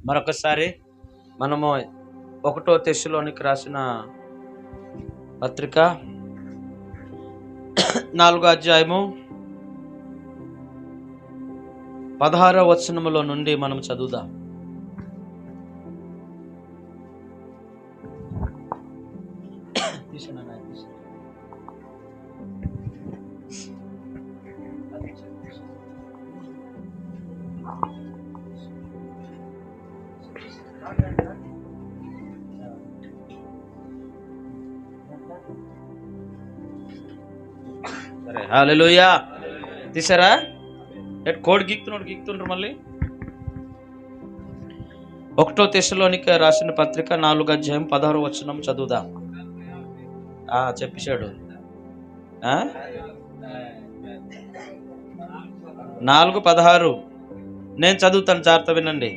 మరొకసారి మనము 1 తెస్సలోనికి రాసిన పత్రిక 4వ అధ్యాయము 16వ వచనములో నుండి మనం చదువుదాం. సరే, హల్లెలూయా. తీసారా? కోడి గీక్తుండ్రు మళ్ళీ. 1 తెస్సలోనికి రాసిన పత్రిక 4వ అధ్యాయం 16వ వచనం చదువుదాం. చెప్పేశాడు. 4:16 నేను చదువుతాను, జాగ్రత్త వినండి.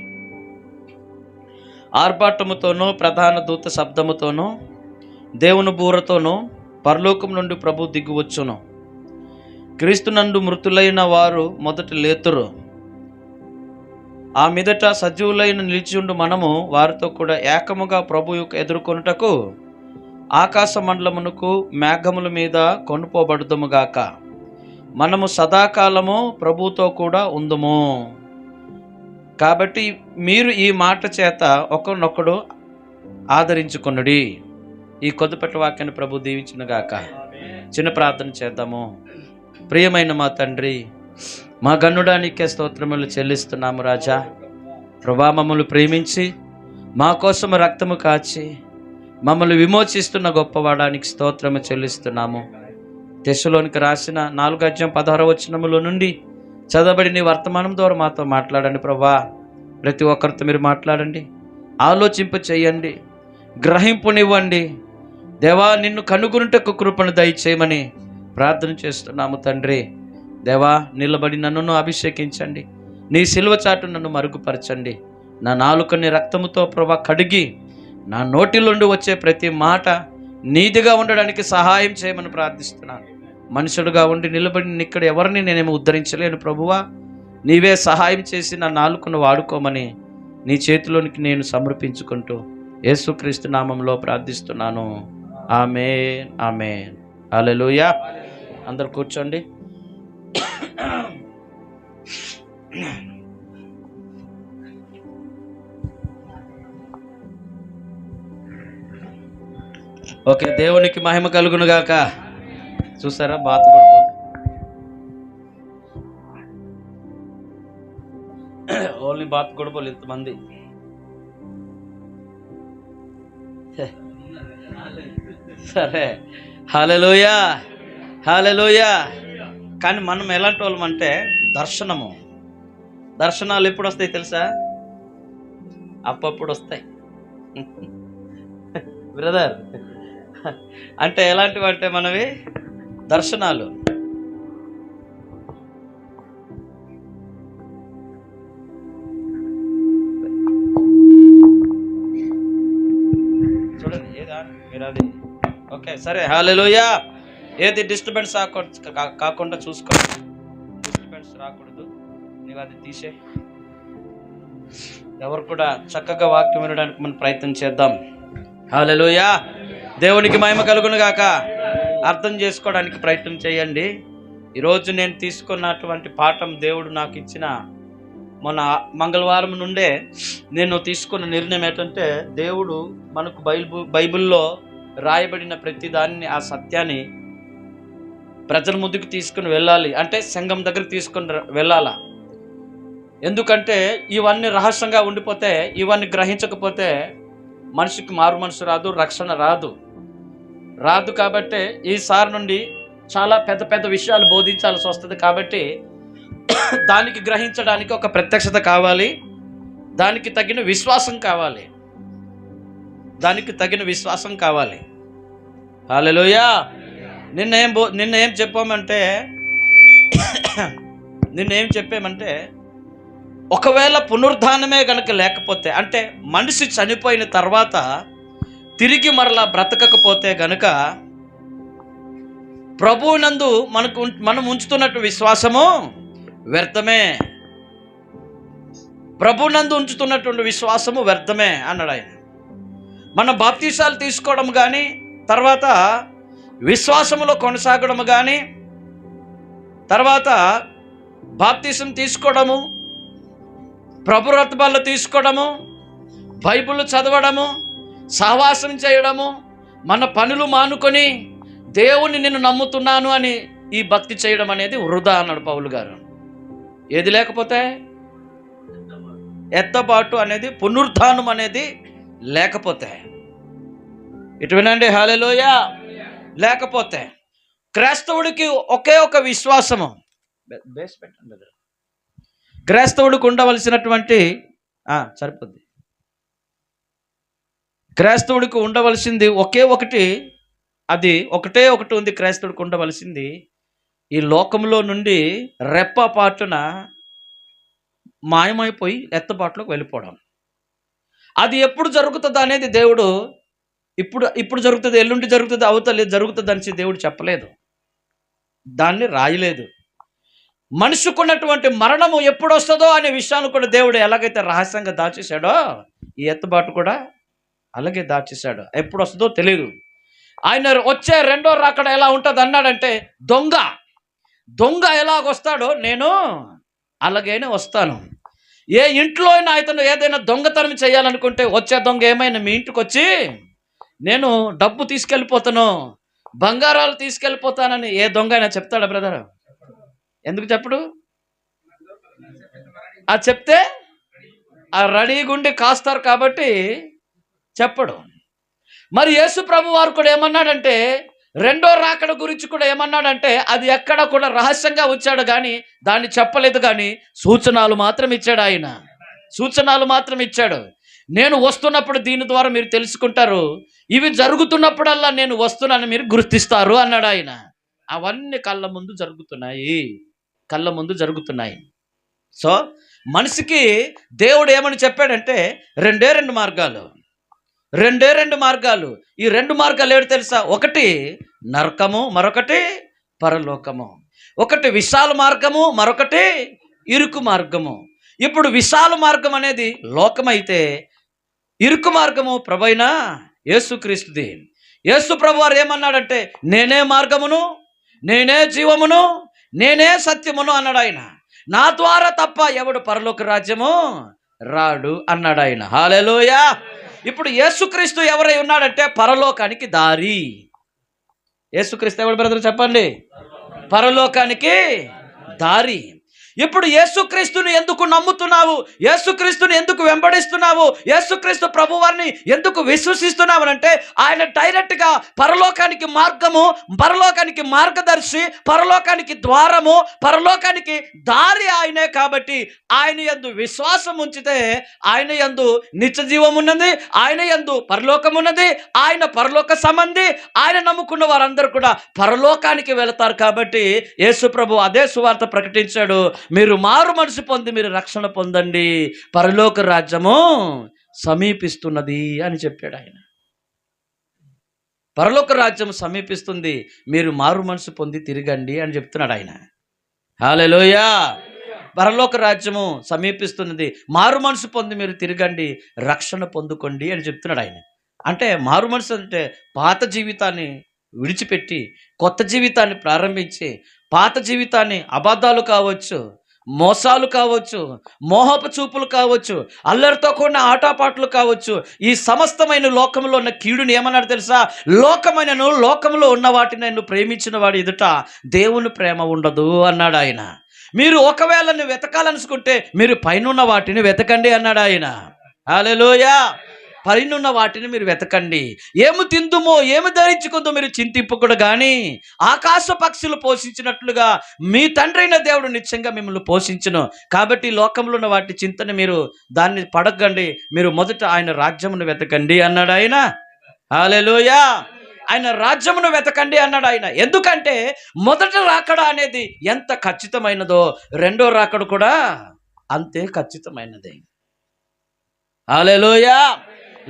ఆర్భాటముతోనూ ప్రధాన దూత శబ్దముతోనూ దేవుని బూరతోనూ పరలోకం నుండి ప్రభు దిగువచ్చును. క్రీస్తునందు మృతులైన వారు మొదట లేతురు. ఆ మీదట సజీవులైన నిలిచియుండు మనము వారితో కూడా ఏకముగా ప్రభు యొక్క ఎదుర్కొనుటకు ఆకాశ మండలమునకు మేఘముల మీద కొనుపోబడుదుముగాక. మనము సదాకాలము ప్రభుతో కూడా ఉందుము. కాబట్టి మీరు ఈ మాట చేత ఒకరినొకడు ఆదరించుకొనుడి. ఈ కొద్దిపట్ల వాక్యాన్ని ప్రభు దీవించునుగాక. చిన్న ప్రార్థన చేద్దాము. ప్రియమైన మా తండ్రి, మా గన్నుడానికే స్తోత్రములు చెల్లిస్తున్నాము రాజా. ప్రభా, మమ్మల్ని ప్రేమించి మా కోసం రక్తము కాచి మమ్మల్ని విమోచిస్తున్న గొప్పవాడానికి స్తోత్రము చెల్లిస్తున్నాము. తెస్సలోనికి రాసిన 4వ అధ్యాయం 16వ వచనములో నుండి చదవబడిన వర్తమానం ద్వారా మాతో మాట్లాడండి ప్రభా. ప్రతి ఒక్కరితో మీరు మాట్లాడండి, ఆలోచింప చేయండి, గ్రహింపునివ్వండి. దేవా, నిన్ను కనుగొనుటకు కృపను దయచేయమని ప్రార్థన చేస్తున్నాము తండ్రి. దేవా, నిలబడి నన్ను అభిషేకించండి. నీ సిలువ చాటు నన్ను మరుగుపరచండి. నా నాలుకని రక్తముతో ప్రభా కడిగి నా నోటిలోండి వచ్చే ప్రతి మాట నీతిగా ఉండడానికి సహాయం చేయమని ప్రార్థిస్తున్నాను. మనుషుడుగా ఉండి నిలబడి ఇక్కడ ఎవరిని నేనేమో ఉద్ధరించలేను ప్రభువా. నీవే సహాయం చేసి నా నాలుకను వాడుకోమని నీ చేతిలోనికి నేను సమర్పించుకుంటూ యేసుక్రీస్తు నామంలో ప్రార్థిస్తున్నాను. ఆమేన్, ఆమేన్. హల్లెలూయా. అందరు కూర్చోండి. ఓకే, దేవునికి మహిమ కలుగును గాక. చూసారా, బాత్ ఓన్లీ బాత్ గొడవలు ఇంతమంది. సరే, హల్లెలూయా, హల్లెలూయా. కానీ మనం ఎలాంటి వాళ్ళం అంటే దర్శనాలు ఎప్పుడు వస్తాయి తెలుసా? అప్పుడప్పుడు వస్తాయి బ్రదర్. అంటే ఎలాంటివి అంటే మనవి దర్శనాలు. చూడండి, ఏదా మీరు అది. ఓకే, సరే, హల్లెలూయా. ఏది డిస్టర్బెన్స్ కాకుండా చూసుకోండి. డిస్టర్బెన్స్ రాకూడదు. నీవు అది తీసే. ఎవరు కూడా చక్కగా వాక్యం వినడానికి మనం ప్రయత్నం చేద్దాం. హల్లెలూయా. దేవునికి మహిమ కలుగును గాక. అర్థం చేసుకోవడానికి ప్రయత్నం చేయండి. ఈరోజు నేను తీసుకున్నటువంటి పాఠం దేవుడు నాకు ఇచ్చిన మొన్న మంగళవారం నుండే నేను తీసుకున్న నిర్ణయం ఏంటంటే, దేవుడు మనకు బైబిల్లో రాయబడిన ప్రతి దాన్ని, ఆ సత్యాన్ని ప్రజల ముందుకు తీసుకుని వెళ్ళాలి. అంటే సంఘం దగ్గరికి తీసుకుని వెళ్ళాలా. ఎందుకంటే ఇవన్నీ రహస్యంగా ఉండిపోతే, ఇవన్నీ గ్రహించకపోతే మనిషికి మారు మనసు రాదు, రక్షణ రాదు. కాబట్టి ఈసారి నుండి చాలా పెద్ద పెద్ద విషయాలు బోధించాల్సి వస్తుంది. కాబట్టి దానికి గ్రహించడానికి ఒక ప్రత్యక్షత కావాలి, దానికి తగిన విశ్వాసం కావాలి. హల్లెలూయా. నిన్నేం చెప్పామంటే ఒకవేళ పునరుద్ధానమే గనక లేకపోతే, అంటే మనిషి చనిపోయిన తర్వాత తిరిగి మరలా బ్రతకకపోతే గనుక ప్రభువునందు మనం ఉంచుతున్నట్టు విశ్వాసము వ్యర్థమే. ప్రభునందు ఉంచుతున్నటువంటి విశ్వాసము వ్యర్థమే అన్నాడు ఆయన. మన బాప్తీసాలు తీసుకోవడం కానీ, తర్వాత విశ్వాసములో కొనసాగడం కానీ, తర్వాత బాప్తీసం తీసుకోవడము, ప్రభు రత్నాలు తీసుకోవడము, బైబిల్ చదవడము, సహవాసం చేయడము, మన పనులు మానుకొని దేవుని నేను నమ్ముతున్నాను అని ఈ భక్తి చేయడం అనేది వృధా అన్నాడు పౌలు గారు. ఏది లేకపోతే ఎత్తబాటు అనేది, పునరుద్ధానం అనేది లేకపోతే, ఇటు వినండి, హల్లెలూయా, లేకపోతే క్రైస్తవుడికి ఒకే ఒక విశ్వాసము, బేస్ పెట్టండి, క్రైస్తవుడికి ఉండవలసినటువంటి సరిపోద్ది, క్రైస్తవుడికి ఉండవలసింది ఒకే ఒకటి, అది ఒకటే ఒకటి ఉంది. క్రైస్తవుడికి ఉండవలసింది ఈ లోకంలో నుండి రెప్పపాటున మాయమైపోయి ఎత్తబాటులోకి వెళ్ళిపోవడం. అది ఎప్పుడు జరుగుతుంది అనేది దేవుడు ఇప్పుడు జరుగుతుంది, ఎల్లుండి జరుగుతుంది, అవతల జరుగుతుంది అని దేవుడు చెప్పలేదు, దాన్ని రాయలేదు. మనిషికున్నటువంటి మరణము ఎప్పుడు వస్తుందో అనే విషయాన్ని కూడా దేవుడు ఎలాగైతే రహస్యంగా దాచేశాడో, ఈ ఎత్తబాటు కూడా అలాగే దాచేశాడు. ఎప్పుడు వస్తుందో తెలియదు. ఆయన వచ్చే రెండో రాకడ ఎలా ఉంటుంది అన్నాడంటే, దొంగ ఎలాగొస్తాడో నేను అలాగైనా వస్తాను. ఏ ఇంట్లో అయినా అతను ఏదైనా దొంగతనం చేయాలనుకుంటే, వచ్చే దొంగ ఏమైనా మీ ఇంటికి వచ్చి నేను డబ్బు తీసుకెళ్ళిపోతాను, బంగారాలు తీసుకెళ్ళిపోతానని ఏ దొంగ అయినా చెప్తాడా బ్రదర్? ఎందుకు చెప్పడు? అది చెప్తే ఆ రెడీగుండి కాస్తారు కాబట్టి చెప్పడు. మరి యేసు ప్రభు వారు కూడా ఏమన్నాడంటే, రెండో రాకడ గురించి కూడా ఏమన్నాడంటే, అది ఎక్కడ కూడా రహస్యంగా వచ్చాడు కానీ దాన్ని చెప్పలేదు, కానీ సూచనలు మాత్రం ఇచ్చాడు. ఆయన సూచనలు మాత్రం ఇచ్చాడు. నేను వస్తున్నప్పుడు దీని ద్వారా మీరు తెలుసుకుంటారు, ఇవి జరుగుతున్నప్పుడల్లా నేను వస్తున్నాను మీరు గుర్తిస్తారు అన్నాడు ఆయన. అవన్నీ కళ్ళ ముందు జరుగుతున్నాయి. సో మనిషికి దేవుడు ఏమని చెప్పాడంటే, రెండే రెండు మార్గాలు. ఈ రెండు మార్గాలు ఏడు తెలుసా? ఒకటి నరకము, మరొకటి పరలోకము. ఒకటి విశాల మార్గము, మరొకటి ఇరుకు మార్గము. ఇప్పుడు విశాల మార్గం అనేది లోకమైతే, ఇరుకు మార్గము ప్రభువైన యేసుక్రీస్తుది. యేసు ప్రభు వారు ఏమన్నాడంటే, నేనే మార్గమును, నేనే జీవమును, నేనే సత్యమును అన్నాడు ఆయన. నా ద్వారా తప్ప ఎవడు పరలోక రాజ్యము రాడు అన్నాడు ఆయన. హల్లెలూయా. ఇప్పుడు యేసుక్రీస్తు ఎవరై ఉన్నాడంటే పరలోకానికి దారి. యేసుక్రీస్తు ఎవరు బ్రదర్ చెప్పండి? పరలోకానికి దారి. ఇప్పుడు యేసుక్రీస్తుని ఎందుకు నమ్ముతున్నావు? యేసుక్రీస్తుని ఎందుకు వెంబడిస్తున్నావు? యేసుక్రీస్తు ప్రభువారిని ఎందుకు విశ్వసిస్తున్నావు అంటే, ఆయన డైరెక్ట్గా పరలోకానికి మార్గము, పరలోకానికి మార్గదర్శి, పరలోకానికి ద్వారము, పరలోకానికి దారి ఆయనే. కాబట్టి ఆయన యందు విశ్వాసం ఉంచితే ఆయన యందు నిత్య జీవం ఉన్నది, ఆయన యందు పరలోకం ఉన్నది, ఆయన పరలోక సంబంధి. ఆయన నమ్ముకున్న వారందరూ కూడా పరలోకానికి వెళతారు. కాబట్టి యేసు ప్రభు అదే సువార్త ప్రకటించాడు, మీరు మారు మనసు పొంది మీరు రక్షణ పొందండి, పరలోక రాజ్యము సమీపిస్తున్నది అని చెప్పాడు ఆయన. పరలోక రాజ్యం సమీపిస్తుంది, మీరు మారు మనసు పొంది తిరగండి అని చెప్తున్నాడు ఆయన. హల్లెలూయా. పరలోక రాజ్యము సమీపిస్తున్నది, మారు మనసు పొంది మీరు తిరగండి, రక్షణ పొందుకోండి అని చెప్తున్నాడు ఆయన. అంటే మారు మనసు అంటే పాత జీవితాన్ని విడిచిపెట్టి కొత్త జీవితాన్ని ప్రారంభించి, పాత జీవితాన్ని అబద్ధాలు కావచ్చు, మోసాలు కావచ్చు, మోహపు చూపులు కావచ్చు, అల్లరితో కూడిన ఆటపాటలు కావచ్చు, ఈ సమస్తమైన లోకంలో ఉన్న కీడుని ఏమన్నాడు తెలుసా? లోకమైనను లోకంలో ఉన్న వాటిని నేను ప్రేమించిన వాడి ఎదుట దేవుని ప్రేమ ఉండదు అన్నాడు ఆయన. మీరు ఒకవేళ వెతకాలనుకుంటే మీరు పైనున్న వాటిని వెతకండి అన్నాడు ఆయన. హల్లెలూయా. పైనున్న వాటిని మీరు వెతకండి. ఏమి తిందుమో ఏమి ధరించుకుందో మీరు చింతింపకూడదు, కానీ ఆకాశ పక్షులు పోషించినట్లుగా మీ తండ్రి అయిన దేవుడు నిశ్చయంగా మిమ్మల్ని పోషించును. కాబట్టి లోకంలో ఉన్న వాటి చింతని మీరు దాన్ని పడకండి, మీరు మొదట ఆయన రాజ్యమును వెతకండి అన్నాడు ఆయన. హల్లెలూయా. ఆయన రాజ్యమును వెతకండి అన్నాడు ఆయన. ఎందుకంటే మొదట రాకడ అనేది ఎంత ఖచ్చితమైనదో రెండో రాకడ కూడా అంతే ఖచ్చితమైనది. హల్లెలూయా.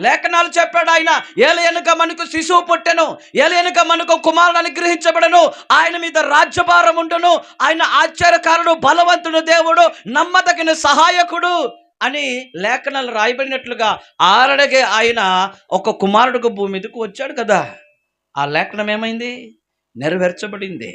లేఖనాలు చెప్పాడు ఆయన, ఏలయనక మనకు శిశువు పుట్టెను, ఏలయనక మనకు కుమారుడు అనుగ్రహించబడను, ఆయన మీద రాజ్యభారం ఉండును, ఆయన ఆశ్చర్యకారుడు, బలవంతుడు, దేవుడు, నమ్మదగిన సహాయకుడు అని లేఖనాలు రాయబడినట్లుగా ఆరడగే ఆయన ఒక కుమారుడుకు భూమి మీదకు వచ్చాడు కదా. ఆ లేఖనం ఏమైంది? నెరవేర్చబడింది.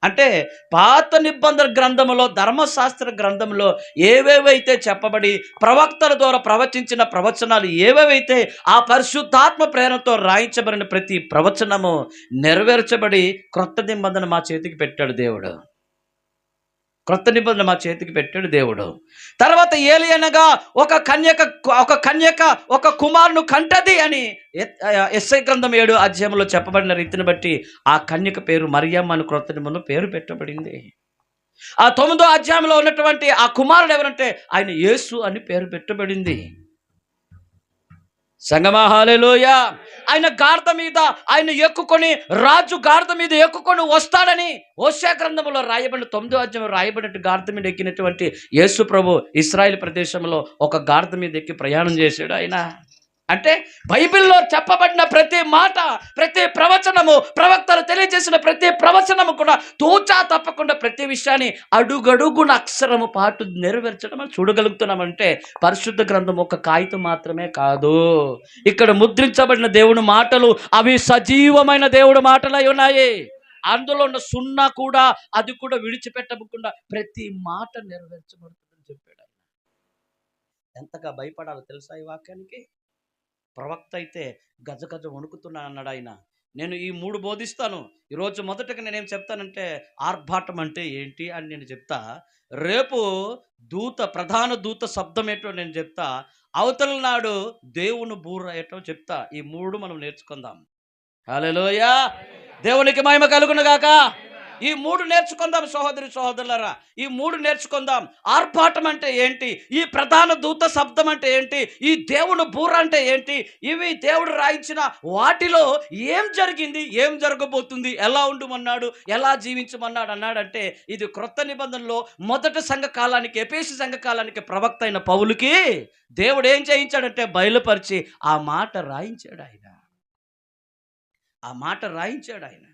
అంటే పాత నిబంధన గ్రంథములో, ధర్మశాస్త్ర గ్రంథంలో ఏవేవైతే చెప్పబడి ప్రవక్తల ద్వారా ప్రవచించిన ప్రవచనాలు ఏవేవైతే ఆ పరిశుద్ధాత్మ ప్రేరణతో రాయించబడిన ప్రతి ప్రవచనము నెరవేర్చబడి క్రొత్త నిబంధన మా చేతికి పెట్టాడు దేవుడు. క్రొత్త నిబంధన మా చేతికి పెట్టాడు దేవుడు. తర్వాత ఏలియనగా ఒక కన్యక ఒక కుమారును కంటది అని యెషయా గ్రంథం 7 అధ్యాయంలో చెప్పబడిన రీతిని బట్టి ఆ కన్యక పేరు మరియమ్మ అని క్రొత్త నిబంధనలో పేరు పెట్టబడింది. ఆ 9వ అధ్యాయంలో ఉన్నటువంటి ఆ కుమారుడు ఎవరంటే ఆయన యేసు అని పేరు పెట్టబడింది. సంగమా హల్లెలూయా. ఆయన గాడిద మీద ఆయన ఎక్కుకొని, రాజు గాడిద మీద ఎక్కుకొని వస్తాడని హోషేయ గ్రంథంలో రాయబడిన 9వ అధ్యాయం రాయబడినట్టు గాడిద మీద ఎక్కినటువంటి యేసు ప్రభు ఇశ్రాయేలు ప్రదేశంలో ఒక గాడిద మీద ఎక్కి ప్రయాణం చేశాడు ఆయన. అంటే బైబిల్లో చెప్పబడిన ప్రతి మాట, ప్రతి ప్రవచనము, ప్రవక్తలు తెలియజేసిన ప్రతి ప్రవచనము కూడా తూచా తప్పకుండా ప్రతి విషయాన్ని అడుగడుగున అక్షరము పాటు నెరవేర్చడం చూడగలుగుతున్నామంటే పరిశుద్ధ గ్రంథం ఒక కాగితం మాత్రమే కాదు. ఇక్కడ ముద్రించబడిన దేవుని మాటలు అవి సజీవమైన దేవుడి మాటలై ఉన్నాయి. అందులో ఉన్న సున్నా కూడా, అది కూడా విడిచిపెట్టకుండా ప్రతి మాట నెరవేర్చబడుతుందని చెప్పాడు. ఎంతగా భయపడాలో తెలుసా ఈ వాక్యానికి? ప్రవక్త అయితే గజగజ వణుకుతున్నా అన్నాడు ఆయన. నేను ఈ 3 బోధిస్తాను. ఈరోజు మొదటగా నేనేం చెప్తానంటే ఆర్భాటం అంటే ఏంటి అని నేను చెప్తా. రేపు ప్రధాన దూత శబ్దం ఏంటో నేను చెప్తా. అవతల నాడు దేవుని బూర ఏంటో చెప్తా. ఈ 3 మనం నేర్చుకుందాం. హల్లెలూయా. దేవునికి మహిమ కలుగును గాక. ఈ 3 నేర్చుకుందాం సహోదరి సహోదరులారా. ఈ 3 నేర్చుకుందాం. ఆర్భాటం అంటే ఏంటి, ఈ ప్రధాన దూత శబ్దం అంటే ఏంటి, ఈ దేవుని బూర అంటే ఏంటి, ఇవి దేవుడు రాయించిన వాటిలో ఏం జరిగింది, ఏం జరగబోతుంది, ఎలా ఉండమన్నాడు, ఎలా జీవించమన్నాడు అన్నాడంటే ఇది క్రొత్త నిబంధనలో మొదటి సంఘకాలానికి, ఎఫెసు సంఘకాలానికి ప్రవక్త అయిన పౌలుకి దేవుడు ఏం చేయించాడంటే బయలుపరిచి ఆ మాట రాయించాడు ఆయన. ఆ మాట రాయించాడు ఆయన.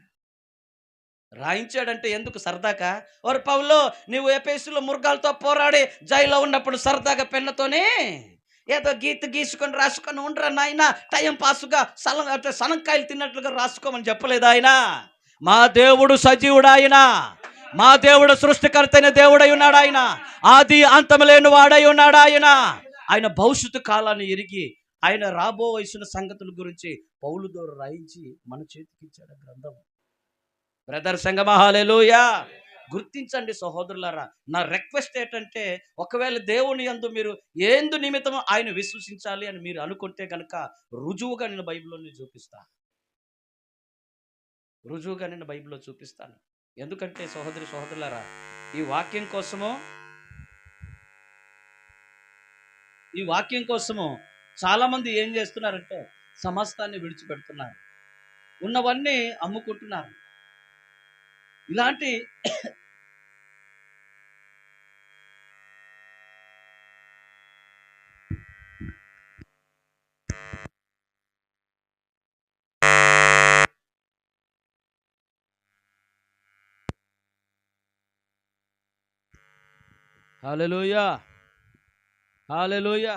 రాయించాడంటే ఎందుకు? సరదాకా? ఓరు పౌలు, నువ్వు ఎఫెసులో మృగాలతో పోరాడి జైల్లో ఉన్నప్పుడు సరదాగా పెన్నతోనే ఏదో గీసుకొని రాసుకొని ఉండరా నాయన, టైం పాసుగా సనంకాయలు తిన్నట్లుగా రాసుకోమని చెప్పలేదు ఆయన. మా దేవుడు సజీవుడు ఆయన. మా దేవుడు సృష్టికర్త అయిన దేవుడై ఉన్నాడు ఆయన. ఆది అంతం లేని వాడై ఉన్నాడు ఆయన. ఆయన భవిష్యత్తు కాలాన్ని ఎరిగి ఆయన రాబోవలసిన సంగతుల గురించి పౌలు ద్వారా రాయించి మన చేతికి ఇచ్చాడు గ్రంథం. బ్రదర్ సంగమా హల్లెలూయా. గుర్తించండి సహోదరులారా. నా రిక్వెస్ట్ ఏంటంటే ఒకవేళ దేవుని యందు మీరు ఏందు నిమిత్తం ఆయన విశ్వసించాలి అని మీరు అనుకుంటే కనుక రుజువుగా నేను బైబిల్లో చూపిస్తాను. ఎందుకంటే సహోదరి సహోదరులారా, ఈ వాక్యం కోసము చాలామంది ఏం చేస్తున్నారంటే సమస్తాన్ని విడిచిపెడుతున్నారు, ఉన్నవన్నీ అమ్ముకుంటున్నారు. ఇలాంటి హల్లెలూయా హల్లెలూయా.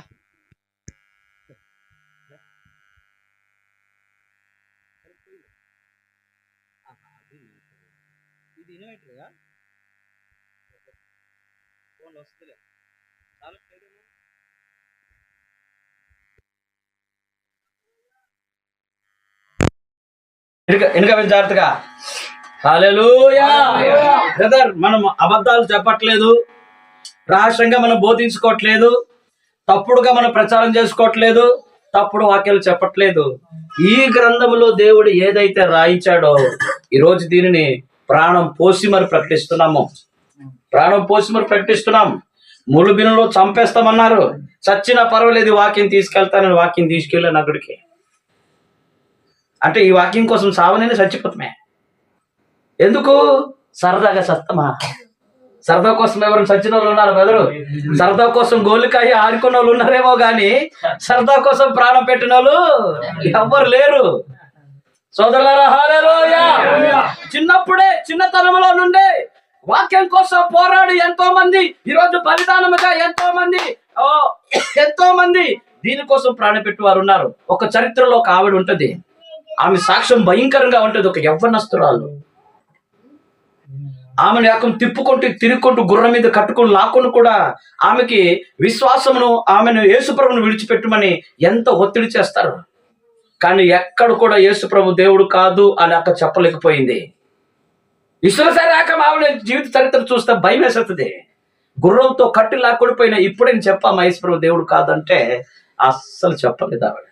ఇది ఇన్వర్టర్గా ఫోన్ వస్తలే చాలా వెనుక జాగ్రత్తగా. హల్లెలూయా. బ్రదర్, మనం అబద్ధాలు చెప్పట్లేదు, రహస్యంగా మనం బోధించుకోవట్లేదు, తప్పుడుగా మనం ప్రచారం చేసుకోవట్లేదు, తప్పుడు వాక్యాలు చెప్పట్లేదు. ఈ గ్రంథములో దేవుడు ఏదైతే రాయించాడో ఈరోజు దీనిని ప్రాణం పోసి మరి ప్రకటిస్తున్నాం. ములుబినులో చంపేస్తామన్నారు, చచ్చినా పర్వాలేదు వాక్యం తీసుకెళ్తానని వాక్యం తీసుకెళ్ళాను అక్కడికి. అంటే ఈ వాక్యం కోసం సావనని చచ్చిపోతామే. ఎందుకు? సరదాగా చస్తామా? సరదా కోసం ఎవరు చచ్చిన వాళ్ళు ఉన్నారు బెదరు? సరదా కోసం గోలికాయ ఆడుకున్న వాళ్ళు ఉన్నారేమో కానీ సరదా కోసం ప్రాణం పెట్టిన వాళ్ళు ఎవ్వరు లేరు. సోదరులారా హల్లెలూయా. చిన్నతనంలో నుండే వాక్యం కోసం పోరాడి ఎంతో మంది ఈరోజు బలిదానముగా ఎంతో మంది ఎంతో మంది దీనికోసం ప్రాణపెట్టి వారు ఉన్నారు. ఒక చరిత్రలో ఒక ఆవిడ ఉంటది, ఆమె సాక్ష్యం భయంకరంగా ఉంటది. ఒక యవ్వనస్తురాలు, ఆమెను ఏకం తిప్పుకుంటూ తిరుగుకుంటూ గుర్రం మీద కట్టుకుని లాక్కుని కూడా ఆమెకి విశ్వాసమును, ఆమెను యేసుప్రభును విడిచిపెట్టమని ఎంత ఒత్తిడి చేస్తారు. కానీ ఎక్కడ కూడా యేసుప్రభు దేవుడు కాదు అని అక్క చెప్పలేకపోయింది. విశ్వసరాక ఆవిడ జీవిత చరిత్ర చూస్తే భయం వేస్తుంది. గుర్రంతో కట్టి లాక్కుడిపోయిన ఇప్పుడే చెప్పామా యేసుప్రభు దేవుడు కాదంటే అస్సలు చెప్పలేదు ఆవిడ.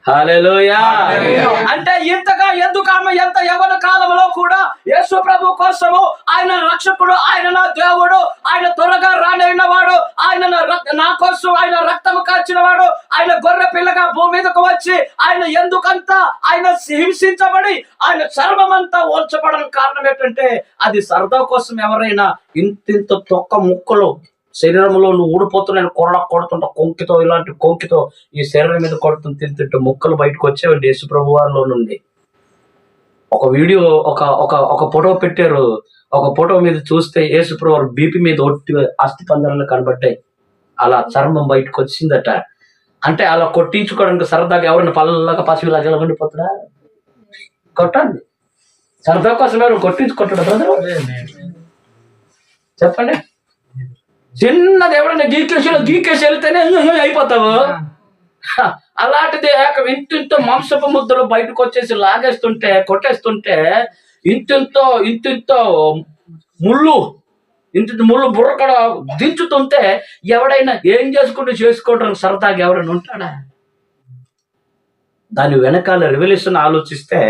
హల్లెలూయా. అంటే ఇంతగా ఎందుకు ఆమె ఎంత యవ్వన కాలంలో కూడా యేసు ప్రభు కోసము, ఆయన రక్షకుడు, ఆయన నా దేవుడు, ఆయన త్వరగా రానైనవాడు, ఆయన నా కోసం ఆయన రక్తము కాచినవాడు, ఆయన గొర్రె పిల్లగా భూమి మీదకు వచ్చి ఆయన ఎందుకంతా ఆయన హింసించబడి ఆయన చర్మమంతా ఓల్చబడడం కారణం ఏంటంటే అది సరదా కోసం. ఎవరైనా ఇంతింత తొక్క ముక్కలు శరీరంలో నువ్వు ఊడిపోతున్నాయి కొడుతుంటా కొంకితో, ఇలాంటి కొంకితో ఈ శరీరం మీద కొడుతుంది తింటుంటే ముక్కలు బయటకు వచ్చేవండి యేసు ప్రభు వారిలో నుండి. ఒక వీడియో ఒక ఫోటో పెట్టారు. ఒక ఫోటో మీద చూస్తే యేసు ప్రభు వారు బీపీ మీద ఒట్టి అస్థి పంజరాలు కనబడ్డాయి. అలా చర్మం బయటకు వచ్చిందట. అంటే అలా కొట్టించుకోవడానికి సరదాగా ఎవరైనా పల్లగా పసిలాగా ఉండిపోతారా? కొట్టండి, సరదా కోసం ఎవరు కొట్టించుకుంటాడు బ్రదర్? చెప్పండి. చిన్నది ఎవరైనా గీకేసి వెళ్తేనే అయిపోతావు. అలాంటిది ఇంటింతో మాంసపు ముద్దలు బయటకు వచ్చేసి లాగేస్తుంటే, కొట్టేస్తుంటే, ఇంటింతో ముళ్ళు బుర్ర కూడా దించుతుంటే ఎవడైనా ఏం చేసుకోవడం సరదాగా ఎవరైనా ఉంటాడా? దాని వెనకాల రెవల్యూషన్ ఆలోచిస్తే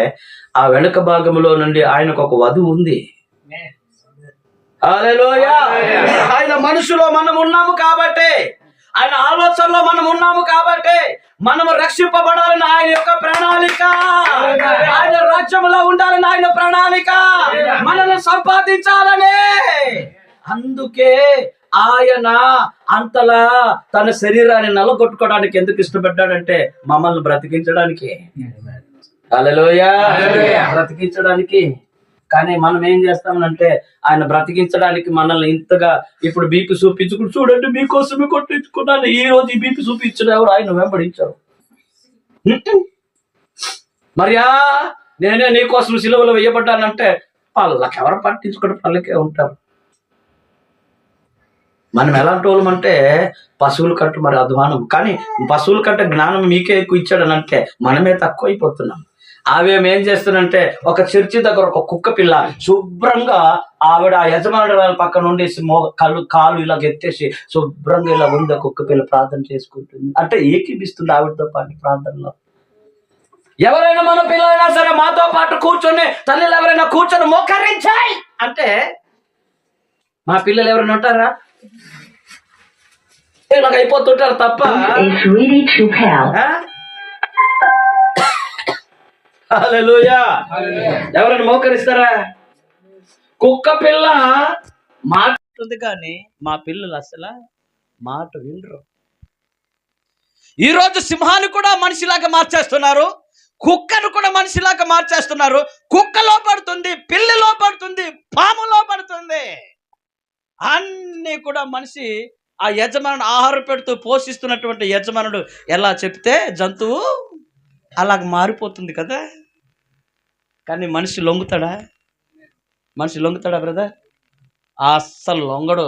ఆ వెనక భాగంలో నుండి ఆయనకు ఒక వధువు ఉంది. హల్లెలూయా. ఆయన మనసులో మనం ఉన్నాము కాబట్టి, ఆయన ఆలోచనలో మనం ఉన్నాము కాబట్టి మనము రక్షింపబడాలని ఆయన యొక్క ప్రణాళిక, ఆయన రాజ్యంలో ఉండాలని ఆయన ప్రణాళిక, మనల్ని సంపాదించాలని. అందుకే ఆయన అంతలా తన శరీరాన్ని నలగొట్టుకోవడానికి ఎందుకు ఇష్టపడ్డాడంటే మమ్మల్ని బ్రతికించడానికి. హల్లెలూయా. బ్రతికించడానికి. కానీ మనం ఏం చేస్తామనంటే ఆయన బ్రతికించడానికి మనల్ని ఇంతగా ఇప్పుడు బీపీ చూపించుకుని, చూడండి మీకోసమే కొట్టించుకున్నాను, ఈ రోజు ఈ బీపీ చూపించిన ఎవరు ఆయన వెంబడించారు. మరియా నేనే నీకోసం సిలువలో వేయబడ్డానంటే వాళ్ళకి ఎవరు పట్టించుకుంటే వాళ్ళకే ఉంటారు. మనం ఎలాంటి వాళ్ళం అంటే పశువుల కంటే మరి అధ్వానం, కానీ పశువుల కంటే జ్ఞానం మీకే ఎక్కువ ఇచ్చాడని అంటే మనమే తక్కువ అయిపోతున్నాం. ఆవేం ఏం చేస్తుందంటే ఒక చర్చి దగ్గర ఒక కుక్క పిల్ల శుభ్రంగా ఆవిడ యజమానురాల పక్క నుండి కాలు ఇలా ఎత్తేసి శుభ్రంగా ఇలా ఉంది కుక్క పిల్ల ప్రార్థన చేసుకుంటుంది. అంటే ఏకీపిస్తుంది ఆవిడతో పాటు ప్రార్థనలో. ఎవరైనా మన పిల్లలైనా సరే మాతో పాటు కూర్చొని, తల్లిలు ఎవరైనా కూర్చొని మోకరించాయి అంటే మా పిల్లలు ఎవరైనా ఉంటారా? నాకు అయిపోతుంటారు తప్ప. హల్లెలూయా. ఎవరైనా మోకరిస్తారా? కుక్క పిల్ల మాట్లాడుతుంది కానీ మా పిల్లలు అసలు మాట వినరు. ఈరోజు సింహాన్ని కూడా మనిషిలాగా మార్చేస్తున్నారు, కుక్కను కూడా మనిషిలాగా మార్చేస్తున్నారు. కుక్కలో పడుతుంది, పిల్లిలో పడుతుంది, పాములో పడుతుంది. అన్నీ కూడా మనిషి ఆ యజమానుడు ఆహారం పెడుతూ పోషిస్తున్నటువంటి యజమానుడు ఎలా చెప్తే జంతువు అలాగ మారిపోతుంది కదా. కానీ మనిషి లొంగుతాడా? బ్రదర్? అస్సలు లొంగడు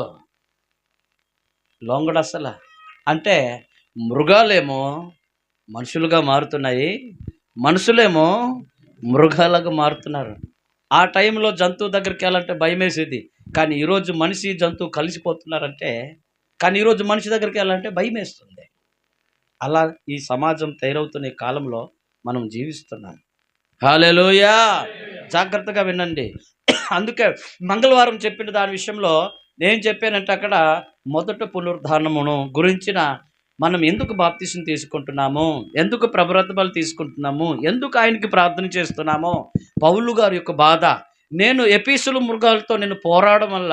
అస్సలు. అంటే మృగాలేమో మనుషులుగా మారుతున్నాయి, మనుషులేమో మృగాలుగా మారుతున్నారు. ఆ టైంలో జంతువు దగ్గరికి వెళ్ళాలంటే భయం వేసేది, కానీ ఈరోజు మనిషి జంతువు కలిసిపోతున్నారంటే, కానీ ఈరోజు మనిషి దగ్గరికి వెళ్ళాలంటే భయం వేస్తుంది. అలా ఈ సమాజం తయారవుతున్న కాలంలో మనం జీవిస్తున్నాం. హల్లెలూయా. జాగ్రత్తగా వినండి. అందుకే మంగళవారం చెప్పిన దాని విషయంలో నేను చెప్పానంటే అక్కడ మొదట పునరుద్ధానమును గురించిన మనం ఎందుకు బాప్తిసం తీసుకుంటున్నాము, ఎందుకు ప్రభు తీసుకుంటున్నాము, ఎందుకు ఆయనకి ప్రార్థన చేస్తున్నాము, పౌలు గారి యొక్క బాధ, నేను ఎఫెసీయుల మృగాలతో నేను పోరాడడం వల్ల,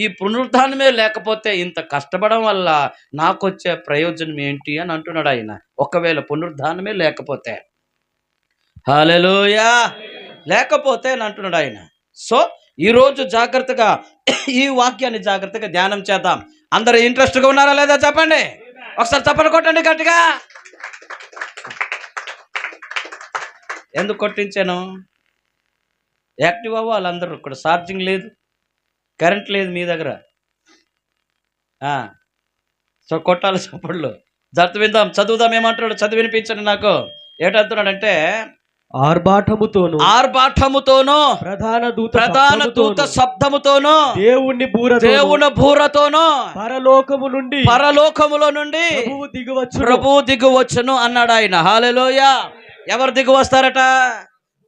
ఈ పునరుద్ధానమే లేకపోతే ఇంత కష్టపడడం వల్ల నాకు వచ్చే ప్రయోజనం ఏంటి అని అంటున్నాడు ఆయన. ఒకవేళ పునరుద్ధానమే లేకపోతే, హల్లెలూయా, లేకపోతే అని అంటున్నాడు ఆయన. సో ఈరోజు జాగ్రత్తగా ఈ వాక్యాన్ని జాగ్రత్తగా ధ్యానం చేద్దాం. అందరూ ఇంట్రెస్ట్గా ఉన్నారా లేదా చెప్పండి. ఒకసారి చప్పట్లు కొట్టండి గట్టిగా. ఎందుకు కొట్టించాను? యాక్టివ్ అవ్వాలి అందరూ. ఇక్కడ ఛార్జింగ్ లేదు, కరెంట్ లేదు మీ దగ్గర. సో కొట్టాలి చప్పట్లు. విందాం, చదువుదాం. ఏమంటాడు? చదివి వినిపించండి నాకు. ఏటంటున్నాడంటే, ఆర్భాటముతోను ప్రధాన దూత శబ్దముతోను దేవుని బూరతోను పరలోకములో నుండి ప్రభువు దిగువచ్చును అన్నాడు ఆయన. హల్లెలూయా. ఎవరు దిగు వస్తారట?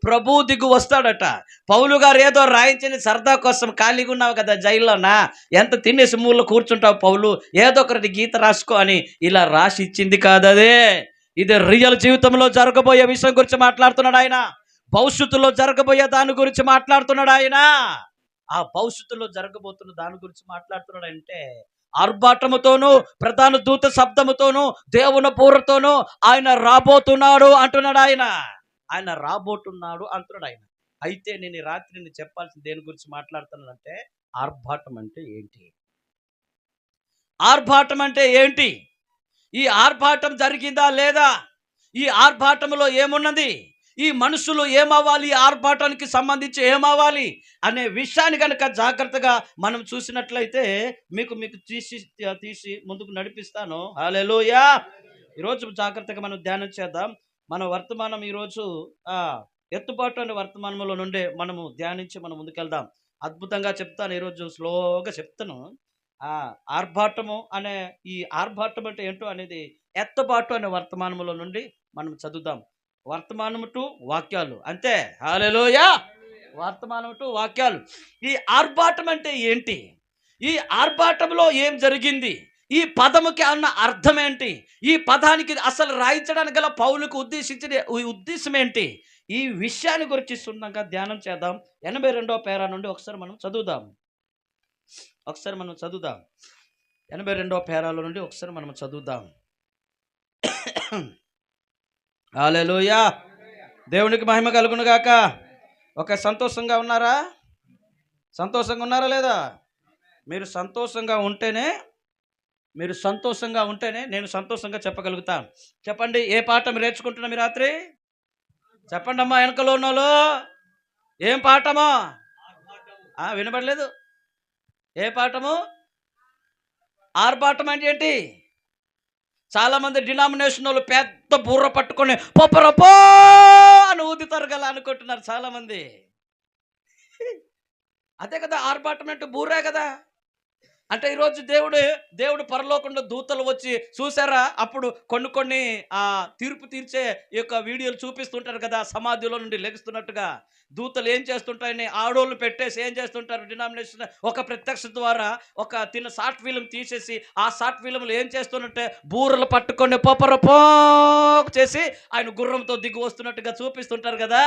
ప్రభు దిగు వస్తాడట. పౌలు గారు ఏదో రాయించని సరదా కోసం, ఖాళీగా ఉన్నావు కదా జైల్లోనా, ఎంత తినేసి మూలలో కూర్చుంటావు పౌలు, ఏదో ఒకటి గీత రాసుకో అని ఇలా రాసి ఇచ్చింది కాదదే. ఇది రియల్ జీవితంలో జరగబోయే విషయం గురించి మాట్లాడుతున్నాడు ఆయన. భవిష్యత్తులో జరగబోయే దాని గురించి మాట్లాడుతున్నాడు ఆయన. ఆ భవిష్యత్తులో జరగబోతున్న దాని గురించి మాట్లాడుతున్నాడు అంటే, ఆర్భాటముతోనూ ప్రధాన దూత శబ్దముతోనూ దేవుని బూరతోనూ ఆయన రాబోతున్నాడు అంటున్నాడు ఆయన. ఆయన రాబోతున్నాడు అంటున్నాడు ఆయన. అయితే నేను ఈ రాత్రి నేను చెప్పాల్సింది దేని గురించి మాట్లాడుతున్నానంటే, ఆర్భాటం అంటే ఏంటి? ఆర్భాటం అంటే ఏంటి? ఈ ఆర్భాటం జరిగిందా లేదా? ఈ ఆర్భాటంలో ఏమున్నది? ఈ మనుషులు ఏమవ్వాలి? ఈ ఆర్భాటానికి సంబంధించి ఏమవ్వాలి అనే విషయాన్ని కనుక జాగ్రత్తగా మనం చూసినట్లయితే మీకు తీసి ముందుకు నడిపిస్తాను. హల్లెలూయా. ఈరోజు జాగ్రత్తగా మనం ధ్యానం చేద్దాం. మన వర్తమానం ఈరోజు ఎత్తుబాటు అనే వర్తమానంలో నుండే మనము ధ్యానించి మనం ముందుకెళ్దాం. అద్భుతంగా చెప్తాను, ఈరోజు స్లోగా చెప్తాను. ఆర్భాటము అనే ఈ ఆర్భాటం అంటే ఏంటో అనేది ఎత్తుబాటు అనే వర్తమానంలో నుండి మనం చదువుదాం. వర్తమానము టు వాక్యాలు అంతే. హల్లెలూయా. వర్తమానం టు వాక్యాలు. ఈ ఆర్భాటం అంటే ఏంటి? ఈ ఆర్భాటంలో ఏం జరిగింది? ఈ పదముకి అన్న అర్థం ఏంటి? ఈ పదానికి అసలు రాయించడానికి గల పౌలుకు ఉద్దేశించిన ఉద్దేశం ఏంటి? ఈ విషయాన్ని గురించి సున్నంగా ధ్యానం చేద్దాం. 82వ పేరా నుండి ఒకసారి మనం చదువుదాం. 82వ పేరాలో నుండి ఒకసారి మనం చదువుదాం. హల్లెలూయా. దేవునికి మహిమ కలుగును గాక. ఒక సంతోషంగా ఉన్నారా? సంతోషంగా ఉన్నారా లేదా? మీరు సంతోషంగా ఉంటేనే నేను సంతోషంగా చెప్పగలుగుతాను. చెప్పండి, ఏ పాఠం నేర్చుకుంటున్నా మీ రాత్రి? చెప్పండి అమ్మా, వెనకలో ఉన్నోళ్ళు. ఏం పాఠమో? వినబడలేదు. ఏ పాఠము? ఆర్భాటం అంటే ఏంటి? చాలామంది డినామినేషన్ వాళ్ళు పెద్ద బుర్ర పట్టుకొని పొప్పరపో అని ఊదుతారు కదా అనుకుంటున్నారు చాలామంది. అదే కదా ఆర్భాటం అంటే, బూరే కదా. అంటే ఈరోజు దేవుడు పరలోకంలో దూతలు వచ్చి చూసారా? అప్పుడు కొన్ని తీర్పు తీర్చే ఈ యొక్క వీడియోలు చూపిస్తుంటారు కదా, సమాధిలో నుండి లెగుస్తున్నట్టుగా. దూతలు ఏం చేస్తుంటాయని ఆడోళ్ళు పెట్టేసి ఏం చేస్తుంటారు? డినామినేషన్ ఒక ప్రత్యక్ష ద్వారా ఒక షార్ట్ ఫిల్మ్ తీసేసి ఆ షార్ట్ ఫిల్మ్లు ఏం చేస్తున్నట్టే బూరలు పట్టుకొని పొపరపో చేసి ఆయన గుర్రంతో దిగి వస్తున్నట్టుగా చూపిస్తుంటారు కదా.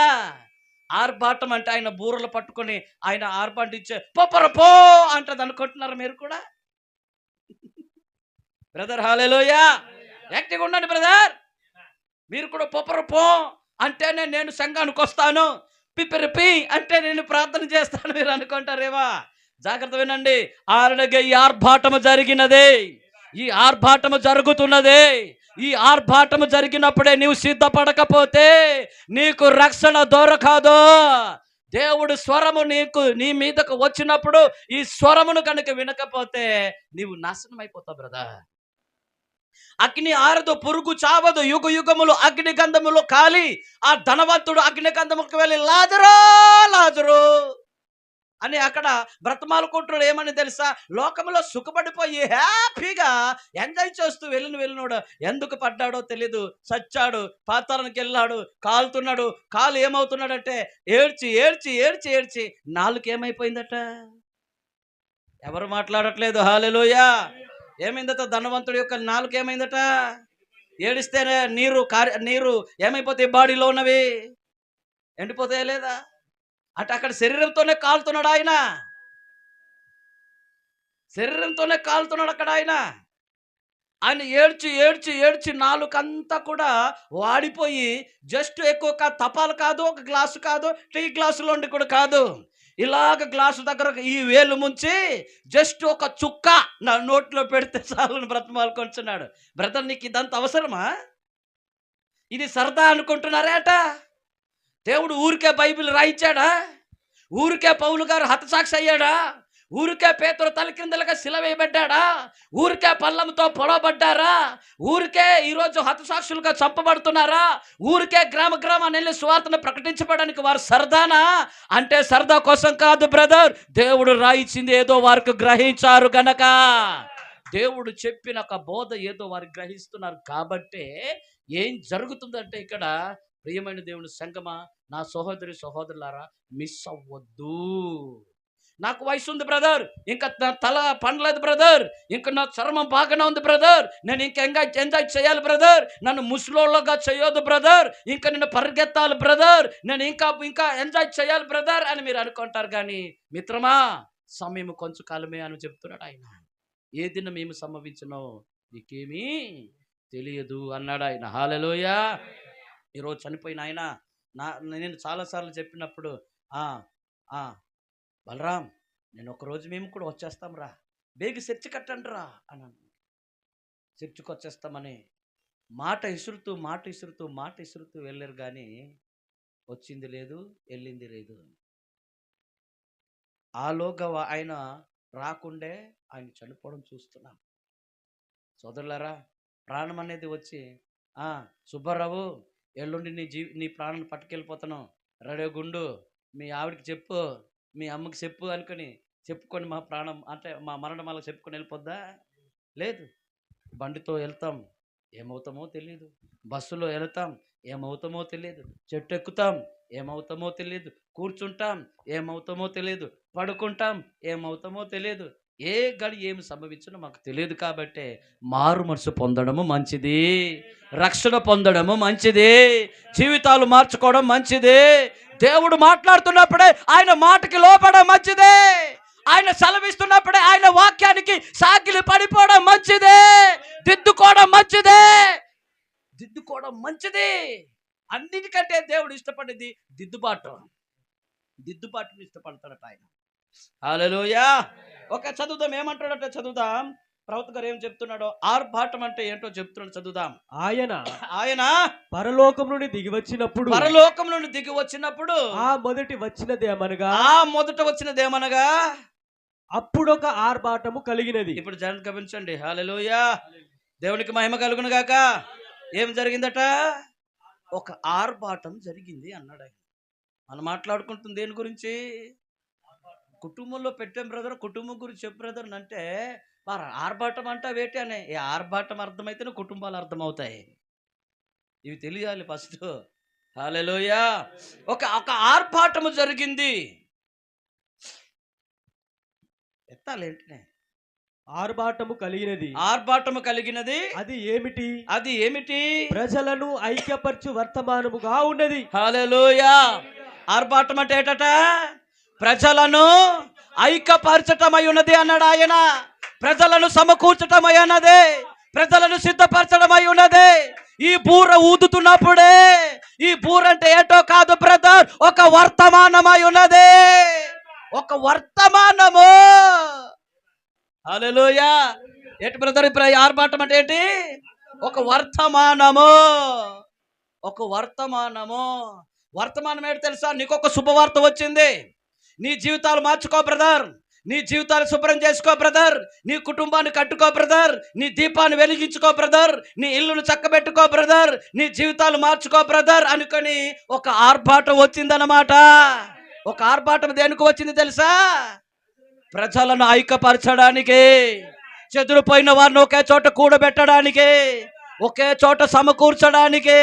ఆర్భాటం అంటే ఆయన బూరలు పట్టుకొని ఆయన ఆర్భాటించే పొపరపో అంటది అనుకుంటున్నారు మీరు కూడా? బ్రదర్ హల్లెలూయా. యాక్టివ్గా ఉండండి బ్రదర్. మీరు కూడా పొపరపో అంటేనే నేను సంఘానికి వస్తాను, పిపిరిపి అంటే నేను ప్రార్థన చేస్తాను మీరు అనుకుంటారేవా? జాగ్రత్త వినండి. ఆరడగా ఈ ఆర్భాటము జరిగినదే, ఈ ఆర్భాటము జరుగుతున్నదే. ఈ ఆర్భాటము జరిగినప్పుడే నీవు సిద్ధపడకపోతే నీకు రక్షణ దొరకదు. దేవుడు స్వరము నీ మీదకు వచ్చినప్పుడు ఈ స్వరమును కనుక వినకపోతే నీవు నాశనం అయిపోతావు బ్రదర్. అగ్ని ఆరదు, పురుగు చావదు, యుగ యుగములు అగ్ని గంధములు కాలి ఆ ధనవంతుడు అగ్ని గంధములకు వెళ్ళి లాజరు అని అక్కడ బ్రతమాలుకుంటున్నాడు. ఏమని తెలుసా? లోకంలో సుఖపడిపోయి హ్యాపీగా ఎంజాయ్ చేస్తూ వెళ్ళినోడు ఎందుకు పడ్డాడో తెలీదు, చచ్చాడు, పాతాళానికి వెళ్ళాడు, కాలుతున్నాడు. కాలు ఏమవుతున్నాడంటే ఏడ్చి ఏడ్చి ఏడ్చి ఏడ్చి నాలుగు ఏమైపోయిందట? ఎవరు మాట్లాడట్లేదు. హల్లెలూయా. ఏమైందట? ధనవంతుడి యొక్క నాలుగు ఏమైందట? ఏడిస్తేనే నీరు ఏమైపోతాయి? బాడీలో ఉన్నవి ఎండిపోతాయా లేదా? అంటే అక్కడ శరీరంతోనే కాలుతున్నాడు ఆయన. శరీరంతోనే కాలుతున్నాడు అక్కడ ఆయన. ఆయన ఏడ్చి ఏడ్చి ఏడ్చి నాలుకంతా కూడా వాడిపోయి జస్ట్ ఎక్కువ తపాలు కాదు, ఒక గ్లాసు కాదు, టీ గ్లాసులో కూడా కాదు, ఇలాగ గ్లాసు దగ్గర ఈ వేలు ముంచి జస్ట్ ఒక చుక్క నా నోట్లో పెడితే చాలని బ్రతమాలుకొంటున్నాడు. బ్రదర్, నీకు ఇదంత అవసరమా? ఇది సరదా అనుకుంటున్నారేట? దేవుడు ఊరికే బైబిల్ రాయించాడా? ఊరికే పౌలు గారు హతసాక్షి అయ్యాడా? ఊరికే పేతురు తల కిందలుగా శిల వేయబడ్డాడా? ఊరికే పల్లెంతో పొడవబడ్డారా? ఊరికే ఈరోజు హతసాక్షులుగా చంపబడుతున్నారా? ఊరికే గ్రామ గ్రామాన్ని వెళ్ళి సువార్తను ప్రకటించబడడానికి వారు సరదానా అంటే సరదా కోసం కాదు బ్రదర్. దేవుడు రాయించింది ఏదో వారికి గ్రహించారు గనక, దేవుడు చెప్పిన ఒక బోధ ఏదో వారు గ్రహిస్తున్నారు కాబట్టే ఏం జరుగుతుందంటే ఇక్కడ ప్రియమైన దేవుని సంగమా, నా సహోదరి సహోదరులారా, మిస్ అవ్వద్దు. నాకు వయసు ఉంది బ్రదర్, ఇంకా నా తల పండలేదు బ్రదర్, ఇంకా నా చర్మం బాగానే ఉంది బ్రదర్, నేను ఇంకా ఎంజాయ్ చేయాలి బ్రదర్, నన్ను ముసలోళ్ళగా చేయొద్దు బ్రదర్, ఇంకా నిన్ను పరిగెత్తాలి బ్రదర్, నేను ఇంకా ఎంజాయ్ చేయాలి బ్రదర్ అని మీరు అనుకుంటారు. కానీ మిత్రమా, సమయం కొంచెం కాలమే అని చెప్తున్నాడు ఆయన. ఏ దినం మేము సంభవించినో నీకేమీ తెలియదు అన్నాడు ఆయన. హల్లెలూయా. ఈరోజు చనిపోయిన ఆయన నేను చాలాసార్లు చెప్పినప్పుడు బలరాం, నేను ఒకరోజు మేము కూడా వచ్చేస్తాం రా, బేగి చర్చి కట్టండి రా అన్నాను. చర్చికి వచ్చేస్తామని మాట ఇసురుతూ వెళ్ళారు. కానీ వచ్చింది లేదు, వెళ్ళింది లేదు. ఆలోగా ఆయన రాకుండే ఆయన చనిపోవడం చూస్తున్నాం. సోదరులారా, ప్రాణం అనేది వచ్చి సుబ్బారావు ఎల్లుండి నీ ప్రాణం పట్టుకెళ్ళిపోతాను, రెడీ గుండు, మీ ఆవిడకి చెప్పు, మీ అమ్మకి చెప్పు అనుకొని చెప్పుకొని మా ప్రాణం అంటే మా మరణం అలా చెప్పుకొని వెళ్ళిపోద్దా? లేదు. బండితో వెళ్తాం, ఏమవుతామో తెలియదు. బస్సులో వెళ్తాం, ఏమవుతామో తెలియదు. చెట్టు ఎక్కుతాం, ఏమవుతామో తెలియదు. కూర్చుంటాం, ఏమవుతామో తెలియదు. పడుకుంటాం, ఏమవుతామో తెలియదు. ఏ గడి ఏమి సంభవించినో మాకు తెలియదు. కాబట్టి మారు మనసు పొందడము మంచిది, రక్షణ పొందడము మంచిది, జీవితాలు మార్చుకోవడం మంచిది. దేవుడు మాట్లాడుతున్నప్పుడే ఆయన మాటకి లోపడడం మంచిదే. ఆయన సెలవిస్తున్నప్పుడే ఆయన వాక్యానికి సాకిలి పడిపోవడం మంచిదే. దిద్దుకోవడం మంచిది. అన్నిటికంటే దేవుడు ఇష్టపడేది దిద్దుబాటుని ఇష్టపడతాడట ఆయన. హల్లెలూయా. ఒక చదువుదాం, ఏమంటాడట చదువుదాం. ప్రవక్త గారు ఏం చెప్తున్నాడో, ఆర్భాటం అంటే ఏంటో చెప్తున్నాడు, చదువుదాం. ఆయన పరలోకం నుండి దిగి వచ్చినప్పుడు ఆ మొదట వచ్చినదేమనగా అప్పుడు ఒక ఆర్భాటము కలిగినది. ఇప్పుడు జనం గమనించండి. హల్లెలూయా. దేవునికి మహిమ కలుగును గాక. ఏం జరిగిందట? ఒక ఆర్భాటం జరిగింది అన్నాడు ఆయన. మనం మాట్లాడుకుంటుంది దేని గురించి? కుటుంబంలో పెట్టాం బ్రదర్, కుటుంబం గురించి చెప్పు బ్రదర్ అంటే మరి ఆర్భాటం అంటా వేటి అనే. ఈ ఆర్భాటం అర్థమైతేనే కుటుంబాలు అర్థమవుతాయి. ఇవి తెలియాలి ఫస్ట్. హల్లెలూయా. ఒక ఆర్భాటము జరిగింది. ఎత్తాలేంటినే ఆర్భాటము కలిగినది. అది ఏమిటి? ప్రజలను ఐక్యపరచు వర్తమానముగా ఉన్నది. హల్లెలూయా. ఆర్భాటం అంటే ఏటట? ప్రజలను ఐక్యపరచటమై ఉన్నది అన్నాడు ఆయన. ప్రజలను సమకూర్చటమై ఉన్నది, ప్రజలను సిద్ధపరచడమై ఉన్నది. ఈ బూర ఊదుతున్నప్పుడే, ఈ బూర అంటే ఏటో కాదు బ్రదర్, ఒక వర్తమానమై ఉన్నది. ఒక వర్తమానము. హల్లెలూయా. ఏంటి బ్రదర్ ఇప్పుడు ఆర్భాటం అంటే ఏంటి? ఒక వర్తమానము. వర్తమానం ఏంటి తెలుసా? నీకు ఒక శుభవార్త వచ్చింది. నీ జీవితాలు మార్చుకో బ్రదర్, నీ జీవితాలు శుభ్రం చేసుకో బ్రదర్, నీ కుటుంబాన్ని కట్టుకో బ్రదర్, నీ దీపాన్ని వెలిగించుకో బ్రదర్, నీ ఇల్లును చక్కబెట్టుకో బ్రదర్, నీ జీవితాలు మార్చుకో బ్రదర్ అనుకొని ఒక ఆర్భాటం వచ్చిందన్నమాట. ఒక ఆర్భాటం దేనికి వచ్చింది తెలుసా? ప్రజలను ఐక్యపరచడానికి, చెదిరిపోయిన వారిని ఒకే చోట కూడబెట్టడానికి, ఒకే చోట సమకూర్చడానికి.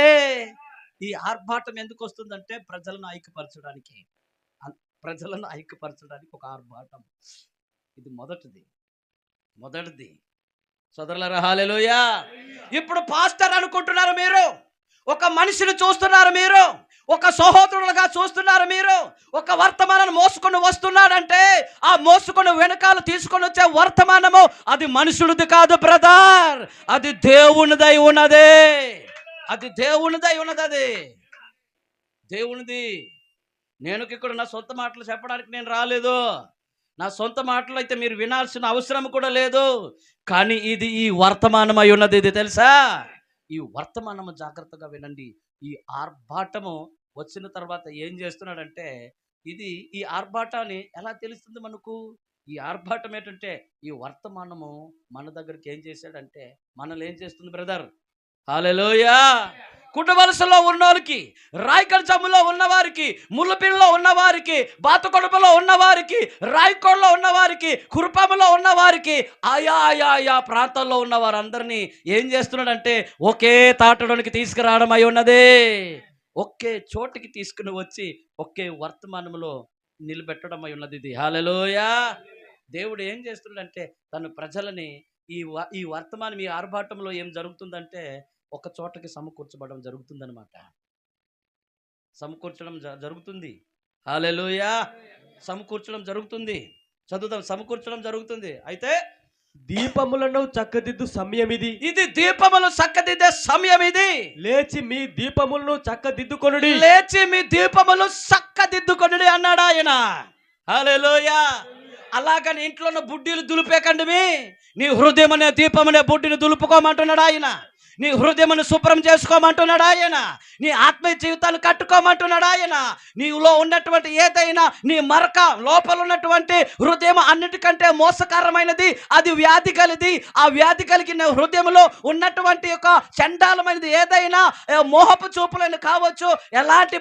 ఈ ఆర్భాటం ఎందుకు వస్తుందంటే ప్రజలను ఐక్యపరచడానికి ఒక ఆర్భాటం. ఇది మొదటిది. సోదరులారా, హల్లెలూయా. ఇప్పుడు పాస్టర్ అనుకుంటున్నారు మీరు, ఒక మనిషిని చూస్తున్నారు మీరు, ఒక సహోదరులుగా చూస్తున్నారు మీరు. ఒక వర్తమానాన్ని మోసుకొని వస్తున్నాడంటే ఆ మోసుకొని వెనకాల తీసుకొని వచ్చే వర్తమానము అది మనుషుడిది కాదు బ్రదర్, అది దేవునిదై ఉన్నది. అది దేవునిది. నేను ఇక్కడ నా సొంత మాటలు చెప్పడానికి నేను రాలేదు. నా సొంత మాటలు అయితే మీరు వినాల్సిన అవసరం కూడా లేదు. కానీ ఇది ఈ వర్తమానమై ఉన్నది. ఇది తెలుసా? ఈ వర్తమానము జాగ్రత్తగా వినండి. ఈ ఆర్భాటము వచ్చిన తర్వాత ఏం చేస్తున్నాడంటే, ఇది ఈ ఆర్భాటాన్ని ఎలా తెలుస్తుంది మనకు? ఈ ఆర్భాటం ఏంటంటే, ఈ వర్తమానము మన దగ్గరికి ఏం చేశాడంటే, మనల్ని ఏం చేస్తుంది బ్రదర్? హల్లెలూయా! కుటుంబవలసలో ఉన్నవారికి, రాయకల్ జమ్ములో ఉన్నవారికి, ముళ్ళపిల్లో ఉన్నవారికి, బాతుకొడుపులో ఉన్నవారికి, రాయకోడలో ఉన్నవారికి, కురుపాములో ఉన్నవారికి, ఆయా ప్రాంతాల్లో ఉన్న వారందరినీ ఏం చేస్తున్నాడంటే ఒకే తాటడానికి తీసుకురావడం అయి ఉన్నది. ఒకే చోటికి తీసుకుని వచ్చి ఒకే వర్తమానంలో నిలబెట్టడం అయి ఉన్నది. ఇది హల్లెలూయా! దేవుడు ఏం చేస్తున్నాడంటే తన ప్రజలని ఈ వర్తమానం, ఈ ఆర్భాటంలో ఏం జరుగుతుందంటే ఒక చోటకి సమకూర్చబడడం జరుగుతుందన్నమాట. సమకూర్చడం జరుగుతుంది. హల్లెలూయా! సమకూర్చడం జరుగుతుంది. చదువుదాం. సమకూర్చడం జరుగుతుంది. అయితే దీపములను చక్కదిద్దు సమయం ఇది. ఇది దీపములు చక్కదిద్దే సమయం ఇది. లేచి మీ దీపములను చక్కదిద్దుకొనుడి. లేచి మీ దీపములు చక్కదిద్దుకొనుడి అన్నాడు ఆయన. హల్లెలూయా! అలాగని ఇంట్లో ఉన్న బుడ్డీలు దులిపేకండి. నీ హృదయం అనే దీపం అనే బుడ్డిని దులుపుకోమంటున్నాడు ఆయన. నీ హృదయమును శుభ్రం చేసుకోమంటున్నాడు ఆయన. నీ ఆత్మీయ జీవితాన్ని కట్టుకోమంటున్నాడు ఆయన. నీలో ఉన్నటువంటి ఏదైనా నీ మరక లోపల ఉన్నటువంటి హృదయం అన్నిటికంటే మోసకరమైనది, అది వ్యాధి కలిది. ఆ వ్యాధి కలిగిన హృదయంలో ఉన్నటువంటి యొక్క చండాలమైనది ఏదైనా మోహపు చూపులను కావచ్చు, ఎలాంటి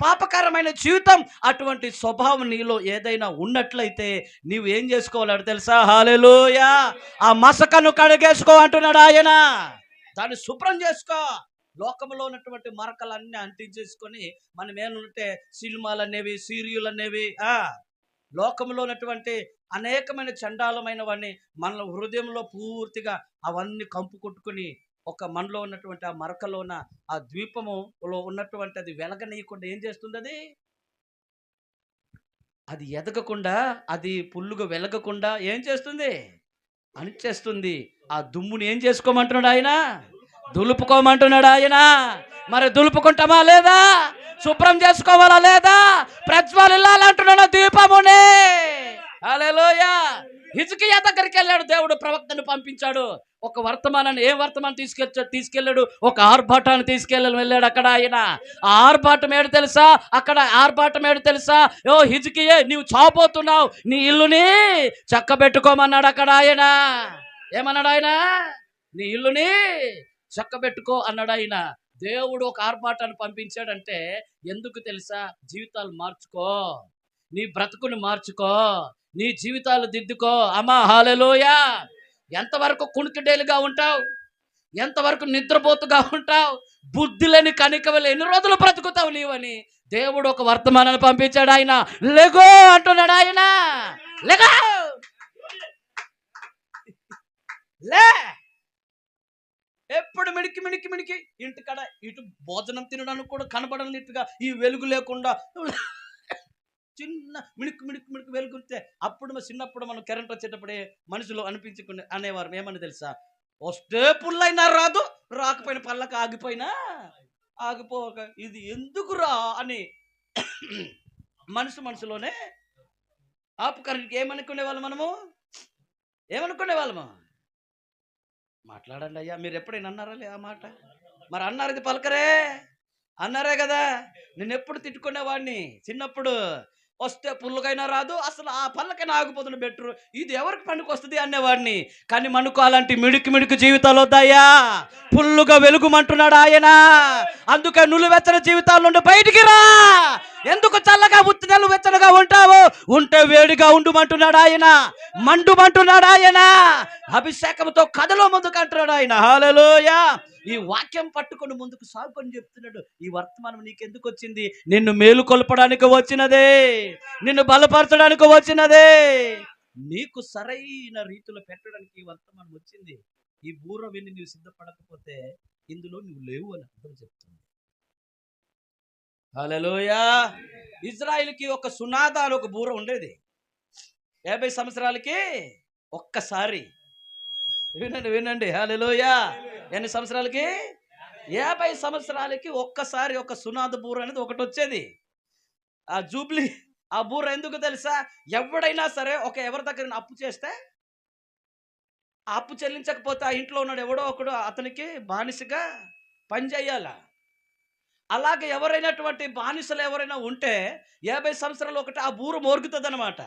పాపకరమైన జీవితం, అటువంటి స్వభావం నీలో ఏదైనా ఉన్నట్లయితే నీవు ఏం చేసుకోవాలంటే తెలుసా? హల్లెలూయా! ఆ మసకను కడిగేసుకో అంటున్నాడు ఆయన. దాన్ని శుభ్రం చేసుకో. లోకంలో ఉన్నటువంటి మరకలన్నీ అంటించేసుకొని మనం ఏమంటే సినిమాలు అనేవి, సీరియల్ అనేవి, లోకంలో ఉన్నటువంటి అనేకమైన చండాలమైనవన్నీ మన హృదయంలో పూర్తిగా అవన్నీ కంపు కొట్టుకుని ఒక మనలో ఉన్నటువంటి ఆ మరకలోన ఆ ద్వీపములో ఉన్నటువంటి అది వెలగనీయకుండా ఏం చేస్తుంది? అది ఎదగకుండా, అది పుల్లుగా వెలగకుండా ఏం చేస్తుంది? అణిచేస్తుంది. ఆ దుమ్ముని ఏం చేసుకోమంటున్నాడు ఆయన? దులుపుకోమంటున్నాడు ఆయన. మరి దులుపుకుంటామా లేదా? శుభ్రం చేసుకోవాలా లేదా? ప్రజ్వలిల్లాలంటున్నాడు దీపమునే. హల్లెలూయా! హిజ్కియా దగ్గరికి వెళ్ళాడు. దేవుడు ప్రవక్తను పంపించాడు. ఒక వర్తమానాన్ని, ఏ వర్తమానం తీసుకెళ్ళాడు? ఒక ఆర్భాటాన్ని వెళ్ళాడు అక్కడ ఆయన. ఆ ఆర్భాటం ఏడు తెలుసా? అక్కడ ఆర్భాటం ఏడు తెలుసా? ఓ హిజ్కియా, నీవు చావబోతున్నావు, నీ ఇల్లుని చక్కబెట్టుకోమన్నాడు అక్కడ ఆయన. ఏమన్నాడు ఆయన? నీ ఇల్లుని చక్కబెట్టుకో అన్నాడు ఆయన. దేవుడు ఒక ఆర్భాటాన్ని పంపించాడంటే ఎందుకు తెలుసా? జీవితాలు మార్చుకో, నీ బ్రతుకుని మార్చుకో, నీ జీవితాలు దిద్దుకో. అమ్మా హల్లెలూయా! ఎంతవరకు కుణికిడేలుగా ఉంటావు? ఎంతవరకు నిద్రపోతుగా ఉంటావు? బుద్ధి లేని కనికవలు ఎన్ని రోజులు బ్రతుకుతావు నీవని దేవుడు ఒక వర్తమానాన్ని పంపించాడు ఆయన. లెగో అంటున్నాడు ఆయన. లెగో, లే. ఎప్పుడు మిడికి ఇంటికాడ ఇటు భోజనం తినడానికి కూడా కనబడనిట్టుగా ఈ వెలుగు లేకుండా చిన్న మిణుకు వెలుగుతే అప్పుడు చిన్నప్పుడు మనం కరెంట్ వచ్చేటప్పుడే మనుషులు అనిపించుకునే అనేవారు. ఏమని తెలుసా? వస్తే పుల్లైనా రాదు, రాకపోయిన పళ్ళకి ఆగిపోక ఇది ఎందుకురా అని మనసులోనే ఆపు కరెంట్కి ఏమనుకునేవాళ్ళం? ఏమనుకునేవాళ్ళము? మాట్లాడండి అయ్యా. మీరు ఎప్పుడైనా అన్నారా లే ఆ మాట? మరి అన్నారు, ఇది పలకరే అన్నారే కదా. నేను ఎప్పుడు తిట్టుకునేవాడిని చిన్నప్పుడు. వస్తే పుల్లకైనా రాదు, అసలు ఆ పళ్ళకైనా ఆగిపోతున్న బెటరు, ఇది ఎవరికి పనికి వస్తుంది అనేవాడిని. కానీ మనకు అలాంటి మిడికి జీవితాలు వద్దాయా? పుల్లుగా వెలుగుమంటున్నాడు ఆయన. అందుకే నులివెచ్చని జీవితాల నుండి బయటికి రా. ఎందుకు చల్లగా ఉత్తెలు వెచ్చనగా ఉంటావు? ఉంటే వేడిగా ఉండుమంటున్నాడు ఆయన. మండుమంటున్నాడు ఆయన. అభిషేకంతో కథలో ముందుకు అంటున్నాడు ఆయన. హల్లెలూయా! ఈ వాక్యం పట్టుకొని ముందుకు సాగుకొని చెప్తున్నాడు. ఈ వర్తమానం నీకెందుకు వచ్చింది? నిన్ను మేలుకొల్పడానికి వచ్చినదే, నిన్ను బలపరచడానికి వచ్చినదే, నీకు సరైన రీతిలో పెట్టడానికి ఈ వర్తమానం వచ్చింది. ఈ బూర విని నీవు సిద్ధపడకపోతే ఇందులో నువ్వు లేవు అని అర్థం చెప్తుంది. హల్లెలూయా! ఇజ్రాయిల్కి ఒక సునాదా అని ఒక బూర ఉండేది. 50 సంవత్సరాలకి ఒక్కసారి. వినండి. హల్లెలూయా! ఎన్ని సంవత్సరాలకి? 50 సంవత్సరాలకి ఒక్కసారి ఒక సునాద బూర అనేది ఒకటి వచ్చేది. ఆ జూబ్లీ ఆ బూర ఎందుకు తెలుసా? ఎవడైనా సరే ఎవరి దగ్గర అప్పు చేస్తే ఆ అప్పు చెల్లించకపోతే ఆ ఇంట్లో ఉన్నాడు ఎవడో ఒకడు అతనికి బానిసగా పని చేయాల. అలాగే ఎవరైనటువంటి బానిసలు ఎవరైనా ఉంటే 50 సంవత్సరాలు ఆ బూర మోరుగుతుంది అనమాట.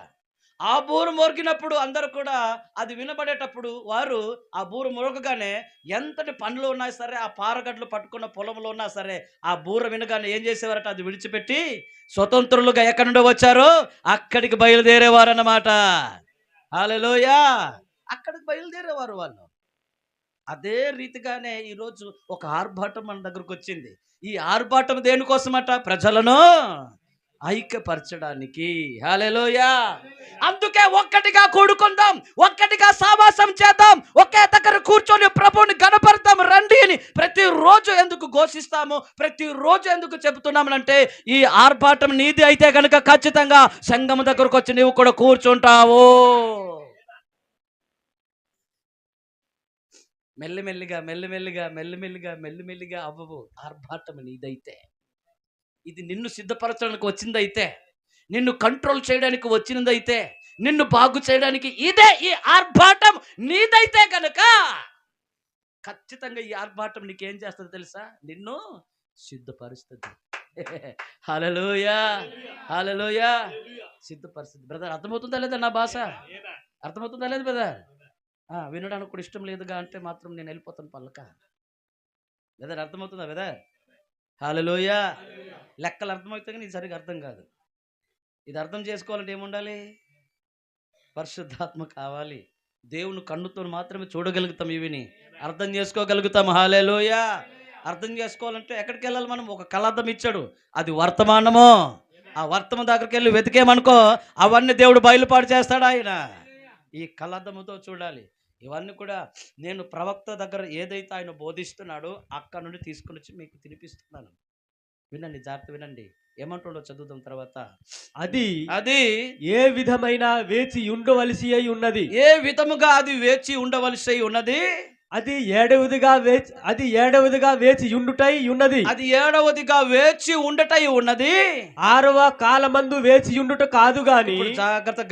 ఆ బూర మోగినప్పుడు అందరూ కూడా అది వినబడేటప్పుడు వారు ఆ బూర మోగగానే ఎంతటి పనులు ఉన్నా సరే, ఆ పారగడ్లు పట్టుకున్న పొలంలో ఉన్నా సరే, ఆ బూర వినగానే ఏం చేసేవారట? అది విడిచిపెట్టి స్వతంత్రులుగా ఎక్కడి నుండి వచ్చారో అక్కడికి బయలుదేరేవారు అన్నమాట. హల్లెలూయా! అక్కడికి బయలుదేరేవారు వాళ్ళు. అదే రీతిగానే ఈరోజు ఒక ఆర్భాటం మన దగ్గరకు వచ్చింది. ఈ ఆర్భాటం దేనికోసమట? ప్రజలను ఐక్యపరచడానికి. హల్లెలూయా! అందుకే ఒక్కటిగా కూడుకుందాం, ఒక్కటిగా సావాసం చేద్దాం, ఒకే దగ్గర కూర్చొని ప్రభువుని గణపడతాం రండి అని ప్రతిరోజు ఎందుకు ఘోషిస్తాము, ప్రతిరోజు ఎందుకు చెబుతున్నామంటే ఈ ఆర్భాటం నీది అయితే కనుక ఖచ్చితంగా సంఘం దగ్గరకు వచ్చి నీవు కూడా కూర్చుంటావు. మెల్లిమెల్లిగా అవ్వవు. ఆర్భాటం నీదైతే, ఇది నిన్ను సిద్ధపరచడానికి వచ్చిందైతే, నిన్ను కంట్రోల్ చేయడానికి వచ్చినదైతే, నిన్ను బాగు చేయడానికి ఇదే ఈ ఆర్భాటం నీదైతే కనుక ఖచ్చితంగా ఈ ఆర్భాటం నీకేం చేస్తుంది తెలుసా? నిన్ను సిద్ధపరుస్తుంది. హల్లెలూయా! హల్లెలూయా! సిద్ధపరుస్తుంది. బ్రదర్ అర్థమవుతుందా లేదా నా భాష? అర్థమవుతుందా లేదు బ్రదర్? వినడానికి కూడా ఇష్టం లేదుగా అంటే మాత్రం నేను వెళ్ళిపోతాను పల్లక. బ్రదర్ అర్థమవుతుందా బ్రదర్? హల్లెలూయా! లెక్కలు అర్థమవుతాయి కానీ ఇది సరిగ్గా అర్థం కాదు. ఇది అర్థం చేసుకోవాలంటే ఏముండాలి? పరిశుద్ధాత్మ కావాలి. దేవుని కన్నుతో మాత్రమే చూడగలుగుతాం, ఇవిని అర్థం చేసుకోగలుగుతాం. హల్లెలూయా! అర్థం చేసుకోవాలంటే ఎక్కడికి వెళ్ళాలి మనం? ఒక కళార్థం ఇచ్చాడు, అది వర్తమానము. ఆ వర్తమానం దగ్గరికి వెళ్ళి వెతికేమనుకో అవన్నీ దేవుడు బయలుపాటు చేస్తాడు ఆయన. ఈ కళార్థముతో చూడాలి. ఇవన్నీ కూడా నేను ప్రవక్త దగ్గర ఏదైతే ఆయన బోధిస్తున్నాడో అక్కడ నుండి తీసుకుని వచ్చి మీకు తినిపిస్తున్నాను. వినండి, జాగ్రత్త వినండి. ఏమంటుండో చదువుదాం తర్వాత. అది అది ఏ విధమైన వేచి ఉండవలసి అయి ఉన్నది. ఏ విధముగా అది వేచి ఉండవలసి ఉన్నది. అది ఏడవదిగా వేచి ఉండుటై ఉన్నది. అది ఏడవదిగా వేచి ఉండటై ఉన్నది. 6వ కాలమందు వేచి ఉండుట కాదు గాని. జాగ్రత్త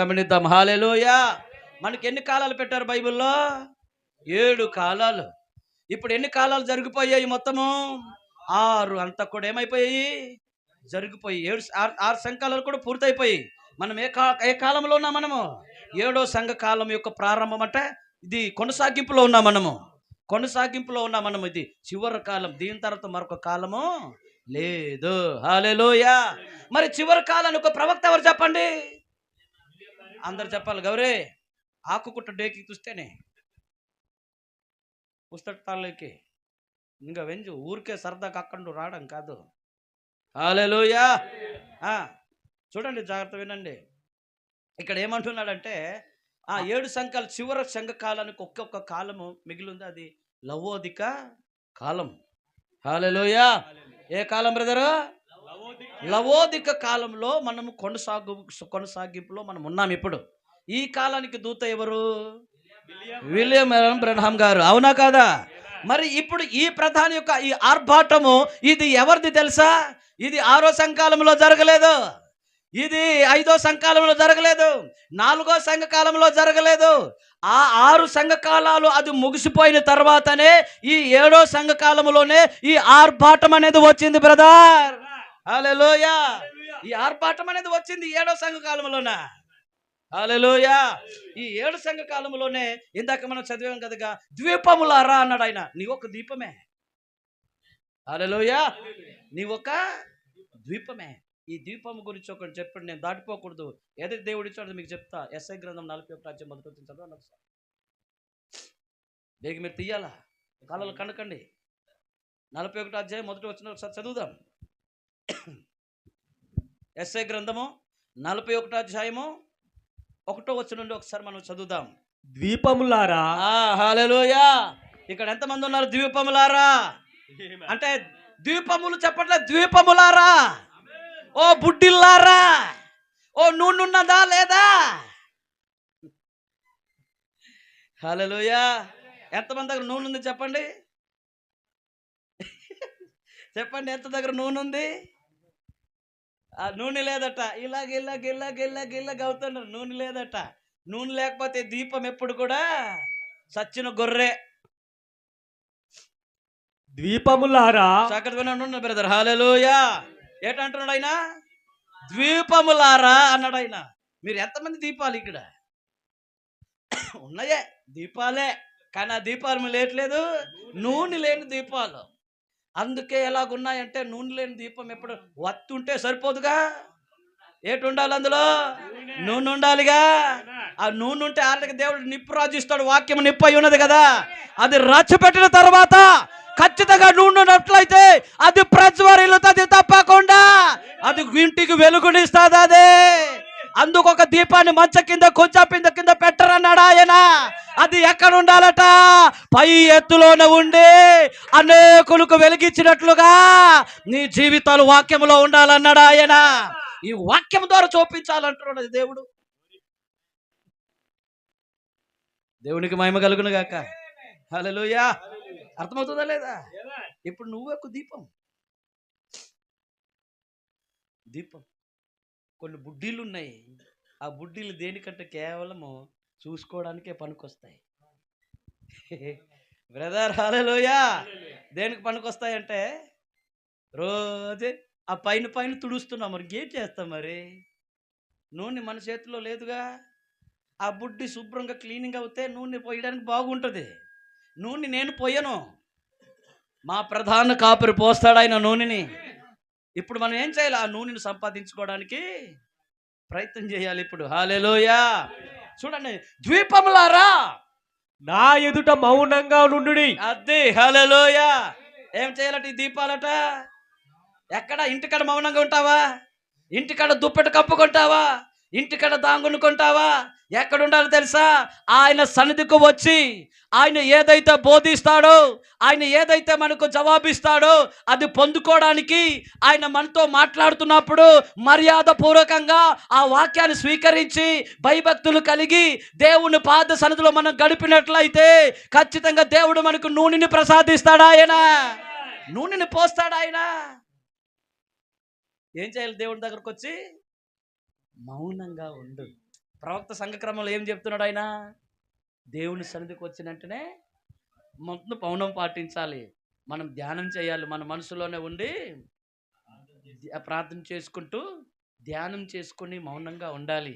గమనిద్దాం. హల్లెలూయా! మనకి ఎన్ని కాలాలు పెట్టారు బైబిల్లో? 7 కాలాలు. ఇప్పుడు ఎన్ని కాలాలు జరిగిపోయాయి? మొత్తము 6. అంతా కూడా ఏమైపోయాయి? జరిగిపోయి 6 సంఘకాలాలు కూడా పూర్తయిపోయి మనం ఏ కాలంలో ఉన్నాం? మనము 7వ సంఘ కాలం యొక్క ప్రారంభం. అంటే ఇది కొనసాగింపులో ఉన్నాం మనము. ఇది చివరి కాలం. దీని తర్వాత మరొక కాలము లేదు. హల్లెలూయా! మరి చివరి కాలానికి ఒక ప్రవక్త ఎవరు చెప్పండి? అందరు చెప్పాలి. గౌరీ ఆకుకుట్ట డేకి చూస్తేనే పుస్తకాలకి ఇంకా వెంజు ఊరికే సరదాగా అక్కడ రావడం కాదు. హల్లెలూయా! చూడండి, జాగ్రత్త వినండి. ఇక్కడ ఏమంటున్నాడంటే 7 సంఘాలు చివరి సంఘ కాలానికి ఒక్కొక్క కాలము మిగిలింది. అది లవోదిక కాలం. హల్లెలూయా! ఏ కాలం బ్రదరు? లవోదిక కాలంలో మనము కొనసాగింపులో మనం ఉన్నాం ఇప్పుడు. ఈ కాలానికి దూత ఎవరు? విలియం బ్రన్హాం గారు. అవునా కాదా? మరి ఇప్పుడు ఈ ప్రధాని యొక్క ఈ ఆర్భాటము ఇది ఎవరిది తెలుసా? ఇది 6వ సంఘకాలంలో జరగలేదు, ఇది 5వ సంఘకాలంలో జరగలేదు, 4వ సంఘకాలంలో జరగలేదు. ఆ 6 సంఘకాలాలు అది ముగిసిపోయిన తర్వాతనే ఈ 7వ సంఘకాలంలోనే ఈ ఆర్భాటం అనేది వచ్చింది బ్రదర్. హల్లెలూయా! ఈ ఆర్భాటం అనేది వచ్చింది 7వ సంఘకాలంలోనే. హల్లెలూయా! ఈ 7 సంఘకాలంలోనే ఇందాక మనం చదివాం కదగా, ద్వీపములారా అన్నాడు ఆయన. నీ ఒక ద్వీపమే. హల్లెలూయా! నీ ఒక ద్వీపమే. ఈ ద్వీపం గురించి ఒకటి చెప్పండి, నేను దాటిపోకూడదు. ఏదైతే దేవుడు ఇచ్చాడో మీకు చెప్తా. ఎస్ఐ గ్రంథం 41 మొదటి చదవండి ఒకసారి. బేగ మీరు తీయాలా, కాలాలు కనకండి. 41 మొదటి వచ్చిన ఒకసారి చదువుదాం. ఎస్ఐ గ్రంథము 41 1వ వచనం నుండి ఒకసారి మనం చదువుదాం. ద్వీపములారా. హల్లెలూయా! ఇక్కడ ఎంతమంది ఉన్నారు? ద్వీపములారా అంటే ద్వీపములు చెప్పట్లే, ద్వీపములారా. ఓ బుడ్డిల్లారా, ఓ నూనెన్నదా లేదా? హల్లెలూయా! ఎంతమంది దగ్గర నూనె ఉంది చెప్పండి? చెప్పండి, ఎంత దగ్గర నూనె ఉంది? ఆ నూనె లేదట, ఇలాగ అవుతున్నారు. నూనె లేదట. నూనె లేకపోతే దీపం ఎప్పుడు కూడా సచ్చిన గొర్రె. ద్వీపములారా, చక్కగా బ్రదర్. హల్లెలూయా. ఏంటంటున్నాడు ఆయన? ద్వీపములారా అన్నాడు ఆయన. మీరు ఎంతమంది దీపాలు ఇక్కడ ఉన్నాయే? దీపాలే, కానీ ఆ దీపాలు లేట్లేదు, నూనె లేని దీపాలు. అందుకే ఎలాగున్నాయంటే, నూనె లేని దీపం ఎప్పుడు వత్తి ఉంటే సరిపోదుగా, ఏటి ఉండాలి అందులో? నూనె ఉండాలిగా. ఆ నూనె ఉంటే ఆర్థిక దేవుడు నిప్పు రాజిస్తాడు. వాక్యం నిప్పు అయి ఉన్నది కదా, అది రచ్చపెట్టిన తర్వాత ఖచ్చితంగా నూనె ఉన్నట్లయితే అది ప్రజ్వరిల్లుతుంది తప్పకుండా, అది ఇంటికి వెలుగునిస్తుంది. అదే అందుకు ఒక దీపాన్ని మంచం కింద కొంచెం కింద పెట్టరన్నాడు ఆయన. అది ఎక్కడ ఉండాలట? పై ఎత్తులోనే ఉండి అనేకులకు వెలిగించినట్లుగా నీ జీవితాలు వాక్యములో ఉండాలన్నాడు ఆయన. ఈ వాక్యం ద్వారా చూపించాలంటున్నాడు దేవుడు. దేవునికి మహిమ కలుగును గాక. హల్లెలూయా. అర్థమవుతుందా లేదా? ఇప్పుడు నువ్వు ఒక దీపం. దీపం కొన్ని బుడ్డీలు ఉన్నాయి. ఆ బుడ్డీలు దేనికంటే కేవలము చూసుకోవడానికే పనికొస్తాయి. బ్రదర్ హల్లెలూయా. దేనికి పనికొస్తాయంటే, రోజే ఆ పైన తుడుస్తున్నాం. మరి ఏం చేస్తాం? మరి నూనె మన చేతిలో లేదుగా. ఆ బుడ్డి శుభ్రంగా క్లీనింగ్ అవుతే నూనె పోయడానికి బాగుంటుంది. నూనె నేను పోయను, మా ప్రధాన కాపరి పోస్తాడు ఆయన నూనెని. ఇప్పుడు మనం ఏం చేయాలి? ఆ నూనెని సంపాదించుకోవడానికి ప్రయత్నం చేయాలి ఇప్పుడు. హల్లెలూయా. చూడండి, ద్వీపములారా నా ఎదుట మౌనంగా నుండుడి. అది హల్లెలూయా. ఏం చేయాలట ఈ దీపాలట? ఎక్కడ? ఇంటికాడ మౌనంగా ఉంటావా? ఇంటికాడ దుప్పటి కప్పుకుంటావా? ఇంటికాడ దాంగునుకుంటావా? ఎక్కడ ఉండాలో తెలుసా? ఆయన సన్నిధికి వచ్చి ఆయన ఏదైతే బోధిస్తాడో, ఆయన ఏదైతే మనకు జవాబిస్తాడో అది పొందుకోవడానికి ఆయన మనతో మాట్లాడుతున్నప్పుడు మర్యాద పూర్వకంగా ఆ వాక్యాన్ని స్వీకరించి భయభక్తులు కలిగి దేవుని పాద సన్నిధిలో మనం గడిపినట్లయితే ఖచ్చితంగా దేవుడు మనకు నూనెని ప్రసాదిస్తాడు. ఆయన నూనెని పోస్తాడు. ఆయన ఏం చేయాలి? దేవుని దగ్గరకు వచ్చి మౌనంగా ఉండు. ప్రవక్త సంఘక్రమంలో ఏం చెప్తున్నాడు ఆయన? దేవుని సన్నిధికి వచ్చిన వెంటనే మొత్తం మౌనం పాటించాలి. మనం ధ్యానం చేయాలి. మన మనసులోనే ఉండి ప్రార్థన చేసుకుంటూ ధ్యానం చేసుకుని మౌనంగా ఉండాలి.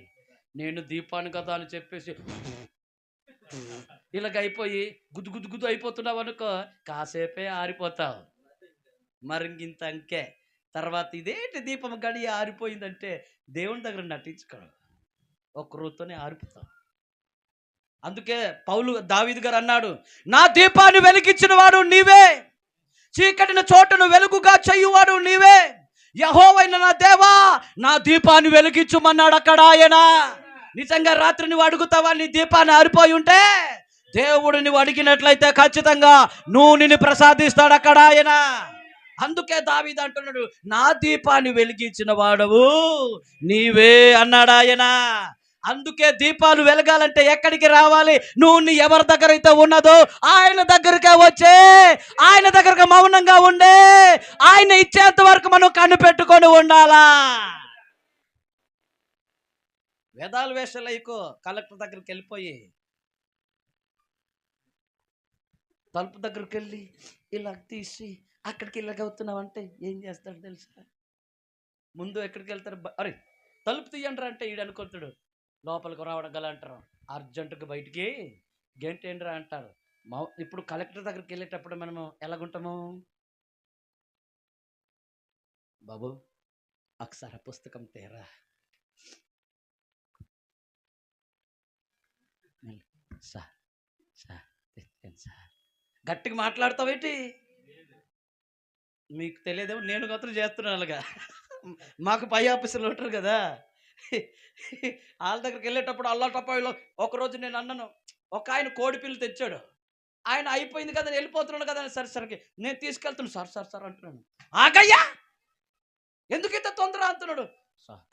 నేను దీపాన్ని కదా అని చెప్పేసి ఇలాగ అయిపోయి గుద్దు అయిపోతున్నావు అనుకో, కాసేపే ఆరిపోతావు. మరి ఇంత అంకే తర్వాత ఇదేంటి దీపం గడియ ఆరిపోయిందంటే దేవుని దగ్గర నటించుకోవడం, ఒక రోజుతోనే ఆరిపోతాం. అందుకే దావీదు గారు అన్నాడు, నా దీపాన్ని వెలిగించిన వాడు నీవే, చీకటిన చోటను వెలుగుగా చేయువాడు నీవే, యెహోవైన నా దేవా నా దీపాన్ని వెలిగించుమన్నాడు అక్కడ ఆయన. నిజంగా రాత్రి నువ్వు అడుగుతావా? నీ దీపాన్ని ఆరిపోయి ఉంటే దేవుడు నువ్వు అడిగినట్లయితే ఖచ్చితంగా నూనెని ప్రసాదిస్తాడు అక్కడ ఆయన. అందుకే దావీదు అంటున్నాడు, నా దీపాన్ని వెలిగించిన వాడవు నీవే అన్నాడు ఆయన. అందుకే దీపాలు వెలగాలంటే ఎక్కడికి రావాలి? నూనె ఎవరి దగ్గర అయితే ఉన్నదో ఆయన దగ్గరకే వచ్చే, ఆయన దగ్గరకు మౌనంగా ఉండే, ఆయన ఇచ్చేంత వరకు మనం కనిపెట్టుకొని ఉండాలా. వేదాలు వేషలైకో కలెక్టర్ దగ్గరికి వెళ్ళిపోయి తలుపు దగ్గరికి వెళ్ళి ఇలా తీసి అక్కడికి ఇలాగవుతున్నావు అంటే ఏం చేస్తాడు తెలుసా? ముందు ఎక్కడికి వెళ్తారు? అరే తలుపు తీయండి అంటే ఈడు అనుకుంటాడు లోపలికి రావడం గల అంటారు. అర్జెంటుగా బయటికి గంటేండ్రా అంటారు. ఇప్పుడు కలెక్టర్ దగ్గరికి వెళ్ళేటప్పుడు మనము ఎలాగుంటాము? బాబు అక్షర పుస్తకం తేరా, సార్ సార్ సార్ గట్టిగా మాట్లాడతావేంటి? మీకు తెలియదేమో, నేను గతులు చేస్తున్నాను అలాగా. మాకు పై ఆఫీసులు ఉంటారు కదా, వాళ్ళ దగ్గరికి వెళ్ళేటప్పుడు అల్లాటపాయిలో ఒకరోజు నేను అన్నాను, ఒక ఆయన కోడి పిల్లలు తెచ్చాడు. ఆయన అయిపోయింది కదా, వెళ్ళిపోతున్నాడు కదా, సరే నేను తీసుకెళ్తున్నాను. సార్ అంటున్నాను. ఆగయ్యా, ఎందుకు ఇంత తొందర అంటున్నాడు. సార్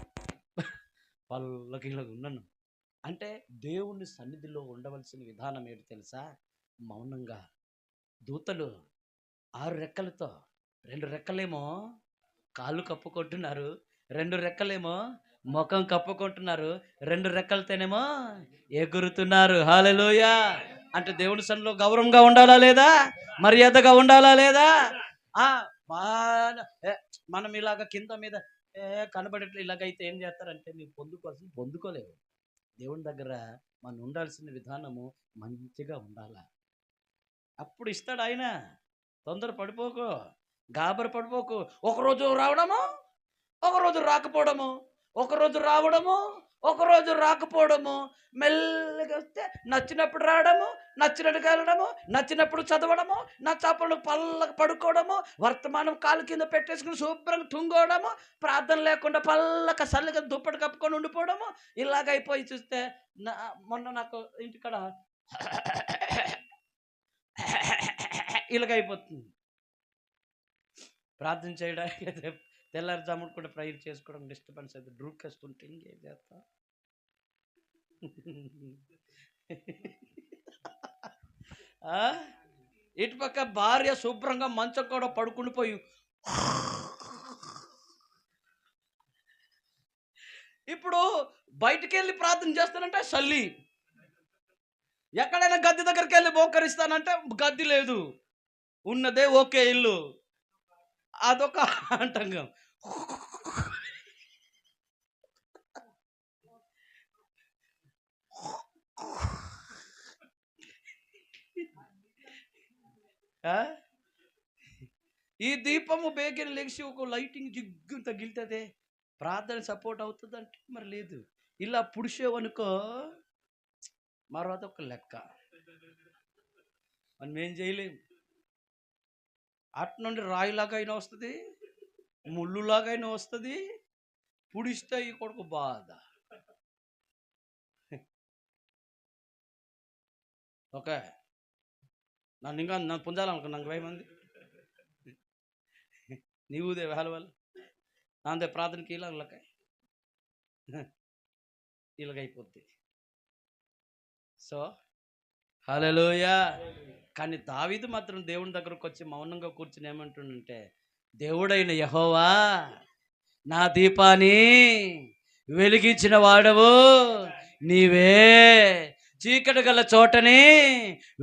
వాళ్ళకి ఇలా ఉన్నాను అంటే దేవుని సన్నిధిలో ఉండవలసిన విధానం ఏంటి తెలుసా? మౌనంగా. దూతలు 6 రెక్కలతో, 2 రెక్కలేమో కాళ్ళు కప్పుకుంటున్నారు, రెండు రెక్కలేమో ముఖం కప్పుకుంటున్నారు, రెండు రెక్కలతోనేమో ఎగురుతున్నారు. హల్లెలూయా. అంటే దేవుని సన్నిధిలో గౌరవంగా ఉండాలా లేదా, మర్యాదగా ఉండాలా లేదా? ఆ మనం ఇలాగ కింద మీద కనబడేట్లు ఇలాగైతే ఏం చేస్తారంటే నీవు పొందుకోలేవు. దేవుని దగ్గర మనం ఉండాల్సిన విధానము మంచిగా ఉండాలా, అప్పుడు ఇస్తాడు ఆయన. తొందర పడిపోకు, గాబర పడిపోకు. ఒకరోజు రావడము, ఒకరోజు రాకపోవడము, ఒకరోజు రావడము, ఒకరోజు రాకపోవడము, మెల్లగా వస్తే నచ్చినప్పుడు రావడము, నచ్చినట్టుగా వెళ్ళడము, నచ్చినప్పుడు చదవడము, నచ్చప్పుడు పళ్ళకు పడుకోవడము, వర్తమానం కాలు కింద పెట్టేసుకుని శుభ్రంగా తుంగోవడము, ప్రార్థన లేకుండా పళ్ళక సల్లిగా దుప్పటి కప్పుకొని ఉండిపోవడము. ఇలాగైపోయి చూస్తే మొన్న నాకు ఇంటికాడ ఇలాగైపోతుంది. ప్రార్థన చేయడానికి తెల్లారుజామున కూడా ప్రేయర్ చేసుకోవడం డిస్టర్బెన్స్ అయితే డ్రూకేస్తుంటే ఇంకేం చేస్తా. ఇటుపక్క భార్య శుభ్రంగా మంచం కూడా పడుకుని పోయి ఇప్పుడు బయటికి వెళ్ళి ప్రార్థన చేస్తానంటే సల్లి, ఎక్కడైనా గద్దె దగ్గరికి వెళ్ళి మోకరిస్తానంటే గద్దె లేదు, ఉన్నదే ఓకే ఇల్లు, అదొక ఆటంకం. ఈ దీపము బేగిన లెగిసి ఒక లైటింగ్ జిగ్గు తగిలితే ప్రార్థన సపోర్ట్ అవుతుంది అంటే మరి లేదు. ఇలా పుడిసేవనుకో మరొక ఒక లెక్క, మనం ఏం చేయలేము. అటు నుండి రాయిలాగా అయినా వస్తుంది, ముళ్ళులాగా అయినా వస్తుంది, పుడిస్తే ఈ కొడుకు బాధ. ఓకే, నన్ను పుంజాలనుకున్నా, నాకు భయం మంది నీవుదే వేల వాళ్ళు అంతే ప్రార్థనకి ఇలాగైపోద్ది. సో హల్లెలూయా. కానీ దావీదు మాత్రం దేవుని దగ్గరకు వచ్చి మౌనంగా కూర్చుని ఏమంటుండంటే, దేవుడైన యెహోవా నా దీపాన్ని వెలిగించిన వాడవు నీవే, చీకటి గల చోటని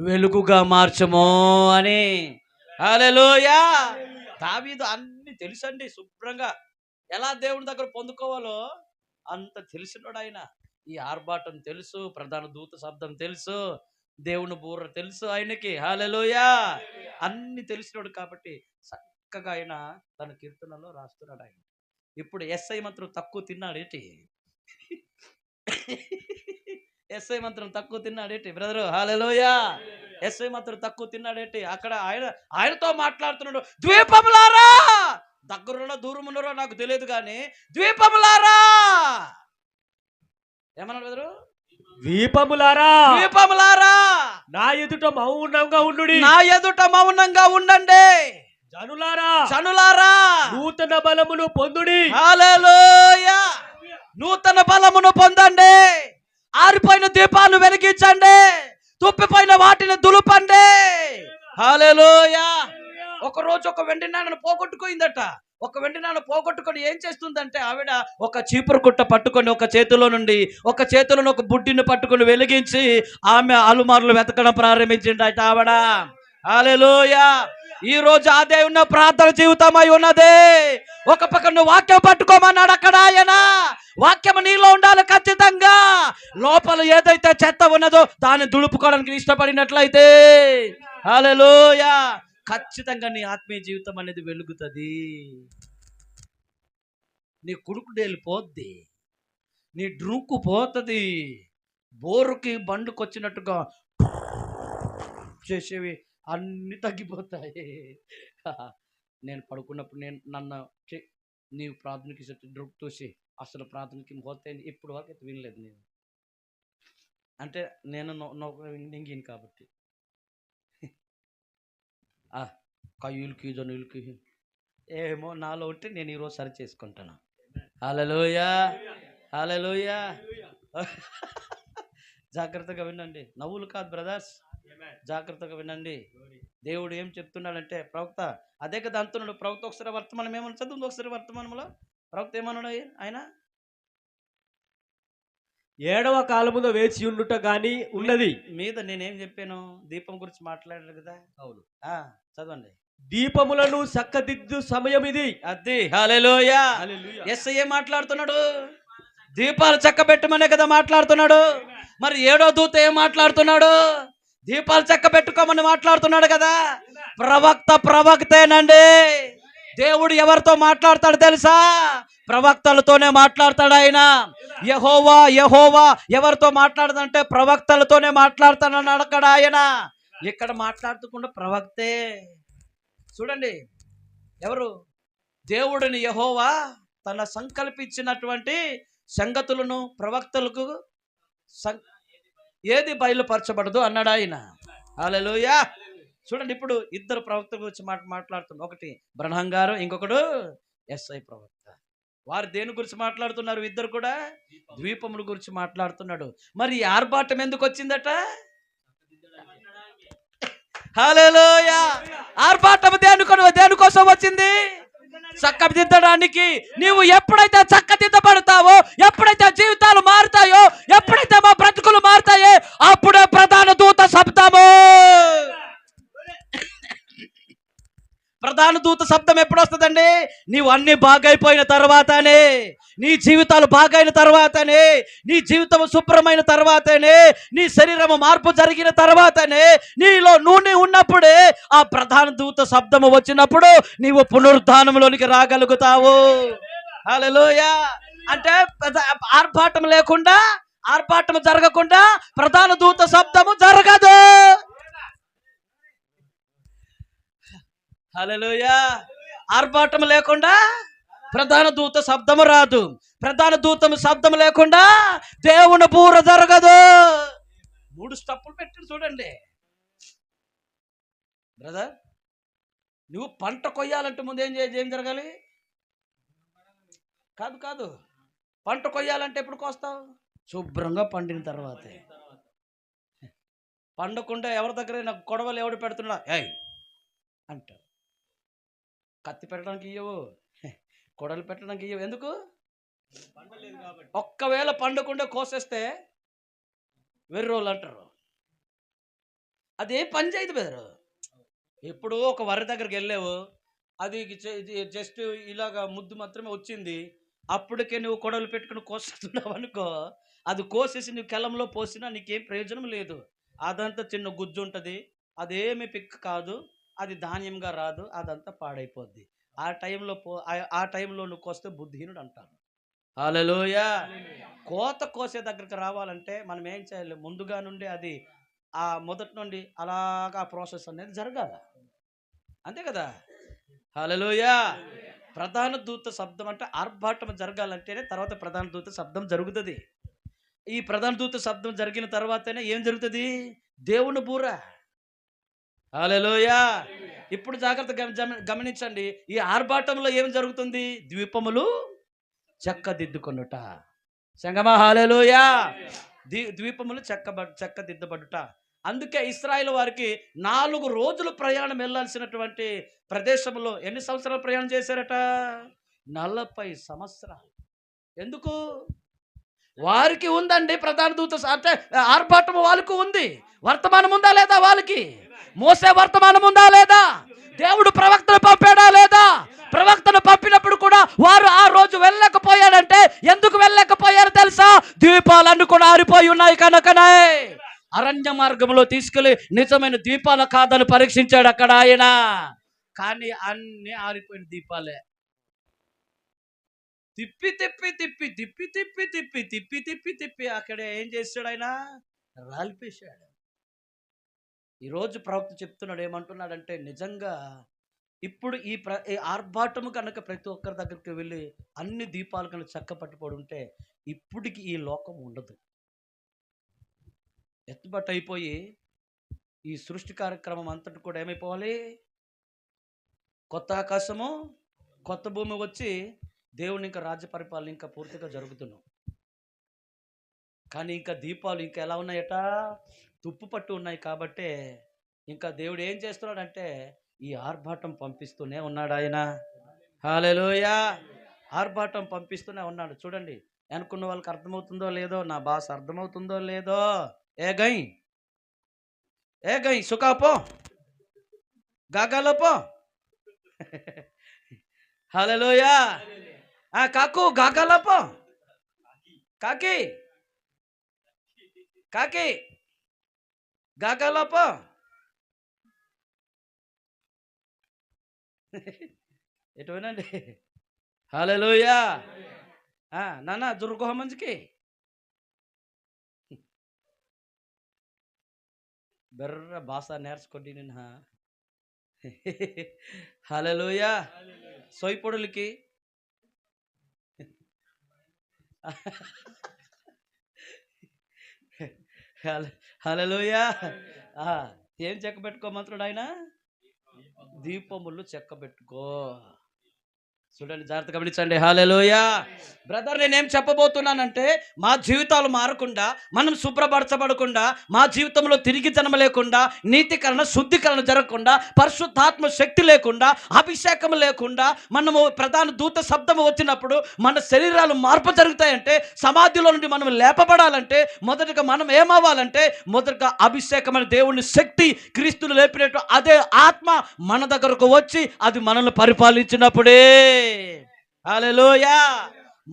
వెలుగుగా మార్చము అని. హల్లెలూయా. దావీదు అన్ని తెలుసండి, శుభ్రంగా ఎలా దేవుని దగ్గర పొందుకోవాలో అంత తెలిసినోడు ఆయన. ఈ ఆర్భాటం తెలుసు, ప్రధాన దూత శబ్దం తెలుసు, దేవుని బూర తెలుసు ఆయనకి. హల్లెలూయా. అన్ని తెలిసినోడు కాబట్టి చక్కగా ఆయన తన కీర్తనలో రాస్తున్నాడు ఆయన. ఇప్పుడు ఎస్ఐ మంత్రం తక్కువ తిన్నాడేటి, ఎస్ఐ మంత్రం తక్కువ తిన్నాడేటి బ్రదరు. హల్లెలూయా. ఎస్ఐ మంత్రం తక్కువ తిన్నాడేటి. అక్కడ ఆయనతో మాట్లాడుతున్నాడు, ద్వీపములారా, దగ్గరున్న దూరమున్నారో నాకు తెలియదు కానీ ద్వీపములారా ఏమన్నాడు బ్రదరు? ద్వీపములారా, ద్వీపములారా నా ఎదుట మౌనంగా ఉండుడి, నా ఎదుట మౌనంగా ఉండండి. జనులారా, జనులారా నూతన బలమును పొందుడి. హల్లెలూయా. నూతన బలమును పొందండి, ఆరిపోయిన దీపాలను వెలిగించండి, తుప్పిపోయిన వాటిని దులుపండి. హల్లెలూయా. ఒక రోజు ఒక వెండి నాణను పోగొట్టుకుందట. ఒక వెండి నాణను పోగొట్టుకొని ఏం చేస్తుందంటే ఆవిడ ఒక చీపురు కుట్ట పట్టుకొని ఒక చేతిలో ఒక బుడ్డిని పట్టుకొని వెలిగించి ఆమె అలుమారులు వెతకడం ప్రారంభించిందట ఆవిడ. హల్లెలూయా. ఈ రోజు అదే ఉన్న ప్రార్థన జీవితమై ఉన్నది. ఒక పక్క నువ్వు వాక్యం పట్టుకోమన్నాడు అక్కడ ఆయన. వాక్యం నీలో ఉండాలి ఖచ్చితంగా. లోపల ఏదైతే చెత్త ఉన్నదో దాన్ని దులుపుకోవడానికి ఇష్టపడినట్లయితే హల్లెలూయా ఖచ్చితంగా నీ ఆత్మీయ జీవితం అనేది వెలుగుతుంది. నీ కుడుకు డేలిపోద్ది, నీ డ్రూకు పోతుంది, బోరుకి బండుకు వచ్చినట్టుగా చేసేవి అన్నీ తగ్గిపోతాయి. నేను పడుకున్నప్పుడు నీవు ప్రార్థనకి డ్రూక్ చూసి అసలు ప్రార్థనకి పోతే ఇప్పుడు వరకు అయితే వినలేదు నేను. అంటే నేను నింగిను కాబట్టి కయ్యూలకి జనులకి ఏమో నాలో ఉంటే నేను ఈరోజు సరి చేసుకుంటాను. హల్లెలూయా. హల్లెలూయా. జాగ్రత్తగా వినండి, నవ్వులు కాదు బ్రదర్స్, జాగ్రత్తగా వినండి. దేవుడు ఏం చెప్తున్నాడంటే, ప్రవక్త అదే కదా అంటున్నాడు. ప్రవక్త ఒకసారి వర్తమానం ఏమని చదువు, ఒకసారి వర్తమానంలో ప్రవక్త ఏమన్నాడు ఆయన? ఏడవ కాలమున వేచి ఉండుట గాని ఉన్నది. మీద నేనేం చెప్పాను? దీపం గురించి మాట్లాడారు కదా. అవును. చదవండి. దీపములను చక్కదిద్దు సమయం ఇది. అది హల్లెలూయా. యేసయ్య ఏం మాట్లాడుతున్నాడు? దీపాలు చక్కబెట్టమనే కదా మాట్లాడుతున్నాడు. మరి ఏడో దూత ఏం మాట్లాడుతున్నాడు? దీపాలు చక్కబెట్టుకోమని మాట్లాడుతున్నాడు కదా. ప్రవక్తేనండి. దేవుడు ఎవరితో మాట్లాడతాడు తెలుసా? ప్రవక్తలతోనే మాట్లాడతాడు ఆయన. యెహోవా ఎవరితో మాట్లాడదంటే ప్రవక్తలతోనే మాట్లాడతానని అడగడు ఆయన. ఇక్కడ మాట్లాడుతుకుండా ప్రవక్తే. చూడండి, ఎవరు? దేవుడిని యెహోవా తన సంకల్పించినటువంటి సంగతులను ప్రవక్తలకు ఏది బయలుపరచబడదు అన్నాడు ఆయన. హల్లెలూయా. చూడండి, ఇప్పుడు ఇద్దరు ప్రవక్తల గురించి మాట్లాడుతున్నారు. ఒకటి బ్రహ్నం గారు, ఇంకొకడు ఎస్ఐ ప్రవక్త. వారు దేని గురించి మాట్లాడుతున్నారు? ఇద్దరు కూడా ద్వీపముల గురించి మాట్లాడుతున్నాడు. మరి ఈ ఆర్భాటం ఎందుకు వచ్చిందట? హల్లెలూయా. ఆర్భాటం దేనికోసం వచ్చింది? చక్కదిద్దడానికి. నీవు ఎప్పుడైతే చక్కదిద్దబడతావో, ఎప్పుడైతే జీవితాలు మారుతాయో, ఎప్పుడైతే మా బ్రతుకులు మారుతాయో, అప్పుడే ప్రధాన దూత శబ్దము. ప్రధాన దూత శబ్దం ఎప్పుడు వస్తుందండి? నీవు అన్ని బాగైపోయిన తర్వాతనే, నీ జీవితాలు బాగైన తర్వాతనే, నీ జీవితం శుభ్రమైన తర్వాతనే, నీ శరీరము మార్పు జరిగిన తర్వాతనే, నీలో నూనె ఉన్నప్పుడే ఆ ప్రధాన దూత శబ్దము వచ్చినప్పుడు నీవు పునరుద్ధానంలోనికి రాగలుగుతావు. హల్లెలూయా. అంటే ఆర్భాటం లేకుండా, ఆర్భాటం జరగకుండా ప్రధాన దూత శబ్దము జరగదు. హల్లెలూయా. ఆర్భాటం లేకుండా ప్రధాన దూత శబ్దము రాదు. ప్రధాన దూతము శబ్దం లేకుండా దేవుని బూర జరగదు. 3 స్టెప్పులు పెట్టి చూడండి బ్రదర్. నువ్వు పంట కొయ్యాలంటే ముందు ఏం జరగాలి? కాదు, పంట కొయ్యాలంటే ఎప్పుడు కోస్తావు? శుభ్రంగా పండిన తర్వాతే. పండకుండా ఎవరి దగ్గర నాకు కొడవలు ఎవడు పెడుతున్నా అంటారు. కత్తి పెట్టడానికి ఇవ్వవు, కొడలు పెట్టడానికి ఇవ్వవు. ఎందుకు? ఒక్కవేళ పండకుండా కోసేస్తే వెర్రోళ్ళు అంటారు. అదే పని చేయదు బెదరు. ఎప్పుడు ఒక వరి దగ్గరికి వెళ్ళావు, అది జస్ట్ ఇలాగా ముద్దు మాత్రమే వచ్చింది, అప్పటికే నువ్వు కొడలు పెట్టుకుని కోస్తున్నావు అనుకో, అది కోసేసి నువ్వు కెలంలో పోసినా నీకేం ప్రయోజనం లేదు. అదంతా చిన్న గుజ్జు ఉంటుంది, అదేమి పిక్ కాదు, అది ధాన్యంగా రాదు, అదంతా పాడైపోద్ది. ఆ టైంలో నువ్వు కోస్తే బుద్ధిహీనుడు అంటారు. హల్లెలూయా. కోత కోసే దగ్గరికి రావాలంటే మనం ఏం చేయాలి? ముందుగా నుండి అది ఆ మొదటి నుండి అలాగా ప్రాసెస్ అనేది జరగాల, అంతే కదా. హల్లెలూయా. ప్రధాన దూత శబ్దం అంటే ఆర్భాటం జరగాలంటేనే తర్వాత ప్రధాన దూత శబ్దం జరుగుతుంది. ఈ ప్రధాన దూత శబ్దం జరిగిన తర్వాతనే ఏం జరుగుతుంది? దేవుని బూర. హల్లెలూయా. ఇప్పుడు జాగ్రత్తగా గమనించండి, ఈ ఆర్భాటంలో ఏం జరుగుతుంది? ద్వీపములు చెక్కదిద్దుకొనుట. సంగమా హల్లెలూయా. ద్వీపములు చెక్కదిద్దబడుట. అందుకే ఇశ్రాయేలు వారికి 4 రోజులు ప్రయాణం వెళ్ళాల్సినటువంటి ప్రదేశంలో ఎన్ని సంవత్సరాలు ప్రయాణం చేశారట? 40 సంవత్సరాలు. ఎందుకు? వారికి ఉందండి ప్రధాన దూత, అంటే ఆర్భాటం వాళ్ళకు ఉంది. వర్తమానం ఉందా లేదా? వాళ్ళకి మోసే వర్తమానం ఉందా లేదా? దేవుడు ప్రవక్తను పంపాడా లేదా? ప్రవక్తను పంపినప్పుడు కూడా వారు ఆ రోజు వెళ్ళకపోయాడంటే ఎందుకు వెళ్ళకపోయారు తెలుసా? ద్వీపాలన్నీ కూడా ఆరిపోయి ఉన్నాయి కనుకనే. అరణ్య మార్గంలో తీసుకెళ్లి నిజమైన ద్వీపాల కాదని పరీక్షించాడు అక్కడ ఆయన. కానీ అన్ని ఆరిపోయిన దీపాలే. తిప్పి తిప్పి తిప్పి తిప్పి తిప్పి తిప్పి తిప్పి తిప్పి తిప్పి అక్కడ ఏం చేశాడు ఆయన? రాలిపేశాడు. ఈరోజు ప్రవక్త చెప్తున్నాడు, ఏమంటున్నాడంటే నిజంగా ఇప్పుడు ఈ ఆర్భాటము కనుక ప్రతి ఒక్కరి దగ్గరికి వెళ్ళి అన్ని దీపాలు కనుక చక్క పట్టుబడి ఉంటే ఇప్పటికి ఈ లోకం ఉండదు. ఎత్తుబట్టు అయిపోయి ఈ సృష్టి కార్యక్రమం అంతటి కూడా ఏమైపోవాలి? కొత్త ఆకాశము కొత్త భూమి వచ్చి దేవుని ఇంకా రాజ్య పరిపాలన ఇంకా పూర్తిగా జరుగుతున్నాం. కానీ ఇంకా దీపాలు ఇంకా ఎలా ఉన్నాయట? తుప్పు పట్టు ఉన్నాయి. కాబట్టే ఇంకా దేవుడు ఏం చేస్తున్నాడంటే ఈ ఆర్భాటం పంపిస్తూనే ఉన్నాడు ఆయన. హల్లెలూయా. ఆర్భాటం పంపిస్తూనే ఉన్నాడు. చూడండి, అనుకున్న వాళ్ళకి అర్థమవుతుందో లేదో, నా భాష అర్థమవుతుందో లేదో. ఏ గై ఏ గై సుఖాపో గాగాలోపో. హల్లెలూయా. కాకు గాగాలోపో, కాకి కాకి గాగాలోపో. ఎటువైనండి. హల్లెలూయా. నాన్న దుర్గోహ మంచికి బెర్ర భాష నేర్చుకోండి నిన్న. హల్లెలూయా. సొయ్పొడులకి హల్లెలూయా. ఏం చెక్క పెట్టుకోమంటున్నాడు ఆయన? దీపములు చెక్క పెట్టుకో. చూడండి, జాగ్రత్త గమనించండి. హల్లెలూయా. బ్రదర్, నేనేం చెప్పబోతున్నానంటే, మా జీవితాలు మారకుండా, మనం శుభ్రపరచబడకుండా, మా జీవితంలో తిరిగి జన్మ లేకుండా, నీతికరణ శుద్ధీకరణ జరగకుండా, పరిశుద్ధాత్మ శక్తి లేకుండా, అభిషేకం లేకుండా, మనము ప్రధాన దూత శబ్దం వచ్చినప్పుడు మన శరీరాలు మార్పు జరుగుతాయంటే, సమాధిలో నుండి మనం లేపబడాలంటే, మొదటగా మనం ఏమవ్వాలంటే, మొదటగా అభిషేకమైన దేవుని శక్తి, క్రీస్తును లేపినట్టు అదే ఆత్మ మన దగ్గరకు వచ్చి అది మనల్ని పరిపాలించినప్పుడే. హల్లెలూయా.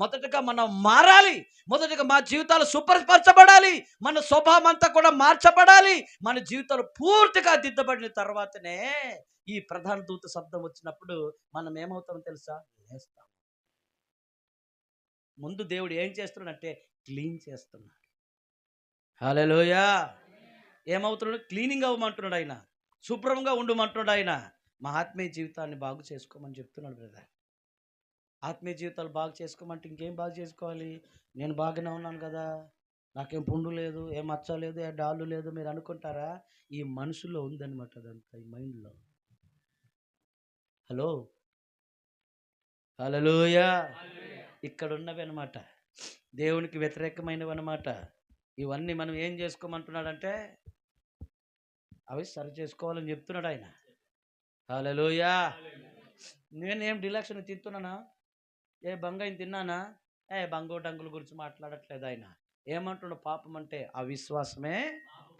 మొదటగా మనం మారాలి. మొదటగా మా జీవితాలు శుభ్రపరచబడాలి. మన స్వభావం అంతా కూడా మార్చబడాలి. మన జీవితాలు పూర్తిగా దిద్దబడిన తర్వాతనే ఈ ప్రధాన దూత శబ్దం వచ్చినప్పుడు మనం ఏమవుతామో తెలుసా? లేస్తాం. ముందు దేవుడు ఏం చేస్తున్నాడంటే క్లీన్ చేస్తున్నాడు. హల్లెలూయా. ఏమవుతున్నాడు? క్లీనింగ్ అవ్వమంటున్నాడు ఆయన, శుభ్రంగా ఉండమంటున్నాడు ఆయన. మా ఆత్మీయ జీవితాన్ని బాగు చేసుకోమని చెప్తున్నాడు బ్రదర్. ఆత్మీయ జీవితాలు బాగు చేసుకోమంటే ఇంకేం బాగు చేసుకోవాలి? నేను బాగానే ఉన్నాను కదా, నాకేం పుండు లేదు, ఏం మచ్చ లేదు, ఏ డాళ్ళు లేదు మీరు అనుకుంటారా? ఈ మనసులో ఉందన్నమాట అదంతా, ఈ మైండ్లో. హలో, హల్లెలూయా. ఇక్కడ ఉన్నవి అనమాట, దేవునికి వ్యతిరేకమైనవి అనమాట. ఇవన్నీ మనం ఏం చేసుకోమంటున్నాడంటే అవి సరి చేసుకోవాలని చెప్తున్నాడు ఆయన. హల్లెలూయా. నేనేం డిలక్షన్ తింటున్నానా? ఏ బంగాయిని తిన్నానా? బంగో డంగుల గురించి మాట్లాడట్లేదు ఆయన. ఏమంటున్నాడు? పాపం అంటే అవిశ్వాసమే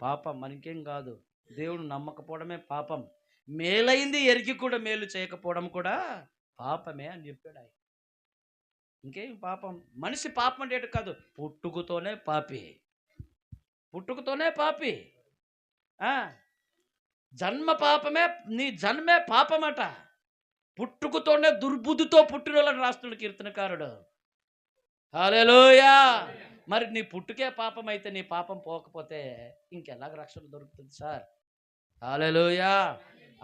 పాపం, మనకేం కాదు. దేవుడు నమ్మకపోవడమే పాపం. మేలైంది ఎరిగి కూడా మేలు చేయకపోవడం కూడా పాపమే అని చెప్పాడు ఆయన. ఇంకేం పాపం? మనిషి పాపం అంటే ఏంటి కాదు, పుట్టుకతోనే పాపి, పుట్టుకతోనే పాపి. జన్మ పాపమే, నీ జన్మే పాపమట. పుట్టుకతోనే దుర్బుద్ధితో పుట్టిన వాళ్ళని రాస్తున్నాడు కీర్తనకారుడు. హల్లెలూయా. మరి నీ పుట్టుకే పాపం అయితే నీ పాపం పోకపోతే ఇంకెలాగ రక్షణ దొరుకుతుంది సార్? హల్లెలూయా.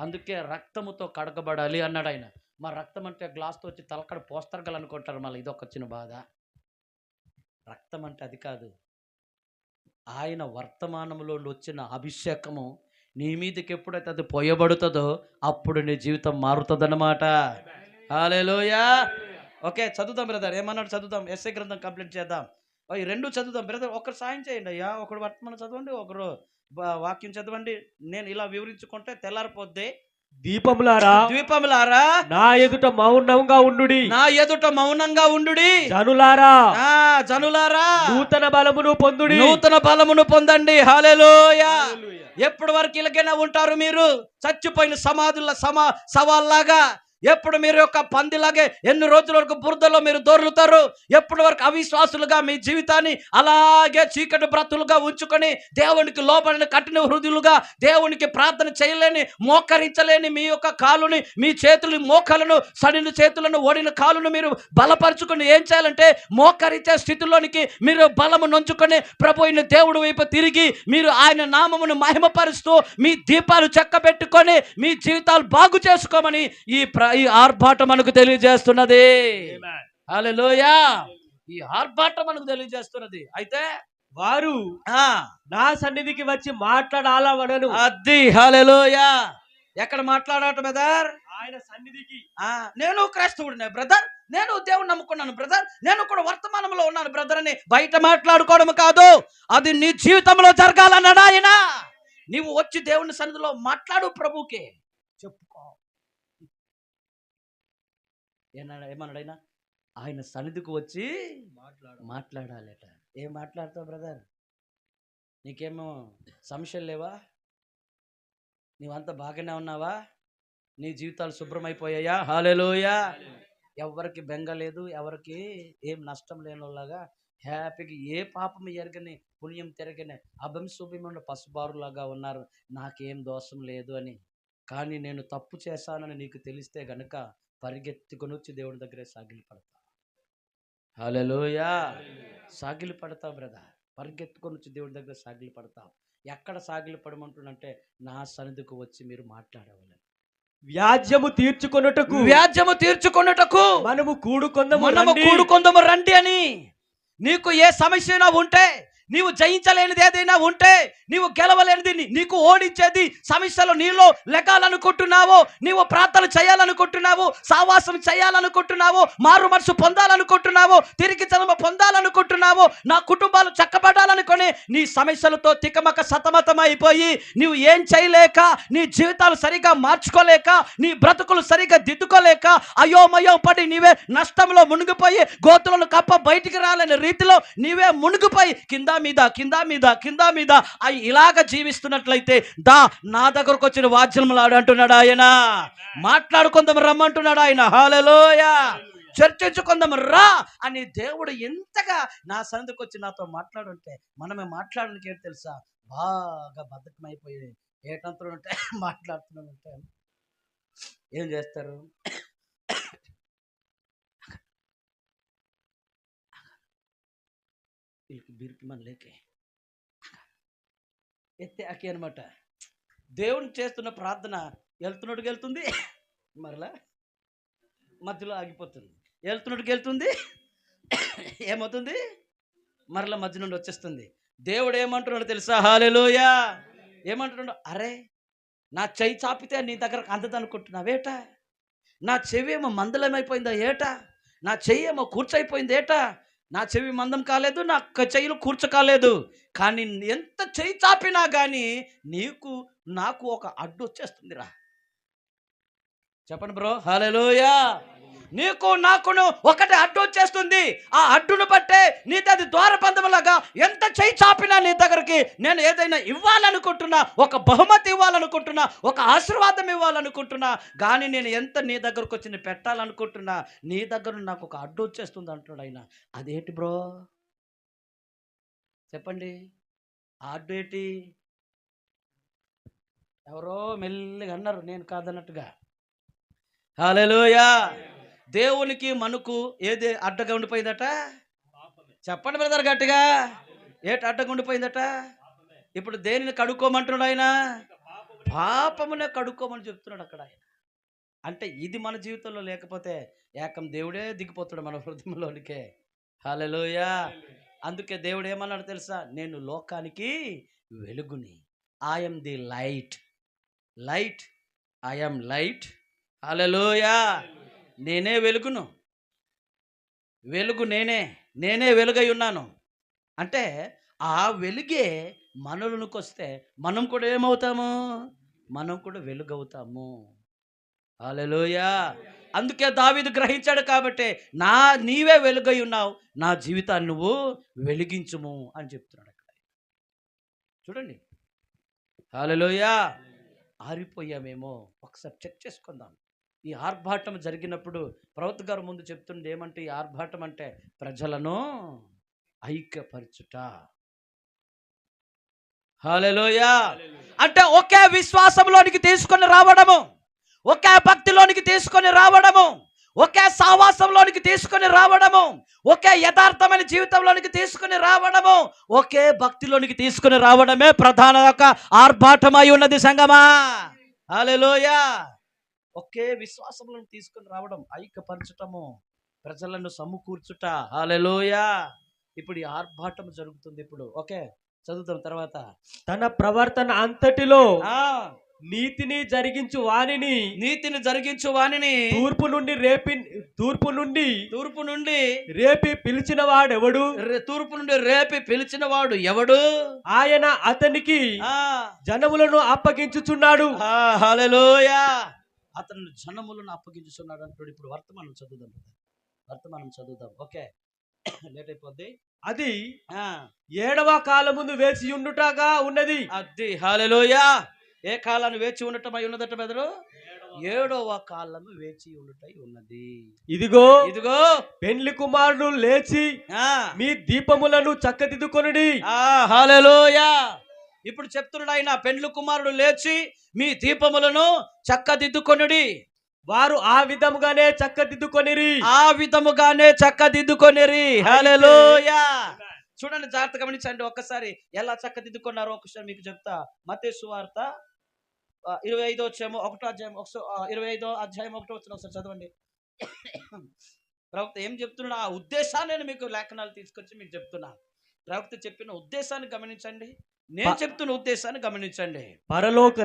అందుకే రక్తముతో కడగబడాలి అన్నాడు ఆయన. మా రక్తం అంటే గ్లాస్తో వచ్చి తలకడ పోస్తరగలు అనుకుంటారు, మళ్ళీ ఇదొక వచ్చిన బాధ. రక్తం అంటే అది కాదు, ఆయన వర్తమానంలో వచ్చిన అభిషేకము నీ మీదకి ఎప్పుడైతే అది పోయబడుతుందో అప్పుడు నీ జీవితం మారుతుందన్నమాట. హల్లెలూయా. ఓకే, చదువుదాం బ్రదర్. ఏమన్నాడు చదువుదాం. ఎస్ఐ గ్రంథం కంప్లీట్ చేద్దాం. ఈ రెండు చదువుదాం బ్రదర్. ఒకరు సాయం చేయండి అయ్యా. ఒకరు వర్తమానం చదవండి, ఒకరు వాక్యం చదవండి. నేను ఇలా వివరించుకుంటే తెల్లారిపోద్ది. ద్వీపములారా నా ఎదుట మౌనంగా ఉండుడి, నా ఎదుట మౌనంగా ఉండుడి. జనులారా నూతన బలమును పొందుడి, నూతన బలమును పొందండి. హల్లెలూయా. ఎప్పటి వరకు ఇలాగైనా ఉంటారు మీరు? చచ్చిపోయిన సమాధుల సవాల్లాగా ఎప్పుడు మీరు యొక్క పందిలాగే ఎన్ని రోజుల వరకు బురదలో మీరు దొర్లుతారు? ఎప్పటి వరకు అవిశ్వాసులుగా మీ జీవితాన్ని అలాగే చీకటి బ్రతులుగా ఉంచుకొని దేవునికి లోబడిన కఠిన హృదయులుగా, దేవునికి ప్రార్థన చేయలేని, మోకరించలేని మీ యొక్క కాలుని, మీ చేతులు మోకాలను, సడిన చేతులను, ఓడిన కాలును మీరు బలపరుచుకొని ఏం చేయాలంటే మోకరించే స్థితిలోనికి మీరు బలము నొంచుకొని ప్రభు అయిన దేవుడు వైపు తిరిగి మీరు ఆయన నామమును మహిమపరుస్తూ మీ దీపాలు చెక్కబెట్టుకొని మీ జీవితాలు బాగు చేసుకోమని ఈ ఆర్భాటం మనకు తెలియజేస్తున్నది. హల్లెలూయా. ఈ ఆర్భాటం మనకు తెలియజేస్తున్నది. అయితే వారు నా సన్నిధికి వచ్చి మాట్లాడాలవనను. అది హల్లెలూయా. ఎక్కడ మాట్లాడటం బ్రదర్? ఆయన సన్నిధికి. నేను క్రైస్తవుడినే బ్రదర్, నేను దేవుని నమ్ముకున్నాను బ్రదర్, నేను కూడా వర్తమానంలో ఉన్నాను బ్రదర్ అని బయట మాట్లాడుకోవడం కాదు, అది నీ జీవితంలో జరగాలన్నాడు ఆయన. నీవు వచ్చి దేవుని సన్నిధిలో మాట్లాడు, ప్రభుకే చెప్పుకో. ఏమన్నాడు ఆయన? ఆయన సన్నిధికి వచ్చి మాట్లాడాలట. ఏం మాట్లాడతావు బ్రదర్? నీకేమో సమస్యలు లేవా? నీవంతా బాగానే ఉన్నావా? నీ జీవితాలు శుభ్రమైపోయాయా? హల్లెలూయా. ఎవరికి బెంగ లేదు, ఎవరికి ఏం నష్టం లేనిలాగా హ్యాపీగా, ఏ పాపం ఎరగని పుణ్యం తిరగని అభం శుభ్యమైన పసుబారులాగా ఉన్నారు. నాకేం దోషం లేదు అని. కానీ నేను తప్పు చేశానని నీకు తెలిస్తే గనుక పరిగెత్తుకొని వచ్చి దేవుడి దగ్గరే సాగిలి పడతా. హల్లెలూయా. సాగిలి పడతావు బ్రదర్, పరిగెత్తుకొని వచ్చి దేవుడి దగ్గర సాగిలి పడతావు. ఎక్కడ సాగిలి పడమంటుందంటే నా సన్నిధికి వచ్చి మీరు మాట్లాడవాలి. వ్యాజ్యము తీర్చుకొనుటకు మనము కూడుకొందము రండి అని. నీకు ఏ సమస్య అయినా ఉంటే, నీవు జయించలేనిది ఏదైనా ఉంటే, నీవు గెలవలేనిది, నీకు ఓడించేది సమస్యలు నీలో లెగాలనుకుంటున్నావో, నీవు ప్రార్థన చేయాలనుకుంటున్నావు, సావాసం చేయాలనుకుంటున్నావు, మారు మనసు పొందాలనుకుంటున్నావు, తిరిగి జన్మ పొందాలనుకుంటున్నావు, నా కుటుంబాలు చక్కబడాలనుకొని నీ సమస్యలతో తికమక సతమతమైపోయి నీవు ఏం చేయలేక, నీ జీవితాలు సరిగా మార్చుకోలేక, నీ బ్రతుకులు సరిగా దిద్దుకోలేక అయోమయం పడి నీవే నష్టంలో మునిగిపోయి గోతులను కప్ప బయటికి రాలేని రీతిలో నీవే మునిగిపోయి కింద మీద ఇలాగ జీవిస్తున్నట్లయితే నా దగ్గరకు వచ్చిన వాద్యములు అంటున్నాడు ఆయన. మాట్లాడుకుందాం రమ్మంటున్నాడు ఆయన. హల్లెలూయా. చర్చించుకుందాం రా అని దేవుడు ఎంతగా నా సన్నిధికి వచ్చి నాతో మాట్లాడుంటే, మనమే మాట్లాడడానికి ఏంటి తెలుసా, బాగా బద్ధకమైపోయి ఏటంతులుంటే మాట్లాడుతున్నానంటే ఏం చేస్తారు? బిరికి మన లేకే ఎత్తే అకి అనమాట. దేవుని చేస్తున్న ప్రార్థన వెళ్తున్నట్టుకు వెళ్తుంది, మరలా మధ్యలో ఆగిపోతుంది. వెళ్తున్నట్టుకు ఏమవుతుంది, మరలా మధ్య నుండి వచ్చేస్తుంది. దేవుడు ఏమంటున్నాడు తెలుసా? హల్లెలూయా. ఏమంటున్నాడు? అరే నా చెయ్యి చాపితే నీ దగ్గరకు అందదనుకుంటున్నావేట, నా చెవి ఏమో మందలమైపోయిందా ఏట, నా చెయ్యి ఏమో కూర్చైపోయింది ఏట. నా చెవి మందం కాలేదు, నా చెయ్యిలు కూర్చో కాలేదు, కానీ ఎంత చెయ్యి చాపినా కానీ నాకు ఒక అడ్డు వచ్చేస్తుందిరా. చెప్పండి బ్రో. హల్లెలూయా. నాకును ఒకటి అడ్డు వచ్చేస్తుంది. ఆ అడ్డును బట్టే అది ద్వారబంధములాగా ఎంత చెయ్యి చాపినా నీ దగ్గరికి నేను ఏదైనా ఇవ్వాలనుకుంటున్నా, ఒక బహుమతి ఇవ్వాలనుకుంటున్నా, ఒక ఆశీర్వాదం ఇవ్వాలనుకుంటున్నా, కానీ నేను ఎంత నీ దగ్గరకు వచ్చి పెట్టాలనుకుంటున్నా, నీ దగ్గర నాకు ఒక అడ్డు వచ్చేస్తుంది అంటున్నాడు ఆయన. అదేంటి బ్రో చెప్పండి? ఆ అడ్డు ఏంటి? ఎవరో మెల్లిగా అన్నారు, నేను కాదన్నట్టుగా. హల్లెలూయా. దేవునికి మనకు ఏది అడ్డగా ఉండిపోయిందట? చెప్పండి బ్రదర్ గట్టిగా. ఏటి అడ్డగా ఉండిపోయిందట? ఇప్పుడు దేనిని కడుక్కోమంటున్నాడు ఆయన? పాపమునే కడుక్కోమని చెప్తున్నాడు అక్కడ ఆయన. అంటే ఇది మన జీవితంలో లేకపోతే ఏకం దేవుడే దిగిపోతాడు మన హృదయంలోనికే. హల్లెలూయా. అందుకే దేవుడు ఏమన్నాడు తెలుసా? నేను లోకానికి వెలుగుని. I'm the light. I'm light. Hallelujah. నేనే వెలుగును. వెలుగు నేనే వెలుగై ఉన్నాను. అంటే ఆ వెలుగే మనలోనికి వస్తే మనం కూడా ఏమవుతాము? మనం కూడా వెలుగవుతాము. హల్లెలూయా. అందుకే దావీదు గ్రహించాడు కాబట్టి నీవే వెలుగై ఉన్నావు, నా జీవితాన్ని నువ్వు వెలిగించుము అని చెప్తున్నాడు అక్కడ. చూడండి. హల్లెలూయా. ఆరిపోయామేమో ఒకసారి చెక్ చేసుకుందాం. ఈ ఆర్భాటం జరిగినప్పుడు ప్రవక్త గారు ముందు చెప్తుంది ఏమంటే, ఈ ఆర్భాటం అంటే ప్రజలను ఐక్యపరచుట. హల్లెలూయా. అంటే ఒకే విశ్వాసంలోనికి తీసుకొని రావడము, ఒకే భక్తిలోనికి తీసుకొని రావడము, ఒకే సావాసంలోనికి తీసుకొని రావడము, ఒకే యథార్థమైన జీవితంలోనికి తీసుకొని రావడము, ఒకే భక్తిలోనికి తీసుకొని రావడమే ప్రధాన ఆర్భాటమై ఉన్నది సంగమా. హల్లెలూయా. ఒకే విశ్వాసంలో తీసుకొని రావడం, ఐక్యపరచటము, ప్రజలను సమకూర్చుట. హల్లెలూయా. ఇప్పుడు ఈ ఆర్భాటం జరుగుతుంది. ఇప్పుడు ఓకే చదువుతాం తర్వాత. తన ప్రవర్తన అంతటిలో నీతిని జరిగించు వానిని తూర్పు నుండి రేపి పిలిచిన వాడు ఎవడు? ఆయన అతనికి జనములను అప్పగించుచున్నాడు. హల్లెలూయా. అతను జనములను అప్పగించుచున్నాడు అంటాడు. ఇప్పుడు వర్తమానం చదువుదాం. వర్తమానం చదువుదాం. ఓకే, లేట్ అయిపోద్ది. అది ఆ, 7వ కాలముందు వేచి ఉండుటగా ఉన్నది. అది హల్లెలూయా. ఏ కాలాన్ని వేచి ఉండటం అయి ఉన్నదట బెదరు? 7వ కాలము వేచి ఉండటై ఉన్నది. ఇదిగో ఇదిగో పెండ్లి కుమారుడు లేచి ఆ, మీ దీపములను చక్కదిద్దుకొనుడి. హల్లెలూయా. ఇప్పుడు చెప్తున్నాడు ఆయన, పెండ్లి కుమారుడు లేచి మీ దీపములను చక్కదిద్దుకొనుడి. వారు ఆ విధముగానే చక్కదిద్దుకొనిరి. ఆ విధముగానే చక్కదిద్దుకొనిరి. హల్లెలూయా. చూడండి, జాగ్రత్త గమనించండి ఒక్కసారి ఎలా చక్కదిద్దుకున్నారో ఒకసారి మీకు చెప్తా. మత్తయి సువార్త 25వ అధ్యాయం 1వ అధ్యాయం 25వ అధ్యాయం 1వ వచనం ఒకసారి చదవండి. ప్రవక్త ఏం చెప్తున్నాడు? ఆ ఉద్దేశాన్ని నేను మీకు లేఖనాలు తీసుకొచ్చి మీకు చెప్తున్నా. ప్రవక్త చెప్పిన ఉద్దేశాన్ని గమనించండి, నేను చెప్తున్న ఉద్దేశాన్ని గమనించండి. పరలోక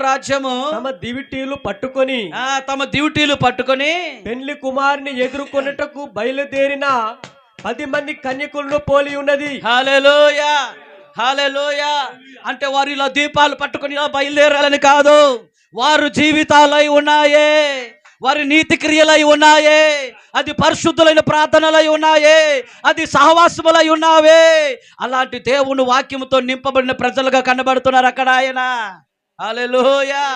రాజ్యము తమ దివిటీలు పట్టుకొని తమ డ్యూటీలు పట్టుకొని పెండ్లి కుమారుని ఎదుర్కొనుటకు బయలుదేరిన 10 మంది కన్యకులను పోలి ఉన్నది. హల్లెలూయా, హల్లెలూయా. అంటే వారు ఇలా దీపాలు పట్టుకొని ఇలా బయలుదేరాలని కాదు, వారు జీవితాలై ఉన్నాయే, వారి నీతి క్రియలై ఉన్నాయే, అది పరిశుద్ధులైన ప్రార్థనలై ఉన్నాయే, అది సహవాసములై ఉన్నావే. అలాంటి దేవుని వాక్యముతో నింపబడిన ప్రజలుగా కనబడుతున్నారు అక్కడ ఆయన. హల్లెలూయా.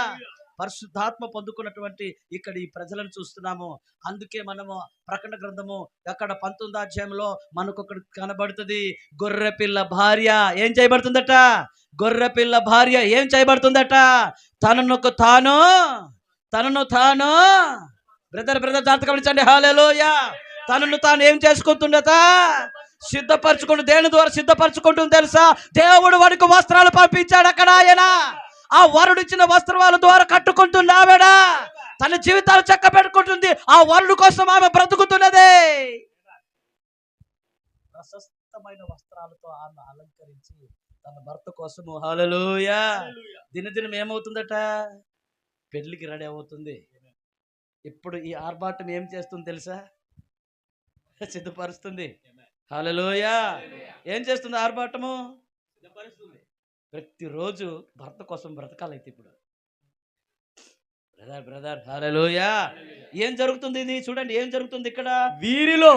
పరిశుద్ధాత్మ పొందుకున్నటువంటి ఇక్కడ ఈ ప్రజలను చూస్తున్నాము. అందుకే మనము ప్రకటన గ్రంథము అక్కడ 19వ అధ్యాయంలో మనకు ఒకటి కనబడుతుంది. గొర్రెపిల్ల భార్య ఏం చేయబడుతుందట? గొర్రెపిల్ల భార్య ఏం చేయబడుతుందట? తనను తాను బ్రదర్ జాగ్రత్తగా గమనించండి. హల్లెలూయా. తనను తాను ఏం చేసుకుంటుందట? సిద్ధపరచుకుంటూ. దేని ద్వారా సిద్ధపరచుకుంటుంది తెలుసా? దేవుడు వాడికి వస్త్రాలు పంపించాడు అక్కడ ఆయన. ఆ వరుడు ఇచ్చిన వస్త్రాల ద్వారా కట్టుకుంటుంది ఆవిడ. తన జీవితాలు చక్క పెట్టుకుంటుంది. ఆ వరుడు కోసం ఆమె బ్రతుకుతున్నదే. ప్రశస్తమైన వస్త్రాలతో ఆమె అలంకరించి తన భర్త కోసము, హల్లెలూయా, దినదినం ఏమవుతుందట? పెళ్లికి రెడీ అవుతుంది. ఇప్పుడు ఈ ఆర్భాటం ఏం చేస్తుంది తెలుసా? సిద్ధపరుస్తుంది. హల్లెలూయా. ఏం చేస్తుంది ఆర్భాటము? ప్రతిరోజు భర్త కోసం బ్రతకాలైతే ఇప్పుడు బ్రదర్ హల్లెలూయా. ఏం జరుగుతుంది? ఇది చూడండి, ఏం జరుగుతుంది ఇక్కడ? వీరిలో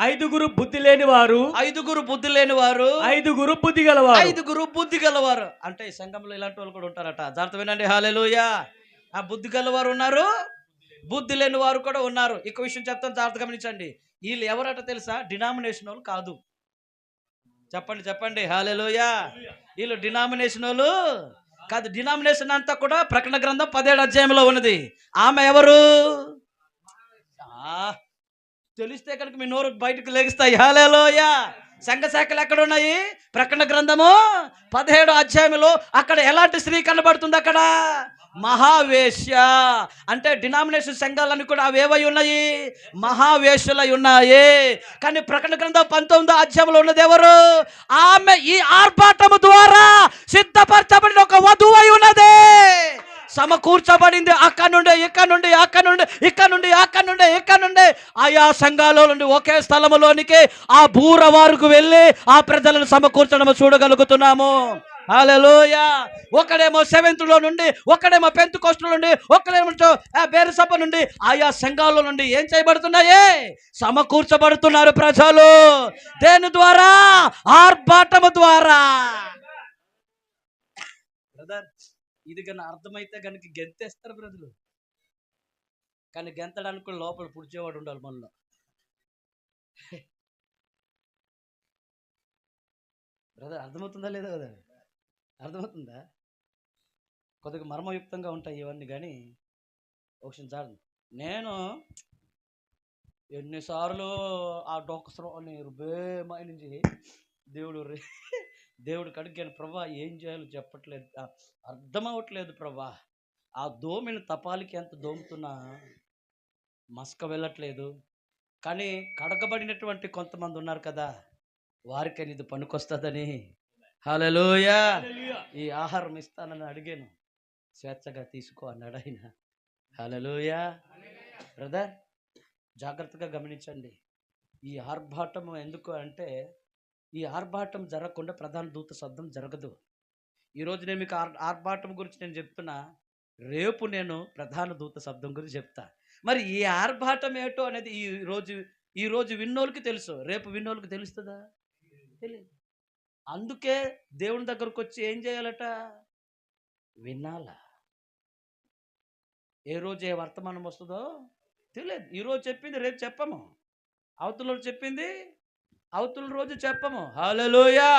5 బుద్ధి లేని వారు, 5 బుద్ధి లేని వారు, 5 బుద్ధి గలవారు, 5 బుద్ధి గలవారు. అంటే ఈ సంఘంలో ఇలాంటి వాళ్ళు కూడా ఉంటారట. జాగ్రత్త వినండి. హల్లెలూయా. ఆ బుద్ధి గలవారు ఉన్నారు, బుద్ధి లేని వారు కూడా ఉన్నారు. ఇంకో విషయం చెప్తాను, జాగ్రత్త గమనించండి. వీళ్ళు ఎవరట తెలుసా? డినామినేషన్ వాళ్ళు కాదు. చెప్పండి. హల్లెలూయా. వీళ్ళు డినామినేషన్ వాళ్ళు కాదు. డినామినేషన్ అంతా కూడా ప్రకటన గ్రంథం 17వ అధ్యాయంలో ఉన్నది. ఆమె ఎవరు తెలిస్తే కనుక మీ నోరు బయటకు లెగిస్తాయి. హల్లెలూయా. సంఘ శాఖలు ఎక్కడ ఉన్నాయి? ప్రకటన గ్రంథము 17వ అధ్యాయంలో. అక్కడ ఎలాంటి స్త్రీ కనబడుతుంది? అక్కడ మహావేశ్య. అంటే డినామినేషన్ సంఘాలన్నీ కూడా అవేవై ఉన్నాయి? మహావేశ్యలై ఉన్నాయి. కానీ ప్రకటన గ్రంథం 19వ అధ్యాయంలో ఉన్నది ఎవరు? ఆమె ఈ ఆర్భాటము ద్వారా సిద్ధపరచబడిన ఒక వధువు అయి ఉన్నది. సమకూర్చబడింది. అక్కడ నుండి ఆయా సంఘాల నుండి ఒకే స్థలములోనికి ఆ బూరవారుకు వెళ్ళి ఆ ప్రజలను సమకూర్చడం చూడగలుగుతున్నాము. హల్లెలూయా. ఒకడేమో 7th లో నుండి, ఒకడేమో పెంతెకోస్తు నుండి, ఒకడేమో బేరసభ నుండి, ఆయా సంఘాల నుండి ఏం చేయబడుతున్నాయి? సమకూర్చబడుతున్నారు ప్రజలు. దేని ద్వారా? ఆర్భాటము ద్వారా. బ్రదర్, ఇది కన్నా అర్థమైతే కనుక గెంతేస్తారు బ్రదరు. కానీ గెంతడానికి కూడా లోపల పుడిచేవాడు ఉండాలి మనలో. బ్రదర్ అర్థమవుతుందా లేదా? కదా అర్థమవుతుందా? కొద్దిగా మర్మయుక్తంగా ఉంటాయి ఇవన్నీ. కానీ ఒక చాలు. నేను ఎన్నిసార్లు ఆ డొక్కసరాన్ని రుబేమాయి నుంచి దేవుడికి అడిగాను, ప్రభా ఏం చేయాలో చెప్పట్లేదు, అర్థమవట్లేదు ప్రభా. ఆ దోమిని తపాలికి ఎంత దోముతున్నా మస్క వెళ్ళట్లేదు. కానీ కడగబడినటువంటి కొంతమంది ఉన్నారు కదా, వారికని ఇది పనికొస్తుందని. హల్లెలూయా. ఈ ఆహారం ఇస్తానని అడిగాను, స్వేచ్ఛగా తీసుకో అన్నాడు ఆయన. హల్లెలూయా. బ్రదర్ జాగ్రత్తగా గమనించండి. ఈ ఆర్భాటం ఎందుకు అంటే, ఈ ఆర్భాటం జరగకుండా ప్రధాన దూత శబ్దం జరగదు. ఈరోజు నేను మీకు ఆర్భాటం గురించి నేను చెప్తున్నా, రేపు నేను ప్రధాన దూత శబ్దం గురించి చెప్తా. మరి ఈ ఆర్భాటం ఏటో అనేది ఈ రోజు విన్నోళ్ళకి తెలుసు, రేపు విన్నోళ్ళకి తెలుస్తుందా? తెలియదు. అందుకే దేవుని దగ్గరకు వచ్చి ఏం చేయాలట? వినాలా. ఏ రోజు ఏ వర్తమానం వస్తుందో తెలియదు. ఈరోజు చెప్పింది రేపు చెప్పము, అవతల చెప్పింది అవతల రోజు చెప్పము. హల్లెలూయా.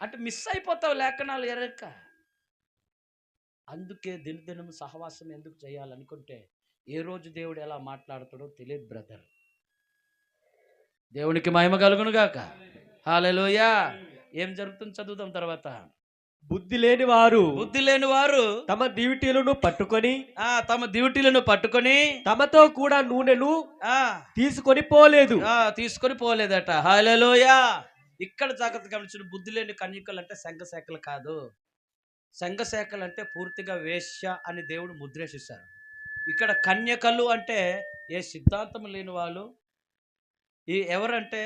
అంటే మిస్ అయిపోతావు లేఖనాలు ఎరక్క. అందుకే దినదినం సహవాసం ఎందుకు చేయాలనుకుంటే ఏ రోజు దేవుడు ఎలా మాట్లాడతాడో తెలియదు బ్రదర్. దేవునికి మహిమ కలుగును గాక. హల్లెలూయా. ఏం జరుగుతుంది చదువుదాం తర్వాత. బుద్ధి లేని వారు తమ డ్యూటీలను పట్టుకొని తమతో కూడా నూనెను తీసుకొని పోలేదట. హల్లెలూయా. ఇక్కడ జాగ్రత్త గమనించిన, బుద్ధి లేని కన్యకలు అంటే సంఘశాఖలు కాదు. సంఘశాఖలు అంటే పూర్తిగా వేశ్య అని దేవుడు ముద్రేసిస్తారు. ఇక్కడ కన్యకలు అంటే ఏ సిద్ధాంతం లేని వాళ్ళు. ఈ ఎవరంటే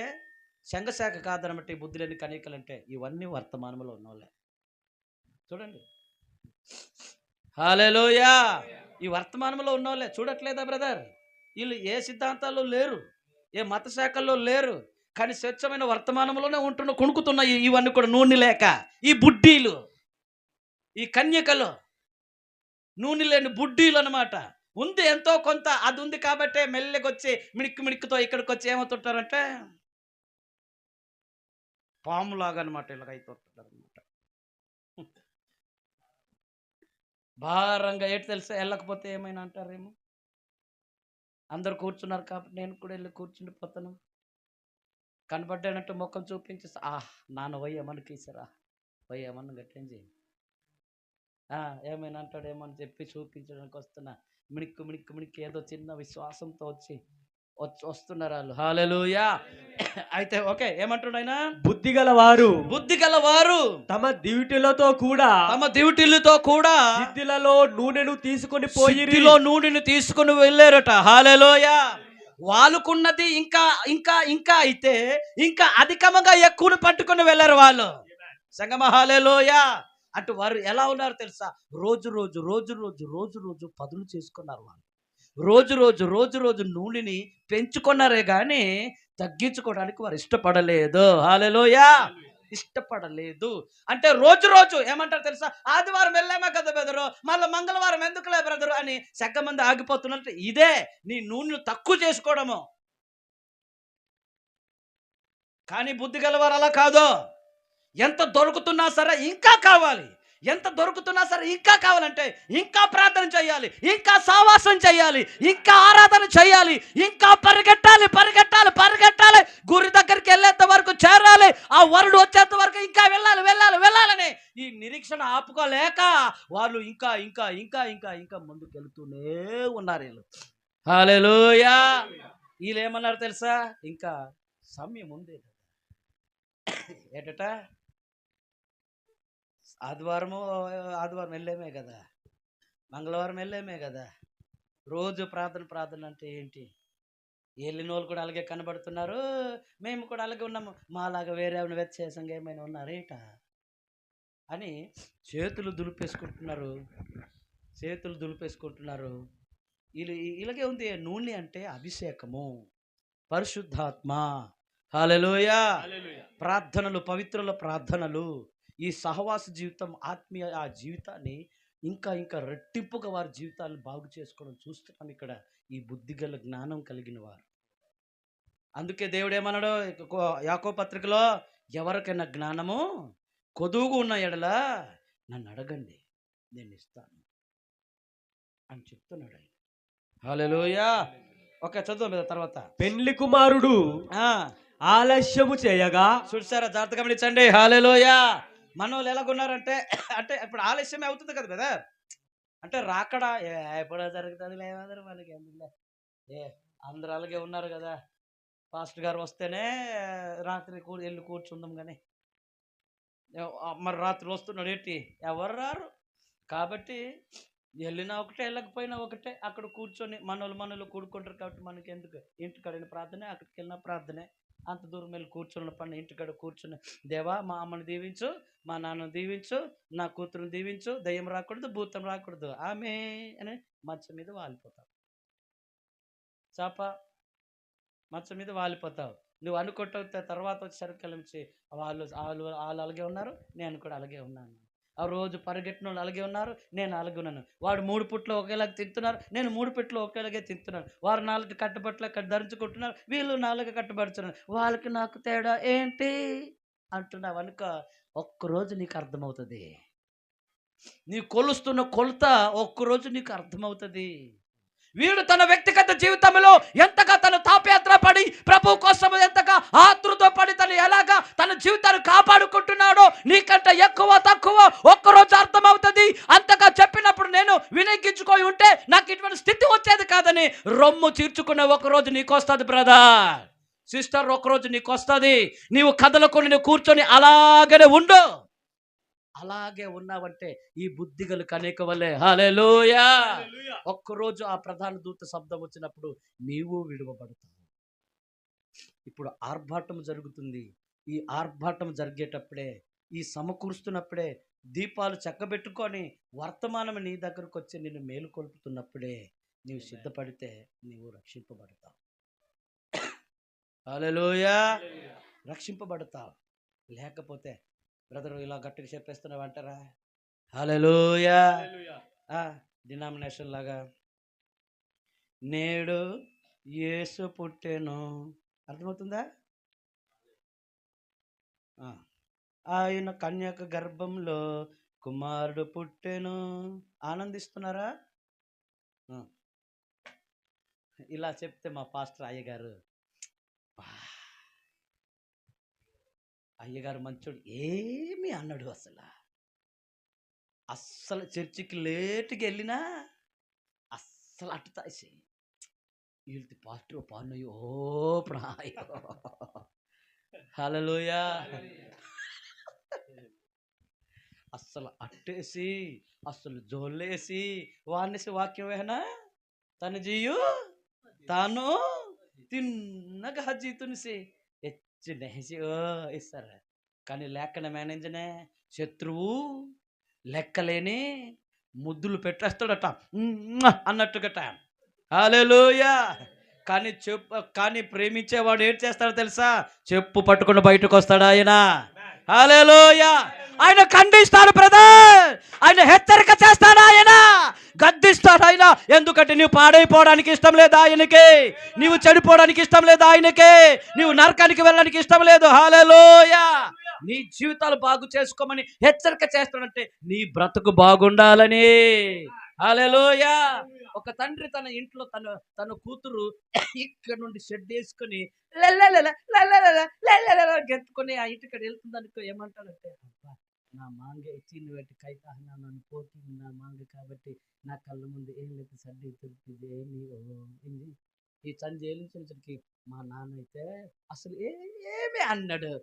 సంఘశాఖ కాదనమాట. ఈ బుద్ధి లేని కన్యకలు అంటే ఇవన్నీ వర్తమానంలో ఉన్నవాళ్ళే. చూడండి. హల్లెలూయా. ఈ వర్తమానంలో ఉన్నవాళ్ళే. చూడట్లేదా బ్రదర్? వీళ్ళు ఏ సిద్ధాంతాల్లో లేరు, ఏ మత శాఖల్లో లేరు, కానీ స్వచ్ఛమైన వర్తమానంలోనే కొనుక్కుతున్నాయి ఇవన్నీ కూడా. నూనె లేక ఈ బుడ్డీలు, ఈ కన్యకలు నూనె లేని బుడ్డీలు అనమాట. ఉంది ఎంతో కొంత, అది ఉంది కాబట్టే మెల్లగొచ్చి మిణిక్కుతో ఇక్కడికి వచ్చి ఏమవుతుంటారంటే పాములాగా అనమాట. ఇలాగైతుంటారు అనమాట. భారంగా ఏంటి తెలుసా? వెళ్ళకపోతే ఏమైనా అంటారేమో. అందరు కూర్చున్నారు కాబట్టి నేను కూడా వెళ్ళి కూర్చుండిపోతాను. కనబడ్డానంటే ముఖం చూపించి నాన్న వయ్యమని తీసారా, వయ్యమని గట్టేం చేయి, ఏమైనా అంటాడేమో అని చెప్పి చూపించడానికి వస్తున్నా. మిణిక్కు ఏదో చిన్న విశ్వాసంతో వస్తున్నారు వాళ్ళు. హల్లెలూయా. అయితే ఓకే, ఏమంటాడు ఆయన? బుద్ధి గలవారు తమ డ్యూటీలతో కూడా సిద్ధిలలో నూనెను తీసుకొని వెళ్ళారట. హల్లెలూయా. వాళ్ళకున్నది ఇంకా అయితే ఇంకా అధికంగా ఎక్కువను పట్టుకొని వెళ్ళారు వాళ్ళు. సంగమ హల్లెలూయా. అటు వారు ఎలా ఉన్నారు తెలుసా? రోజు పదులు చేసుకున్నారు వాళ్ళు. రోజు నూనెని పెంచుకున్నారే కానీ తగ్గించుకోవడానికి వారు ఇష్టపడలేదు. హల్లెలూయా. ఇష్టపడలేదు. అంటే రోజు ఏమంటారు తెలుసా? ఆదివారం వెళ్ళామా కదా బ్రదరు, మళ్ళీ మంగళవారం ఎందుకులే బ్రదరు అని సగ్గమంది ఆగిపోతున్నట్టు. ఇదే నీ నూనెను తక్కువ చేసుకోవడము. కానీ బుద్ధి గలవారు అలా కాదు. ఎంత దొరుకుతున్నా సరే ఇంకా కావాలి, ఎంత దొరుకుతున్నా సరే ఇంకా కావాలంటే ఇంకా ప్రార్థన చేయాలి, ఇంకా సావాసం చేయాలి, ఇంకా ఆరాధన చేయాలి, ఇంకా పరిగెట్టాలి. గురి దగ్గరికి వెళ్ళేంత వరకు చేరాలి, ఆ వరుడు వచ్చేంత వరకు ఇంకా వెళ్ళాలని ఈ నిరీక్షణ ఆపుకోలేక వాళ్ళు ఇంకా ముందుకు వెళ్తూనే ఉన్నారు వీళ్ళు. హల్లెలూయా. వీళ్ళు ఏమన్నారు తెలుసా? ఇంకా సమయం ఉంది. ఏటట? ఆదివారం వెళ్ళేమే కదా, మంగళవారం వెళ్ళేమే కదా. రోజు ప్రార్థన అంటే ఏంటి? వెళ్ళిన వాళ్ళు కూడా అలాగే కనబడుతున్నారు, మేము కూడా అలాగే ఉన్నాము, మాలాగా వేరే ఏమైనా వ్యత్యాసంగా ఏమైనా ఉన్నారేట అని చేతులు దులిపేసుకుంటున్నారు. ఇలాగే ఉంది. నూనె అంటే అభిషేకము, పరిశుద్ధాత్మ. హల్లెలూయా. ప్రార్థనలు, పవిత్రుల ప్రార్థనలు, ఈ సహవాస జీవితం, ఆత్మీయ ఆ జీవితాన్ని ఇంకా రెట్టింపుగా వారి జీవితాలను బాగు చేసుకోవడం చూస్తున్నాం ఇక్కడ. ఈ బుద్ధిగల జ్ఞానం కలిగిన వారు. అందుకే దేవుడు ఏమన్నాడు యాకోబు పత్రికలో? ఎవరికైనా జ్ఞానము కొదువుగా ఉన్న ఎడల నన్ను అడగండి, నేను ఇస్తాను అని చెప్తున్నాడు ఆయన. హల్లెలూయా. ఓకే, చదువు తర్వాత. పెండ్లి కుమారుడు ఆలస్యము చేయగా. చూసారా? జాగ్రత్తగా గమనించండి. హల్లెలూయా. మనోళ్ళు ఎలాగున్నారంటే, అంటే ఇప్పుడు ఆలస్యమే అవుతుంది కదా కదా, అంటే రాకడా ఎప్పుడో జరుగుతుంది లేదరు మనకి ఎందుకులే, అందరూ అలాగే ఉన్నారు కదా. పాస్టర్ గారు వస్తేనే రాత్రి వెళ్ళి కూర్చుందాం కానీ, మరి రాత్రి వస్తున్నాడు ఏంటి? ఎవరు రారు. కాబట్టి వెళ్ళినా ఒకటే, వెళ్ళకపోయినా ఒకటే. అక్కడ కూర్చొని మనోళ్ళు కూడుకుంటారు కాబట్టి మనకి ఎందుకు? ఇంటికాడైన ప్రార్థనే, అక్కడికి వెళ్ళిన ప్రార్థనే. అంత దూరం వెళ్ళి కూర్చున్న పని ఇంటికాడ కూర్చుని, దేవా మా అమ్మని దీవించు, మా నాన్నను దీవించు, నా కూతురుని దీవించు, దయ్యం రాకూడదు, భూతం రాకూడదు, ఆమె అని మంచం మీద వాలిపోతాం. చాప మంచం మీద వాలిపోతావు. నువ్వు అనుకుంటే తర్వాత వచ్చేసరికి కలిసి వాళ్ళు వాళ్ళు వాళ్ళు అలాగే ఉన్నారు, నేను కూడా అలాగే ఉన్నాను. ఆ రోజు పరిగెట్టిన వాళ్ళు అలాగే ఉన్నారు, నేను అలాగే ఉన్నాను. వాడు 3 పుట్లు ఒకేలాగా తింటున్నారు, నేను 3 పుట్లు ఒకేలాగే తింటున్నాను. వారు 4 కట్టుబట్టలు అక్కడ ధరించుకుంటున్నారు, వీళ్ళు 4 కట్టుబడుతున్నారు. వాళ్ళకి నాకు తేడా ఏంటి అంటున్నావు అనుక, ఒక్కరోజు నీకు అర్థమవుతుంది. నీ కొలుస్తున్న కొలత ఒక్కరోజు నీకు అర్థమవుతుంది. వీడు తన వ్యక్తిగత జీవితంలో ఎంతగా తను తాపయాత్రపడి ప్రభు కోసం ఎంతగా ఆతృత పడి తను ఎలాగా తన జీవితాన్ని కాపాడుకుంటున్నాడో నీకంటే ఎక్కువ తక్కువ ఒక్కరోజు అర్థమవుతుంది. అంతగా చెప్పినప్పుడు నేను వినియోగించుకొని ఉంటే నాకు ఇటువంటి స్థితి వచ్చేది కాదని రొమ్ము చీర్చుకునే ఒకరోజు నీకు వస్తుంది బ్రదర్, సిస్టర్, ఒకరోజు నీకు వస్తుంది. నీవు కదలకొని నువ్వు కూర్చొని అలాగనే ఉండు. అలాగే ఉన్నావంటే ఈ బుద్ధిగలు కనేక వల్లే. హల్లెలూయా. ఒక్కరోజు ఆ ప్రధాన దూత శబ్దం వచ్చినప్పుడు నీవు విడువబడతావు. ఇప్పుడు ఆర్భాటం జరుగుతుంది. ఈ ఆర్భాటం జరిగేటప్పుడే, ఈ సమకూరుస్తున్నప్పుడే, దీపాలు చక్కబెట్టుకొని వర్తమానం నీ దగ్గరకు వచ్చి నిన్ను మేలుకొల్పుతున్నప్పుడే నీవు సిద్ధపడితే నీవు రక్షింపబడతావు. హల్లెలూయా. రక్షింపబడతావు. లేకపోతే బ్రదరు ఇలా గట్టిగా చెప్పేస్తున్నావు అంటారా? హల్లెలూయా. డినామినేషన్ లాగా నేడు యేసు పుట్టెను, అర్థమవుతుందా? ఆయన కన్యక గర్భంలో కుమారుడు పుట్టెను, ఆనందిస్తున్నారా? ఇలా చెప్తే మా పాస్టర్ అయ్యగారు మంచోడు ఏమీ అన్నాడు. అస్సలు చర్చికి లేటుకి వెళ్ళినా అస్సలు అటు తాసి వీళ్ళకి పాస్టర్ పాన్నయ్యో ప్రాయో. హల్లెలూయా. అస్సలు అట్టేసి అస్సలు జోలేసి వానేసి వాక్యం వేహనా తన జీయు తాను తిన్నగా హజీతునిసి ఇస్తారు. కానీ లేఖన మేనేజనే శత్రువు లెక్కలేని ముద్దులు పెట్టేస్తాడట అన్నట్టుగట. హల్లెలూయా. కానీ ప్రేమించేవాడు ఏం చేస్తాడో తెలుసా? చెప్పు పట్టుకుని బయటకు వస్తాడు ఆయన. హల్లెలూయా. ఆయన ఖండిస్తాడు బ్రదర్, ఆయన హెచ్చరిక చేస్తాడు, ఆయన గద్దిస్తాడు ఆయన. ఎందుకంటే నీవు పాడైపోవడానికి ఇష్టం లేదు ఆయనకి, నీవు చెడిపోవడానికి ఇష్టం లేదు ఆయనకి, నీవు నరకానికి వెళ్ళడానికి ఇష్టం లేదు. హల్లెలూయా. నీ జీవితాలు బాగు చేసుకోమని హెచ్చరిక చేస్తాడంటే నీ బ్రతుకు బాగుండాలని. హల్లెలూయా. ఒక తండ్రి తన ఇంట్లో తన కూతురు ఇక్కడ నుండి షెడ్ వేసుకొని గెత్తుకొని ఆ ఇంటికి వెళ్తుంది అనుకో, ఏమంటాడంటే నా మాంగ ఇచ్చింది పెట్టి కైతా నన్ను పోతుంది నా మాంగ కాబట్టి నా కళ్ళ ముందు ఏం లేదు సర్ది తిరుగుతుంది ఏమి ఈ సంజయ్ ఏలించడానికి మా నాన్న అయితే అసలు ఏమి అన్నాడు,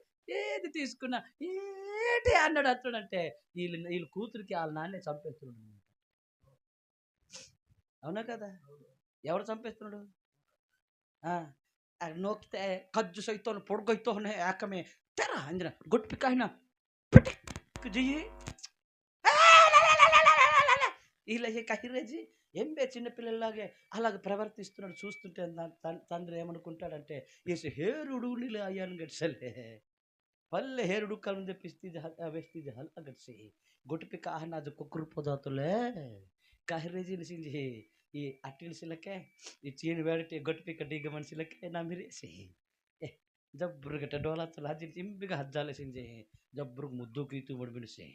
ఏది తీసుకున్నా ఏంటి అన్నాడు అంటాడంటే వీళ్ళ కూతురికి వాళ్ళ నాన్నే చంపేస్తున్నాడు అనమాట. అవునా కదా? ఎవరు చంపేస్తున్నాడు? నోకితే కజ్జు సైతో పొడుగైతో ఏకమే తెరా అంజన గొట్టికాయన చెయ్యి ఇలా కహిరేజీ ఎంబే చిన్నపిల్లలాగే అలాగే ప్రవర్తిస్తున్నాడు. చూస్తుంటే తండ్రి ఏమనుకుంటాడంటే ఏసి హేరుడు నీళ్ళు అయ్యాను గడిసలే పల్లె హేరుడు కలను తెప్పిస్తే వేస్తే హల్ గడిసి గొట్టిపిక ఆహనాజు కుక్కరు పొదాతులే కహిరేజీ నిసింది ఈ అట్టిలకే ఈ చీని వేడితే గొట్టిపిక డీగ మనిషిలకే నా మీరేసి జబ్బురు గట్ట డోలాతులు హజ్జి ఇంపిగా హజ్జాలేసింది జబ్బురుకు ముద్దు గీతూ పడిపినిసి.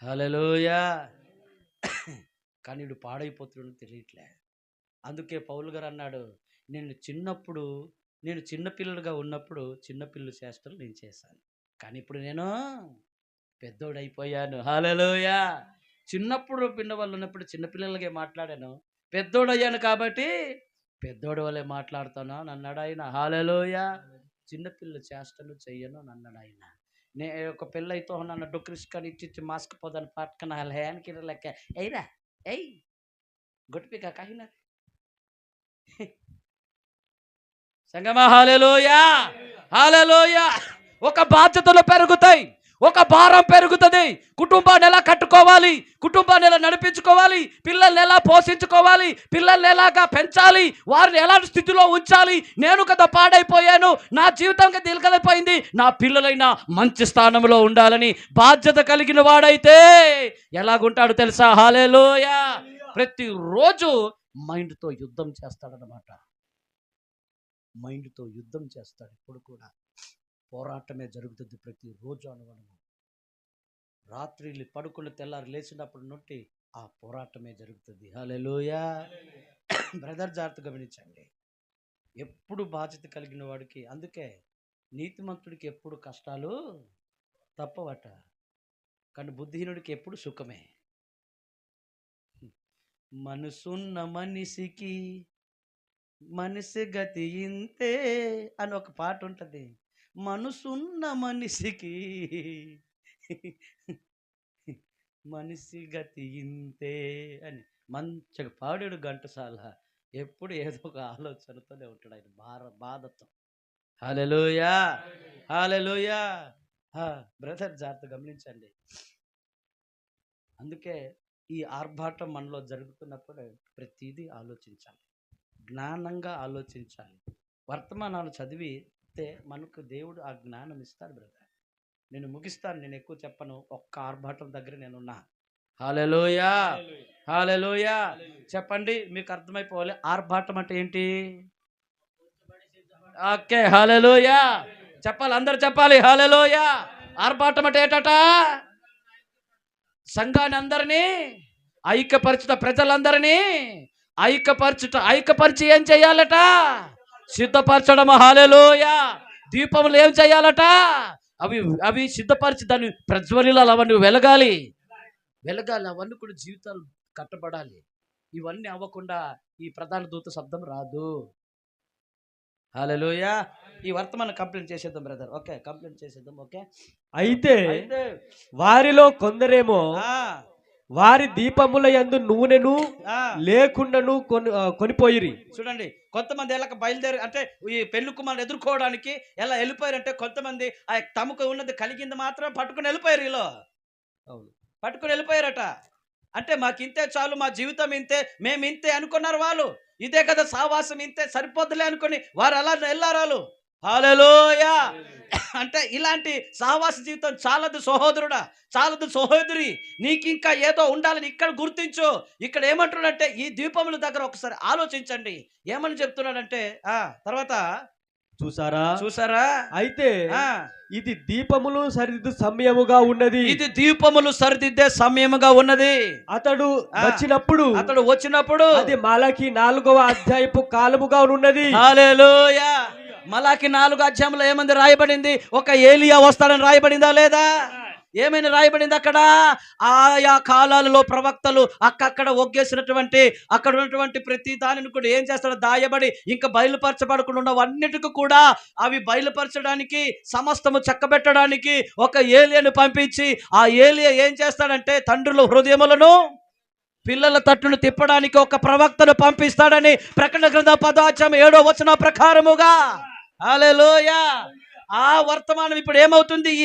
హల్లెలూయా. కానీ వీడు పాడైపోతున్నాడు తెలియట్లే. అందుకే పౌలు గారు అన్నాడు, నేను చిన్నపిల్లలుగా ఉన్నప్పుడు చిన్నపిల్లల చేష్టలు నేను చేశాను, కానీ ఇప్పుడు నేను పెద్దోడైపోయాను. హల్లెలూయా. చిన్నప్పుడు పిల్లవాళ్ళు ఉన్నప్పుడు చిన్నపిల్లలకే మాట్లాడాను, పెద్దోడయ్యాను కాబట్టి పెద్దోడు వల్లే మాట్లాడుతాను అన్నాడు ఆయన. హల్లెలూయా. చిన్నపిల్లల చేష్టలు చెయ్యను అన్నాడు ఆయన. ఒక పిల్లయితో నన్ను డొక్రిస్కొని ఇచ్చి మాస్క్ పోదాను పట్టుకుని వాళ్ళ హ్యాన్కి లెక్క ఎయిరా ఎయ్ గొట్టిపిక కాయినా సంగమా. హల్లెలూయా. హల్లెలూయా. ఒక బాధ్యతలు పెరుగుతాయి, ఒక భారం పెరుగుతుంది. కుటుంబాన్ని ఎలా కట్టుకోవాలి, కుటుంబాన్ని ఎలా నడిపించుకోవాలి, పిల్లల్ని ఎలా పోషించుకోవాలి, పిల్లల్ని ఎలాగా పెంచాలి, వారిని ఎలాంటి స్థితిలో ఉంచాలి. నేను కదా పాడైపోయాను, నా జీవితం కదా తిలకలైపోయింది, నా పిల్లలైనా మంచి స్థానంలో ఉండాలని బాధ్యత కలిగిన వాడైతే ఎలాగుంటాడు తెలుసా? హల్లెలూయా. ప్రతిరోజు మైండ్తో యుద్ధం చేస్తాడనమాట. మైండ్తో యుద్ధం చేస్తాడు. ఇప్పుడు కూడా పోరాటమే జరుగుతుంది ప్రతిరోజు అనుగుణము. రాత్రి పడుకుని తెల్లారి లేచినప్పుడు నుండి ఆ పోరాటమే జరుగుతుంది. హల్లెలూయా. బ్రదర్ జాగ్రత్త గమనించండి. ఎప్పుడు బాధ్యత కలిగిన వాడికి, అందుకే నీతిమంతుడికి ఎప్పుడు కష్టాలు తప్పవట, కానీ బుద్ధిహీనుడికి ఎప్పుడు సుఖమే. మనసున్న మనిషికి మనిషి గతి ఇంతే అని ఒక పాట ఉంటుంది. మనసున్న మనిషికి మనిషి గతి ఇంతే అని మంచిగా పాడాడు ఘంటసాల. ఎప్పుడు ఏదో ఒక ఆలోచనతోనే ఉంటాడు ఆయన, బాధతో. హల్లెలూయా, హల్లెలూయా. బ్రదర్ జాగ్రత్త గమనించండి. అందుకే ఈ ఆర్భాటం మనలో జరుగుతున్నప్పుడు ప్రతిదీ ఆలోచించాలి, జ్ఞానంగా ఆలోచించాలి. వర్తమానాలు చదివితే మనకు దేవుడు ఆ జ్ఞానం ఇస్తాడు. బ్రదర్ నేను ముగిస్తాను, నేను ఎక్కువ చెప్పను. ఒక్క ఆర్భాటం దగ్గర నేనున్నా. హల్లెలూయా, హల్లెలూయా. చెప్పండి, మీకు అర్థమైపోవాలి ఆర్భాటం అంటే ఏంటి. ఓకే, హల్లెలూయా చెప్పాలి, అందరు చెప్పాలి. హల్లెలూయా. ఆర్భాటం అంటే ఏంటట? సంఘాన్ని అందరినీ ఐక్యపరచుట, ప్రజలందరినీ ఐక్యపరిచి ఏం చేయాలట? సిద్ధపరచడం. హల్లెలూయా. దీపములు ఏం చేయాలట? అవి సిద్ధపరిచి దాన్ని ప్రజ్వలిలాలు, అవన్నీ వెలగాలి. అవన్నీ కూడా జీవితాలు కట్టబడాలి. ఇవన్నీ అవ్వకుండా ఈ ప్రధాన దూత శబ్దం రాదు. హల్లెలూయా. ఈ వర్తమానం కంప్లైంట్ చేసేద్దాం బ్రదర్. ఓకే, కంప్లైంట్ చేసేద్దాం. ఓకే. అయితే వారిలో కొందరేమో వారి దీపముల యందు నూనెను లేకుండాను కొనిపోయిరి. చూడండి, కొంతమంది ఎలా బయలుదేరి అంటే ఈ పెళ్లి కుమారుని ఎదుర్కోవడానికి ఎలా వెళ్ళిపోయారంటే, కొంతమంది తమకు ఉన్నది కలిగింది మాత్రం పట్టుకుని వెళ్ళిపోయారు. ఇలా పట్టుకుని వెళ్ళిపోయారట. అంటే మాకు ఇంతే చాలు, మా జీవితం ఇంతే, మేము ఇంతే అనుకున్నారు వాళ్ళు. ఇదే కదా సావాసం, ఇంతే సరిపోద్దులే అనుకుని వారు అలా వెళ్ళారు. హల్లెలూయా. అంటే ఇలాంటి సహవాస జీవితం చాలదు సహోదరుడా, చాలదు సహోదరి. నీకు ఇంకా ఏదో ఉండాలని ఇక్కడ గుర్తించు. ఇక్కడ ఏమంటున్నాడంటే, ఈ దీపముల దగ్గర ఒకసారి ఆలోచించండి. ఏమని చెప్తున్నాడంటే తర్వాత చూసారా అయితే ఇది దీపములు సరిదిద్దు సమయముగా ఉన్నది. ఇది దీపములు సరిదిద్దే సమయముగా ఉన్నది. అతడు వచ్చినప్పుడు అది మలాకి 4వ అధ్యాయపు కాలముగా ఉన్నది. హల్లెలూయా. మలాకి 4 అధ్యాయంలో ఏమంది రాయబడింది? ఒక ఏలియా వస్తాడని రాయబడిందా లేదా? ఏమైనా రాయబడింది అక్కడ? ఆయా కాలాలలో ప్రవక్తలు అక్కడ ఒగ్గేసినటువంటి అక్కడ ఉన్నటువంటి ప్రతి దానిని కూడా ఏం చేస్తాడో దాయబడి ఇంకా బయలుపరచబడకుండా ఉన్నవన్నిటికీ కూడా అవి బయలుపరచడానికి, సమస్తము చక్కబెట్టడానికి ఒక ఏలియాను పంపించి, ఆ ఏలియా ఏం చేస్తాడంటే తండ్రుల హృదయములను పిల్లల తట్టును తిప్పడానికి ఒక ప్రవక్తను పంపిస్తాడని ప్రకటన గ్రంథం 10వ అధ్యాయం 7వ వచనం ప్రకారముగా. హల్లెలూయా. ఆ వర్తమానం ఇప్పుడు ఏమవుతుంది? ఈ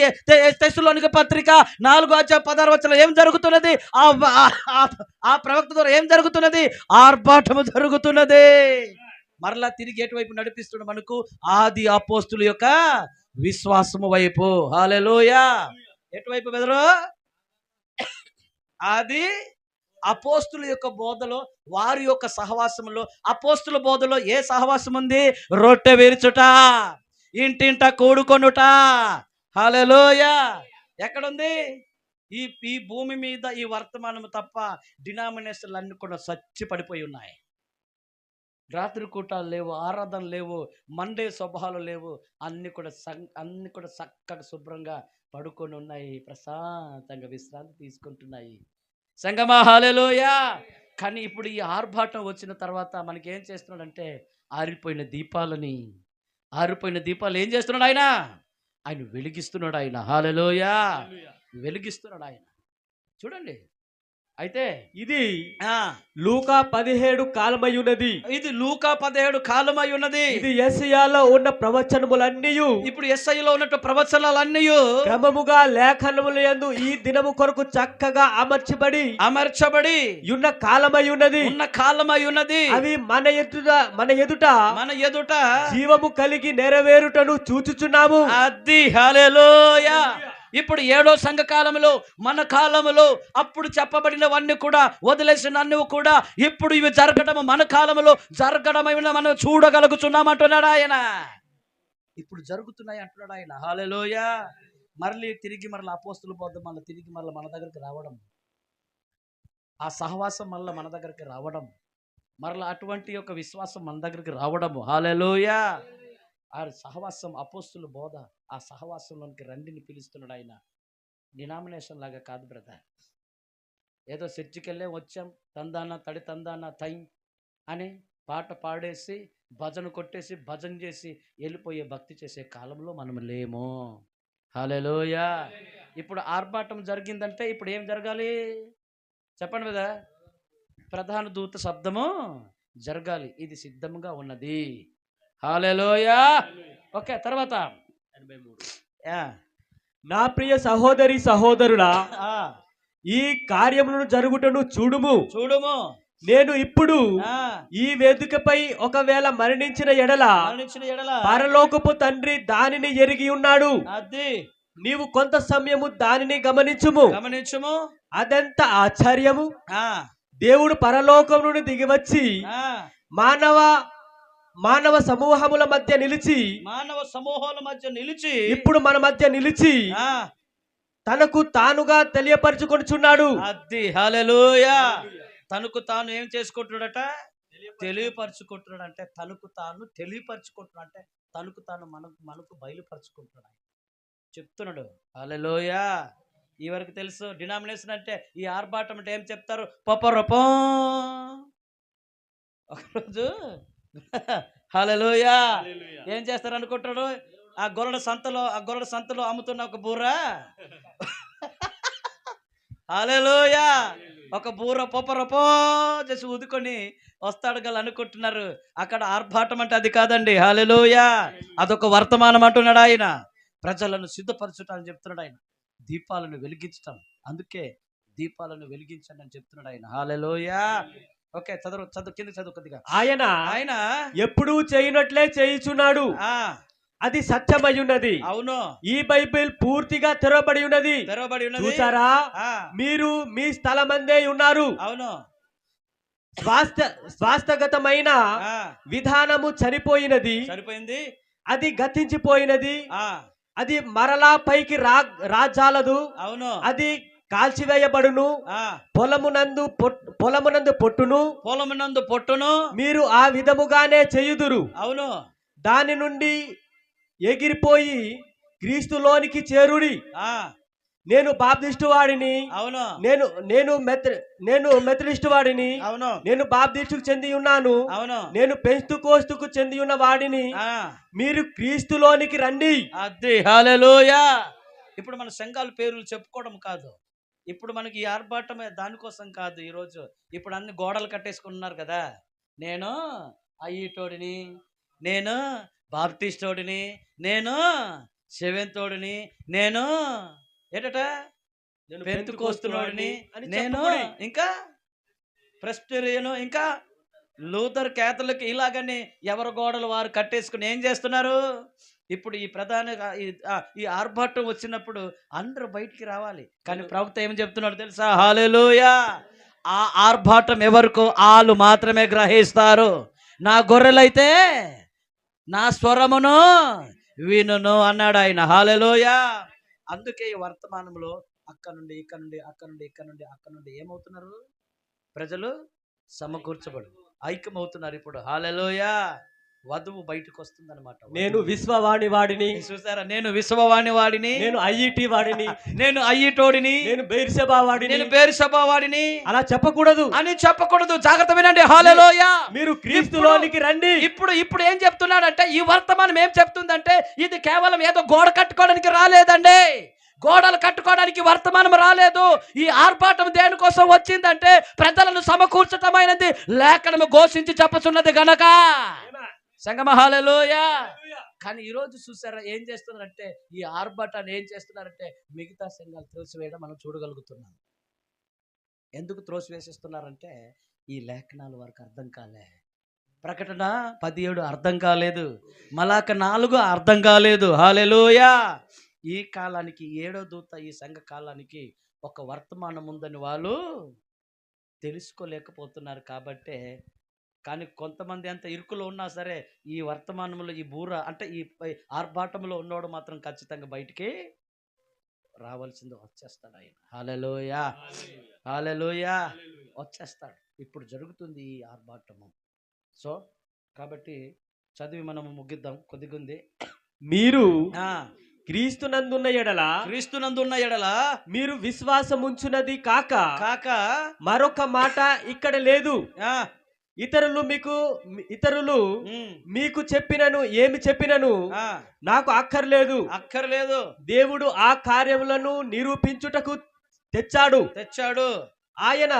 తెస్సలోనిక పత్రిక 4వ అధ్యాయం 16వ వచనం ఏం జరుగుతున్నది? ఆ ప్రవక్త ద్వారా ఏం జరుగుతున్నది? ఆర్భాటము జరుగుతున్నది. మరలా తిరిగి ఎటువైపు నడిపిస్తున్నాడు మనకు? ఆది అపోస్తుల యొక్క విశ్వాసము వైపు. హల్లెలూయా. ఎటువైపు బెదరు? ఆది అపోస్తుల యొక్క బోధలో, వారి యొక్క సహవాసంలో. అపోస్తుల బోధలో ఏ సహవాసం ఉంది? రొట్టె విరుచుట, ఇంటింట కూడుకొనుట. హల్లెలూయా. ఎక్కడుంది? ఈ భూమి మీద ఈ వర్తమానం తప్ప డినామినేషన్లు అన్ని కూడా సచ్చి పడిపోయి ఉన్నాయి. రాత్రి కూటాలు లేవు, ఆరాధనలు లేవు, మండే స్వభావాలు లేవు. అన్ని కూడా చక్కగా శుభ్రంగా పడుకొని ఉన్నాయి, ప్రశాంతంగా విశ్రాంతి తీసుకుంటున్నాయి. సంగమా, హల్లెలూయా. కానీ ఇప్పుడు ఈ ఆర్భాటం వచ్చిన తర్వాత మనకేం చేస్తున్నాడంటే, ఆరిపోయిన దీపాలు ఏం చేస్తున్నాడు? ఆయన వెలిగిస్తున్నాడు. ఆయన హల్లెలూయా వెలిగిస్తున్నాడు. ఆయన చూడండి, అయితే ఇది ఆ, లూకా 17 కాలమయ్యున్నది. ఇది లూకా 17 కాలమై ఉన్నది. ఇది యెషయాలో ఉన్న ప్రవచనములన్నీయు ఇప్పుడు ఎస్ఐలో ఉన్నట్టు ప్రవచనాలన్నీ క్రమముగా లేఖనముల యందు ఈ దినము కొరకు చక్కగా అమర్చబడి అమర్చబడి ఉన్న కాలమై ఉన్నది. ఉన్న కాలమై ఉన్నది. అవి మన ఎదుట మన ఎదుట జీవము కలిగి నెరవేరుటను చూచుచున్నాము. అది హల్లెలూయా. ఇప్పుడు 7వ సంఘ కాలంలో మన కాలంలో అప్పుడు చెప్పబడినవన్నీ కూడా వదిలేసిన అన్ని కూడా ఇప్పుడు ఇవి జరగడం మన కాలంలో జరగడమైన మనం చూడగలుగుతున్నాం అంటున్నాడు ఆయన. ఇప్పుడు జరుగుతున్నాయి అంటున్నాడు ఆయన. హల్లెలూయా. తిరిగి అపోస్తుల బోధ తిరిగి మన దగ్గరికి రావడం, ఆ సహవాసం మన దగ్గరికి రావడం, అటువంటి యొక్క విశ్వాసం మన దగ్గరికి రావడము. హల్లెలూయా. ఆ సహవాసం అపోస్తుల బోధ, ఆ సహవాసంలోనికి రండిని పిలుస్తున్నాడు ఆయన. డినామినేషన్ లాగా కాదు బ్రదర్. ఏదో చర్చికి వెళ్ళే వచ్చాం, తందాన తడి తందాన తై అని పాట పాడేసి భజన కొట్టేసి భజన చేసి వెళ్ళిపోయే భక్తి చేసే కాలంలో మనం లేము. హల్లెలూయా. ఇప్పుడు ఆర్భాటం జరిగిందంటే ఇప్పుడు ఏం జరగాలి చెప్పండి కదా? ప్రధాన దూత శబ్దము జరగాలి. ఇది సిద్ధంగా ఉన్నది. హల్లెలూయా. ఓకే, తర్వాత 83. నా ప్రియ సహోదరి సహోదరులా, ఈ కార్యములను జరుగుటను చూడుము. నేను ఇప్పుడు ఈ వేదికపై ఒకవేళ మరణించిన ఎడల పరలోకపు తండ్రి దానిని ఎరిగి ఉన్నాడు. నీవు కొంత సమయము దానిని గమనించుము. అదెంత ఆశ్చర్యము! దేవుడు పరలోకం నుండి దిగివచ్చి మానవ సమూహముల మధ్య నిలిచి ఇప్పుడు మన మధ్య నిలిచి తనకు తానుగా తెలియపరచుకొనుచున్నాడు. అది హల్లెలూయా. తనకు తాను ఏం చేసుకుంటున్నాడట? తెలియపరచుకుంటున్నాడు. అంటే తనకు తాను తెలియపరచుకుంటున్నాడు. అంటే తనకు తాను మనకు బయలుపరచుకుంటున్నాడు. చెప్తున్నాడు. హల్లెలూయా. ఈ వరకు తెలుసు డినామినేషన్ అంటే, ఈ ఆర్భాటం అంటే ఏం చెప్తారు? పపరపం. ఒకరోజు హల్లెలూయా ఏం చేస్తారు అనుకుంటాడు? ఆ గొర్రెల సంతలో అమ్ముతున్న ఒక బూర, హల్లెలూయా, ఒక బూర పొపరపో చేసి ఊదుకొని వస్తాడు గల అనుకుంటున్నారు. అక్కడ ఆర్భాటం అంటే అది కాదండి. హల్లెలూయా. అదొక వర్తమానం అంటున్నాడు ఆయన. ప్రజలను సిద్ధపరచుటని చెప్తున్నాడు ఆయన. దీపాలను వెలిగించటం, అందుకే దీపాలను వెలిగించండి అని చెప్తున్నాడు ఆయన. హల్లెలూయా. ఓకే, చదువు కింద చదువు కొద్దిగా. ఆయన ఎప్పుడూ చేయనట్లే చేయుచున్నాడు. అది సత్యమై ఉన్నది. అవును, ఈ బైబిల్ పూర్తిగా తెరవబడి ఉన్నది. చూసారా? మీరు మీ స్థలమందే ఉన్నారు. అవును, స్వాస్థగతమైన విధానము చనిపోయినది, అది గతించిపోయినది, అది మరలా పైకి రాజాలదు. అవును, అది కాల్చివేయబడును. పొలమునందు పొట్టును మీరు ఆ విధముగానే చేయుదురు. అవును, దాని నుండి ఎగిరిపోయి క్రీస్తులోనికి చేరుడి. నేను బాప్టిస్టు వాడిని. అవును, నేను మెథడిస్టు వాడిని. అవును, నేను బాప్టిస్టుకు చెంది ఉన్నాను. అవును, నేను పెంతెకోస్తుకు చెంది ఉన్న వాడిని. మీరు క్రీస్తులోనికి రండి. అది హల్లెలూయా. ఇప్పుడు మన సంఘాల పేర్లు చెప్పుకోవడం కాదు. ఇప్పుడు మనకి ఈ ఆర్భాటమే దానికోసం కాదు. ఈరోజు ఇప్పుడు అన్ని గోడలు కట్టేసుకుంటున్నారు కదా. నేను అయ్యిటోడిని, నేను బాప్టిస్టోడిని, నేను సెవెంతోడిని, నేను పెంతెకోస్తువాడిని, నేను ఇంకా ప్రెస్బిటేరియను, ఇంకా లూథర్, క్యాథలిక్, ఇలాగని ఎవరి గోడలు వారు కట్టేసుకుని ఏం చేస్తున్నారు? ఇప్పుడు ఈ ప్రధాన ఈ ఆర్భాటం వచ్చినప్పుడు అందరూ బయటికి రావాలి. కానీ ప్రవక్త ఏం చెప్తున్నాడు తెలుసా? హల్లెలూయా. ఆ ఆర్భాటం ఎవరికో వాళ్ళు మాత్రమే గ్రహిస్తారు. నా గొర్రెలైతే నా స్వరమును వినును అన్నాడు ఆయన. హల్లెలూయా. అందుకే ఈ వర్తమానంలో అక్కడ నుండి ఏమవుతున్నారు? ప్రజలు సమకూర్చబడు ఐక్యమవుతున్నారు. ఇప్పుడు హల్లెలూయా. వధువు బయటకు వస్తుంది అనమాట. నేను విశ్వవాణి వాడిని. చూసారా? నేను విశ్వవాణి వాడిని, నేను ఐఈటి వాడిని, నేను అయ్యిటోడిని, నేను బెర్షెబా వాడిని, నేను బెర్షెబా వాడిని అలా చెప్పకూడదు అని చెప్పకూడదు. జాగ్రత్త వినండి. హల్లెలూయా. మీరు క్రీస్తులోనికి రండి. ఇప్పుడు ఏం చెప్తున్నాడంటే, ఈ వర్తమానం ఏం చెప్తుందంటే, ఇది కేవలం ఏదో గోడ కట్టుకోవడానికి రాలేదండి. గోడలు కట్టుకోవడానికి వర్తమానం రాలేదు. ఈ ఆర్భాటం దేనికోసం వచ్చిందంటే ప్రజలను సమకూర్చటమైనది లేఖనము ఘోషించి చెప్పుచున్నది గనక. సంగమ హల్లెలూయా. కానీ ఈరోజు చూసారా ఏం చేస్తున్నారంటే, ఈ ఆర్భాటాన్ని ఏం చేస్తున్నారంటే మిగతా సంఘాలు త్రోసివేయడం మనం చూడగలుగుతున్నాం. ఎందుకు త్రోసివేసిస్తున్నారంటే ఈ లేఖనాలు వారికి అర్థం కాలే. ప్రకటన 17 అర్థం కాలేదు, మలాక 4 అర్థం కాలేదు. హల్లెలూయా. ఈ కాలానికి 7వ దూత ఈ సంఘ కాలానికి ఒక వర్తమానం ఉందని వాళ్ళు తెలుసుకోలేకపోతున్నారు. కాబట్టే కానీ కొంతమంది అంత ఇరుకులో ఉన్నా సరే ఈ వర్తమానంలో ఈ బూర అంటే ఈ ఆర్భాటంలో ఉన్నవాడు మాత్రం ఖచ్చితంగా బయటికి రావాల్సింది, వచ్చేస్తాడు ఆయన. హల్లెలూయా, హల్లెలూయా, వచ్చేస్తాడు. ఇప్పుడు జరుగుతుంది ఈ ఆర్భాటము. సో కాబట్టి చదివి మనము ముగిద్దాం, కొద్దిగా ఉంది. మీరు క్రీస్తునందున్న ఎడల మీరు విశ్వాసముంచున్నది కాక మరొక మాట ఇక్కడ లేదు. ఇతరులు మీకు చెప్పినను ఏమి చెప్పినను నాకు అక్కర్లేదు. దేవుడు ఆ కార్యములను నిరూపించుటకు తెచ్చాడు. ఆయన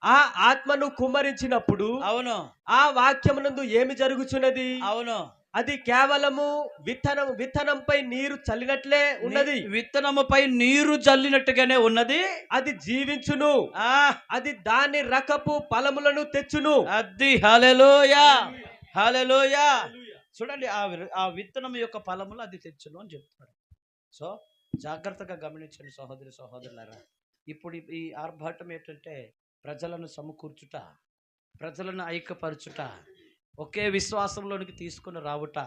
ఆ ఆత్మను కుమ్మరించినప్పుడు అవును ఆ వాక్యమునందు ఏమి జరుగుచున్నది? అవును, అది కేవలము విత్తనంపై నీరు చల్లినట్లే ఉన్నది. విత్తనముపై నీరు చల్లినట్టుగానే ఉన్నది. అది జీవించును, అది దాని రకపు ఫలములను తెచ్చును. అది హల్లెలూయా, హల్లెలూయా. చూడండి, ఆ విత్తనం యొక్క ఫలములు అది తెచ్చును అని చెప్తాడు. సో జాగ్రత్తగా గమనించండి సహోదరి సహోదరులారా. ఇప్పుడు ఈ ఆర్భాటం ఏంటంటే ప్రజలను సమకూర్చుట, ప్రజలను ఐక్యపరచుట, ఒకే విశ్వాసంలోనికి తీసుకుని రావుట.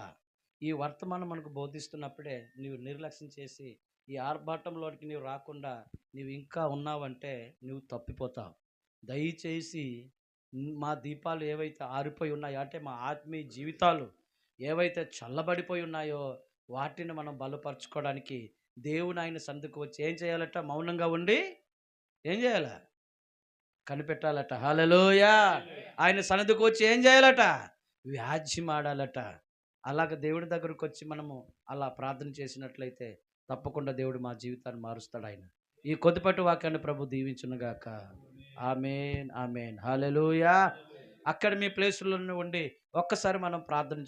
ఈ వర్తమానం మనకు బోధిస్తున్నప్పుడే నీవు నిర్లక్ష్యం చేసి ఈ ఆర్భాటంలోనికి నీవు రాకుండా నీవు ఇంకా ఉన్నావంటే నువ్వు తప్పిపోతావు. దయచేసి మా దీపాలు ఏవైతే ఆరిపోయి ఉన్నాయో, అంటే మా ఆత్మీయ జీవితాలు ఏవైతే చల్లబడిపోయి ఉన్నాయో వాటిని మనం బలపరచుకోవడానికి దేవుని ఆయన సందుకు వచ్చి ఏం చేయాలట? మౌనంగా ఉండి ఏం చేయాల? కనిపెట్టాలట. హల్లెలూయా. ఆయన సన్నిధికి వచ్చి ఏం చేయాలట? వ్యాజ్యం ఆడాలట. అలాగ దేవుడి దగ్గరకు వచ్చి మనము అలా ప్రార్థన చేసినట్లయితే తప్పకుండా దేవుడు మా జీవితాన్ని మారుస్తాడు. ఆయన ఈ కొద్దిపాటి వాక్యాన్ని ప్రభు దీవించునుగాక. ఆమేన్, ఆమేన్, హల్లెలూయా. అక్కడ మీ ప్లేసుల్లో ఉండి ఒక్కసారి మనం ప్రార్థన